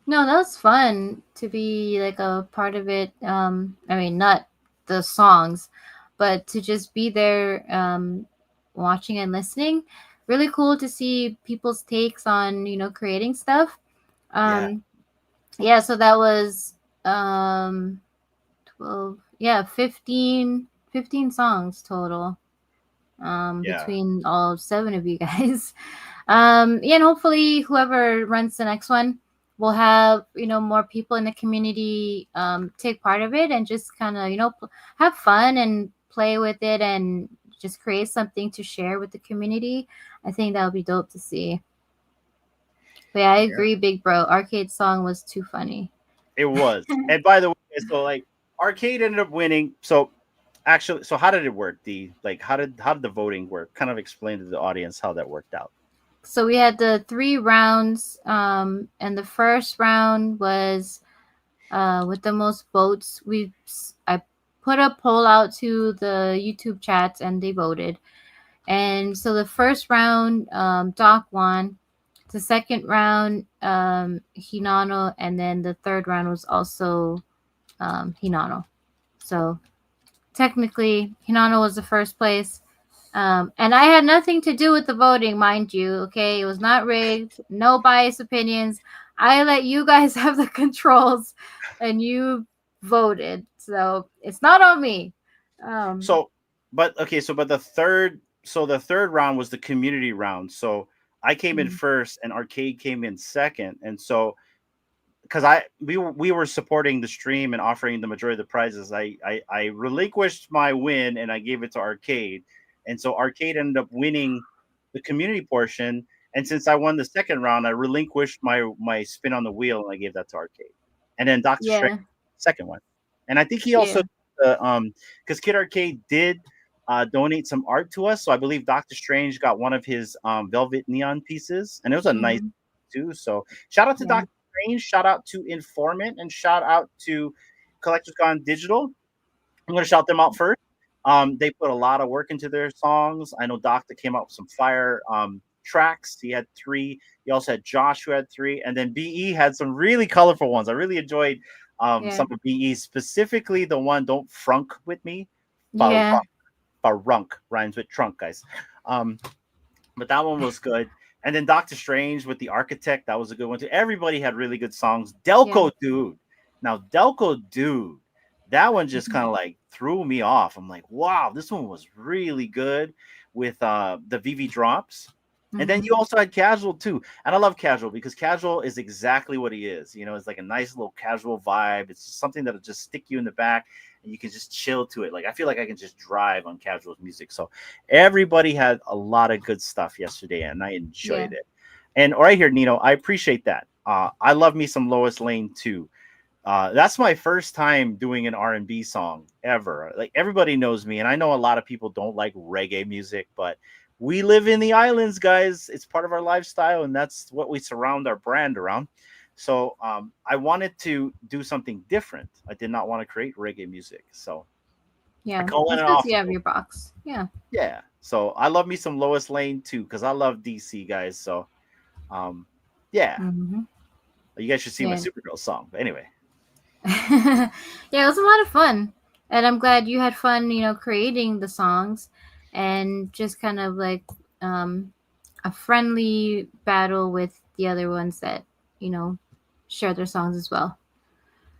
No, that was fun to be like a part of it. I mean, not the songs, but to just be there watching and listening. Really cool to see people's takes on, creating stuff. So that was 12, 15 songs total between all 7 of you guys. And hopefully whoever runs the next one will have, more people in the community take part of it and just kind of, have fun and play with it and just create something to share with the community. I think that would be dope to see. But yeah, I agree, Big Bro. Arcade song was too funny. It was. And by the way, so like Arcade ended up winning. So actually, so how did it work, D? Like how did the voting work? Kind of explain to the audience how that worked out. So we had the 3 rounds, and the first round was with the most votes. I put a poll out to the YouTube chats and they voted. And so the first round, Doc won. The second round, Hinano, and then the third round was also Hinano. So technically, Hinano was the first place. And I had nothing to do with the voting, mind you. Okay, it was not rigged. No biased opinions. I let you guys have the controls, and you voted. So it's not on me. But the third round was the community round. So I came in first, and Arcade came in second, and so because we were supporting the stream and offering the majority of the prizes, I relinquished my win and I gave it to Arcade. And so Arcade ended up winning the community portion. And since I won the second round, I relinquished my spin on the wheel and I gave that to Arcade. And then Dr. Strange, second one. And I think he also, because Kid Arcade did donate some art to us. So I believe Dr. Strange got one of his velvet neon pieces. And it was a nice too. So shout out to Dr. Strange, shout out to Informant, and shout out to Collectors Gone Digital. I'm going to shout them out first. They put a lot of work into their songs. I know Doctor came out with some fire tracks. He had 3. He also had Josh, who had 3. And then BE had some really colorful ones. I really enjoyed some of BE, specifically the one Don't Frunk With Me. Farunk rhymes with trunk, guys. But that one was good. And then Doctor Strange with the Architect, that was a good one too. Everybody had really good songs. Delco Dude. Now, Delco Dude, that one just kind of like threw me off. I'm like, wow, this one was really good with the VEVE drops. And then you also had Casual too. And I love Casual because Casual is exactly what he is. It's like a nice little casual vibe. It's just something that'll just stick you in the back and you can just chill to it. Like, I feel like I can just drive on Casual's music. So everybody had a lot of good stuff yesterday and I enjoyed it. And right here, Nino, I appreciate that. I love me some Lois Lane too. That's my first time doing an R&B song ever. Like, everybody knows me, and I know a lot of people don't like reggae music, but we live in the islands, guys. It's part of our lifestyle, and that's what we surround our brand around. So I wanted to do something different. I did not want to create reggae music. So yeah, you have your box. Yeah. So I love me some Lois Lane too, because I love DC, guys. So you guys should see my Supergirl song. But anyway. Yeah, it was a lot of fun, and I'm glad you had fun, creating the songs and just kind of like a friendly battle with the other ones that, share their songs as well.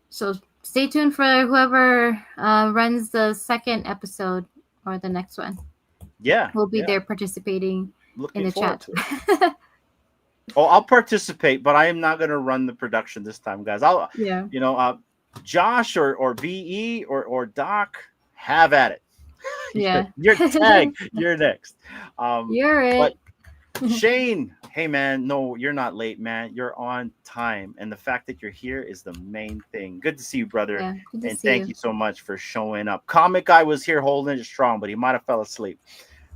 So stay tuned for whoever runs the second episode or the next one. Yeah. We'll be there participating Looking in the forward chat. to it. Oh, I'll participate, but I am not going to run the production this time, guys. Josh or VE or Doc, have at it. Yeah. You're tagged. You're next. You're it. But Shane, hey man, no, you're not late, man. You're on time, and the fact that you're here is the main thing. Good to see you, brother. Yeah, good to and see thank you so much for showing up. Comic Guy was here holding it strong, but he might have fell asleep.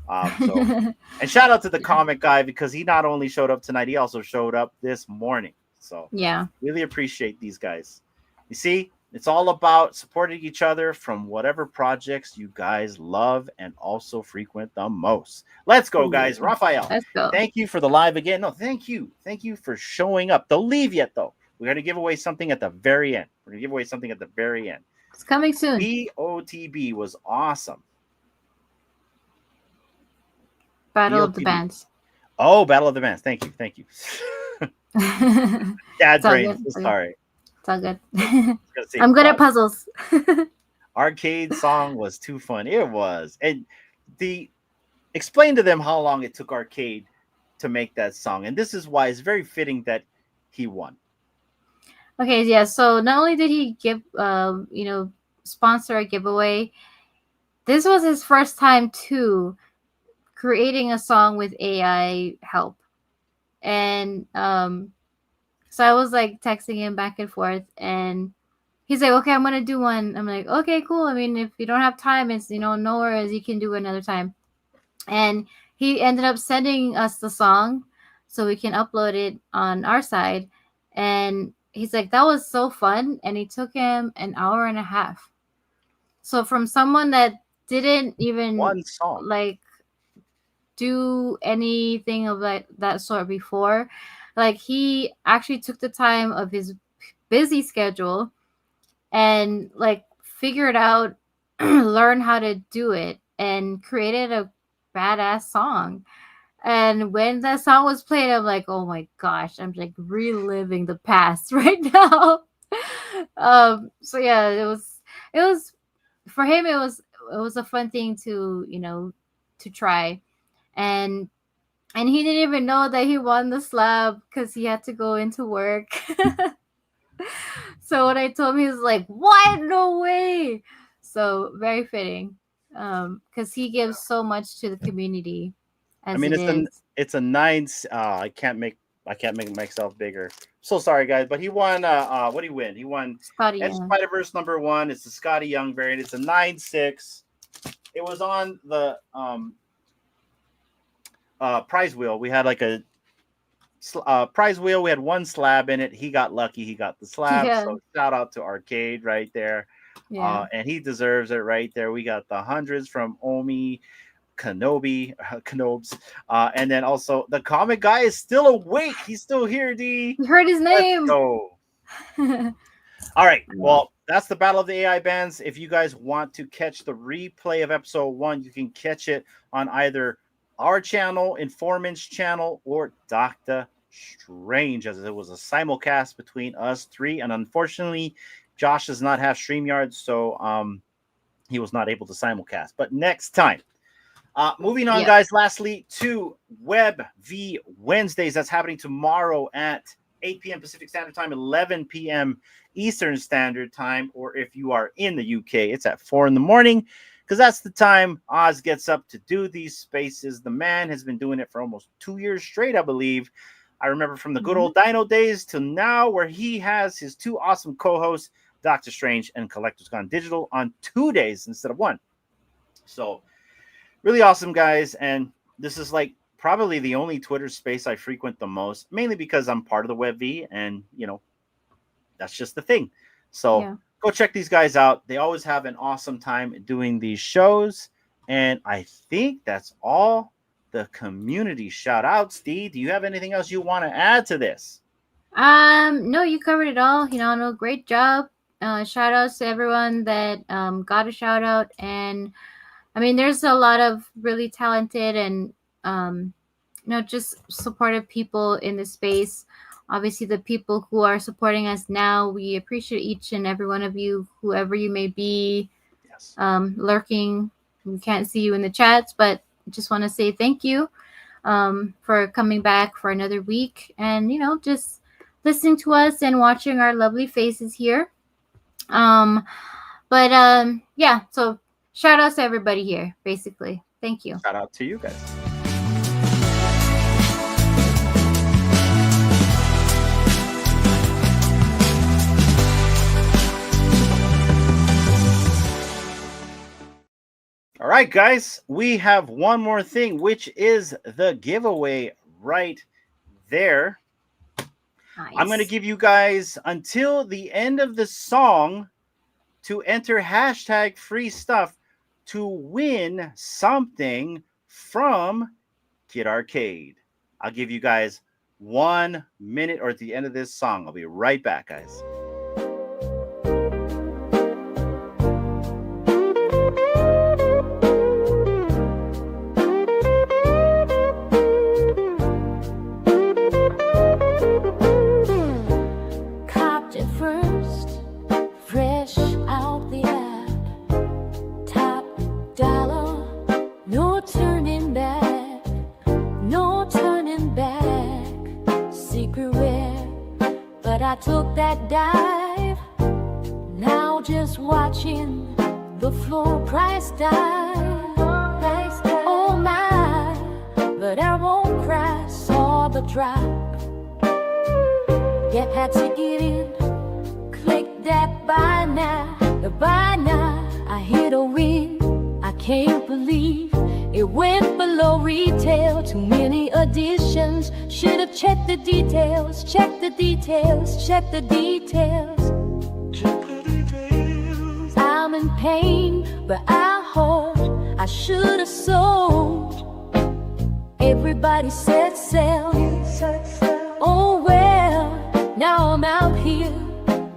And shout out to the Comic Guy, because he not only showed up tonight, he also showed up this morning. So yeah, really appreciate these guys. You see, it's all about supporting each other from whatever projects you guys love and also frequent the most. Let's go, guys. Raphael, let's go. Thank you for the live again. No, thank you. Thank you for showing up. Don't leave yet, though. We're going to give away something at the very end. It's coming soon. BOTB was awesome. Battle of the Bands. Oh, Battle of the Bands. Thank you. Dad brain. Sorry. It's all good. I'm good at puzzles. Arcade song was too fun. It was. And explain to them how long it took Arcade to make that song. And this is why it's very fitting that he won. Okay, yeah. So not only did he give, sponsor a giveaway, this was his first time too creating a song with AI help. And so I was like texting him back and forth, and he's like, okay, I'm gonna do one. I'm like, okay, cool. I mean, if you don't have time, it's no worries, you can do it another time. And he ended up sending us the song so we can upload it on our side. And he's like, that was so fun. And it took him an hour and a half. So from someone that didn't even one song like do anything of that sort before, like he actually took the time of his busy schedule and like figured out, learn how to do it, and created a badass song. And when that song was played, I'm like, oh my gosh, I'm like reliving the past right now. So yeah, it was for him, it was a fun thing to to try. And he didn't even know that he won the slab because he had to go into work. So when I told him, he was like, what? No way. So very fitting, because he gives so much to the community. It's a 9. I can't make myself bigger. So sorry, guys, but he won. What did he win? He won Spider-Verse #1. It's the Scotty Young variant. It's a 9.6. It was on the prize wheel. We had like a prize wheel. We had one slab in it. He got lucky. He got the slab. Yeah. So shout out to Arcade right there. Yeah. And he deserves it right there. We got the hundreds from Omi Knobes. And then also the Comic Guy is still awake. He's still here, D. You heard his name. Let's go. All right. Well, that's the Battle of the AI Bands. If you guys want to catch the replay of episode 1, you can catch it on either our channel, Informant's channel, or Dr. Strange, as it was a simulcast between us three. And unfortunately, Josh does not have StreamYard, so he was not able to simulcast. But next time. Moving on, guys, lastly, to VEVE Wednesdays. That's happening tomorrow at 8 p.m. Pacific Standard Time, 11 p.m. Eastern Standard Time. Or if you are in the UK, it's at 4 in the morning, because that's the time Oz gets up to do these spaces. The man has been doing it for almost 2 years straight, I believe. I remember from the good old Dino days to now, where he has his two awesome co-hosts, Dr. Strange and Collectors Gone Digital, on 2 days instead of 1. So really awesome, guys. And this is like probably the only Twitter space I frequent the most, mainly because I'm part of the VEVE, and that's just the thing. So go check these guys out. They always have an awesome time doing these shows. And I think that's all the community shout outs. Steve, do you have anything else you want to add to this? No, you covered it all. No, great job. Shout outs to everyone that got a shout out. And I mean, there's a lot of really talented and just supportive people in the space. Obviously, the people who are supporting us now, we appreciate each and every one of you, whoever you may be, Yes. lurking. We can't see you in the chats, but just want to say thank you for coming back for another week and, just listening to us and watching our lovely faces here. Yeah, so shout outs to everybody here, basically. Thank you. Shout out to you guys. All right, guys, we have one more thing, which is the giveaway right there. Nice. I'm going to give you guys until the end of the song to enter hashtag free stuff to win something from Kid Arcade. I'll give you guys 1 minute or at the end of this song. I'll be right back, guys. I took that dive. Now just watching the floor price dive. Oh my, but I won't cry. Saw the drop. Yep, had to get in. Click that buy now. The buy now. I hit a win. I can't believe it went below retail. Too many additions. Should have checked the details. Check the details. Check the details. Check the details. I'm in pain, but I hold. I should have sold. Everybody said sell. Oh well, now I'm out here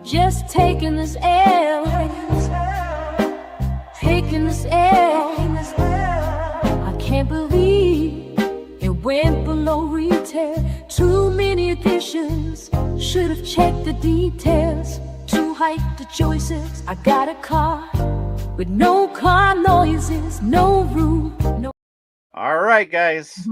just taking this L. Taking this L. I can't believe it went below retail. Too many additions. Should have checked the details. Too hyped the choices. I got a car with no car noises, no room, no. All right, guys.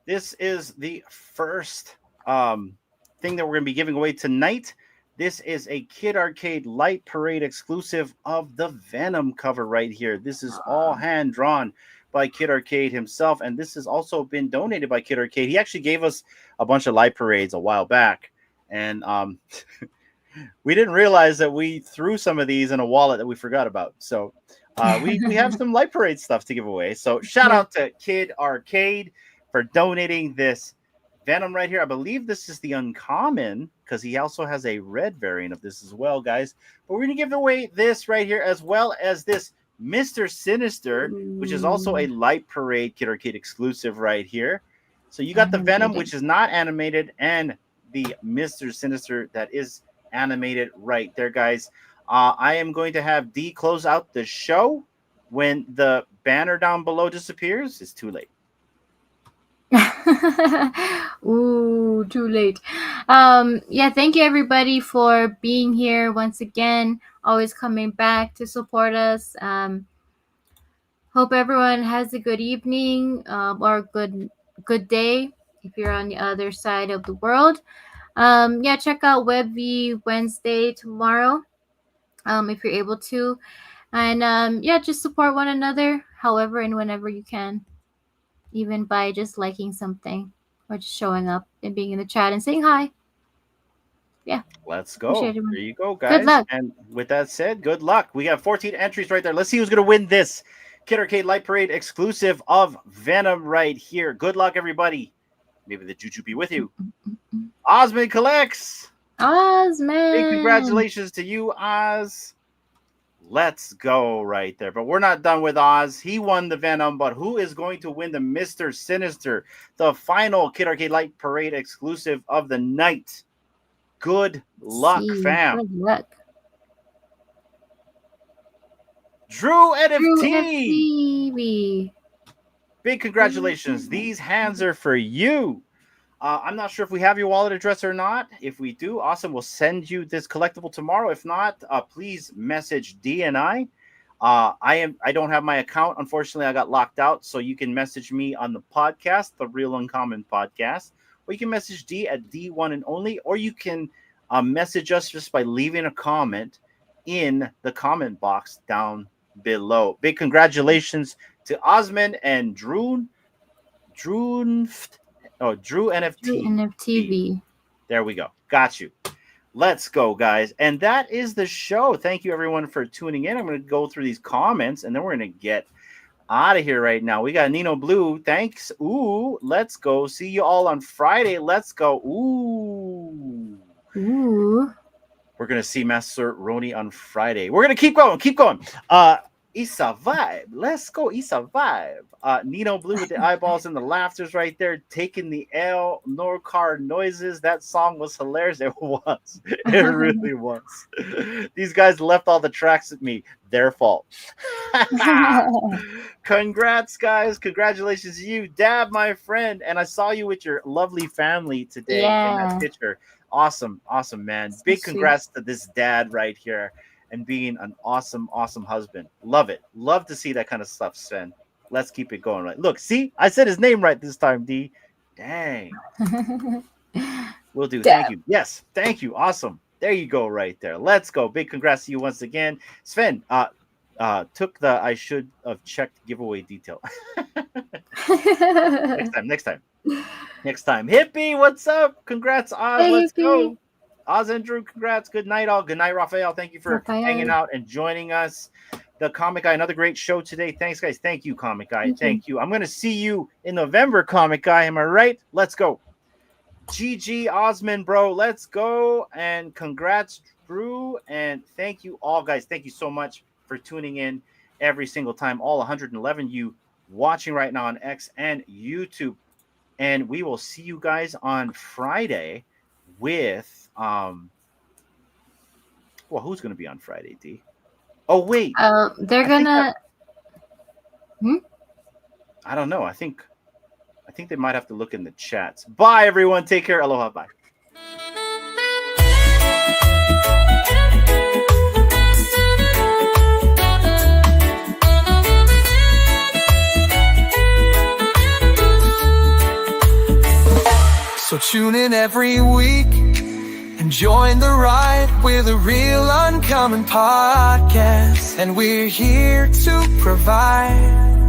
This is the first thing that we're going to be giving away tonight. This is a Kid Arcade Light Parade exclusive of the Venom cover right here. This is all hand drawn by Kid Arcade himself, and this has also been donated by Kid Arcade. He actually gave us a bunch of Light Parades a while back, and we didn't realize that we threw some of these in a wallet that we forgot about. So we have some Light Parade stuff to give away. So shout out to Kid Arcade for donating this Venom right here. I believe this is the uncommon because he also has a red variant of this as well, guys. But we're going to give away this right here as well as this Mr. Sinister, which is also a Light Parade Kid Arcade exclusive right here. So you got the Venom, which is not animated, and the Mr. Sinister that is animated right there, guys. I am going to have D close out the show. When the banner down below disappears, it's too late. Ooh, too late. Thank you everybody for being here once again, always coming back to support us. Hope everyone has a good evening or good day if you're on the other side of the world. Check out VEVE Wednesday tomorrow if you're able to, and just support one another however and whenever you can, even by just liking something or just showing up and being in the chat and saying hi. Yeah. Let's go. There you go, guys. Good luck. And with that said, good luck. We got 14 entries right there. Let's see who's going to win this Kid Arcade Light Parade exclusive of Venom right here. Good luck, everybody. Maybe the juju be with you. Osman collects. Osman. Big congratulations to you, Oz. Let's go right there. But we're not done with Oz. He won the Venom, but who is going to win the Mr. Sinister, the final Kid Arcade Light Parade exclusive of the night? Good luck, fam. Good luck. Drew NFT. Big congratulations. These hands are for you. I'm not sure if we have your wallet address or not. If we do, awesome. We'll send you this collectible tomorrow. If not, please message D and I. I don't have my account. Unfortunately, I got locked out. So you can message me on the podcast, the Real Uncommon Podcast, or you can message D at D1 and only, or you can message us just by leaving a comment in the comment box down below. Big congratulations to Osman and Drew NFTV. There we go. Got you. Let's go, guys. And that is the show. Thank you, everyone, for tuning in. I'm going to go through these comments, and then we're going to get out of here right now. We got Nino Blue. Thanks. Ooh, let's go. See you all on Friday. Let's go. Ooh. We're going to see Master Roni on Friday. We're going to keep going. Keep going. Issa Vibe. Let's go, Issa Vibe. Nino Blue with the eyeballs and the laughters right there, taking the L, no car noises. That song was hilarious. It was. It really was. These guys left all the tracks at me. Their fault. Congrats, guys. Congratulations to you, Dab, my friend. And I saw you with your lovely family today in that picture. Awesome. Awesome, man. Big congrats to this dad right here. And being an awesome, awesome husband. Love it. Love to see that kind of stuff, Sven. Let's keep it going. Right. Look, see? I said his name right this time, D. Dang. Will do. Damn. Thank you. Yes. Thank you. Awesome. There you go right there. Let's go. Big congrats to you once again. Sven took the I should have checked giveaway detail. Next time. Hippie, what's up? Congrats, Oz. Hey, let's Hippie. go. Oz and Drew, congrats. Good night, all. Good night, Raphael. Thank you for hanging out and joining us. The Comic Guy, another great show today. Thanks, guys. Thank you, Comic Guy. Thank you. I'm going to see you in November, Comic Guy. Am I right? Let's go. GG, Osman, bro. Let's go. And congrats, Drew. And thank you all, guys. Thank you so much for tuning in every single time. All 111 you watching right now on X and YouTube. And we will see you guys on Friday with well, who's going to be on Friday, D? Oh, wait. They're gonna. I don't know. I think they might have to look in the chats. Bye, everyone. Take care. Aloha. Bye. So tune in every week and join the ride. We're the Real Uncommon Podcast, and we're here to provide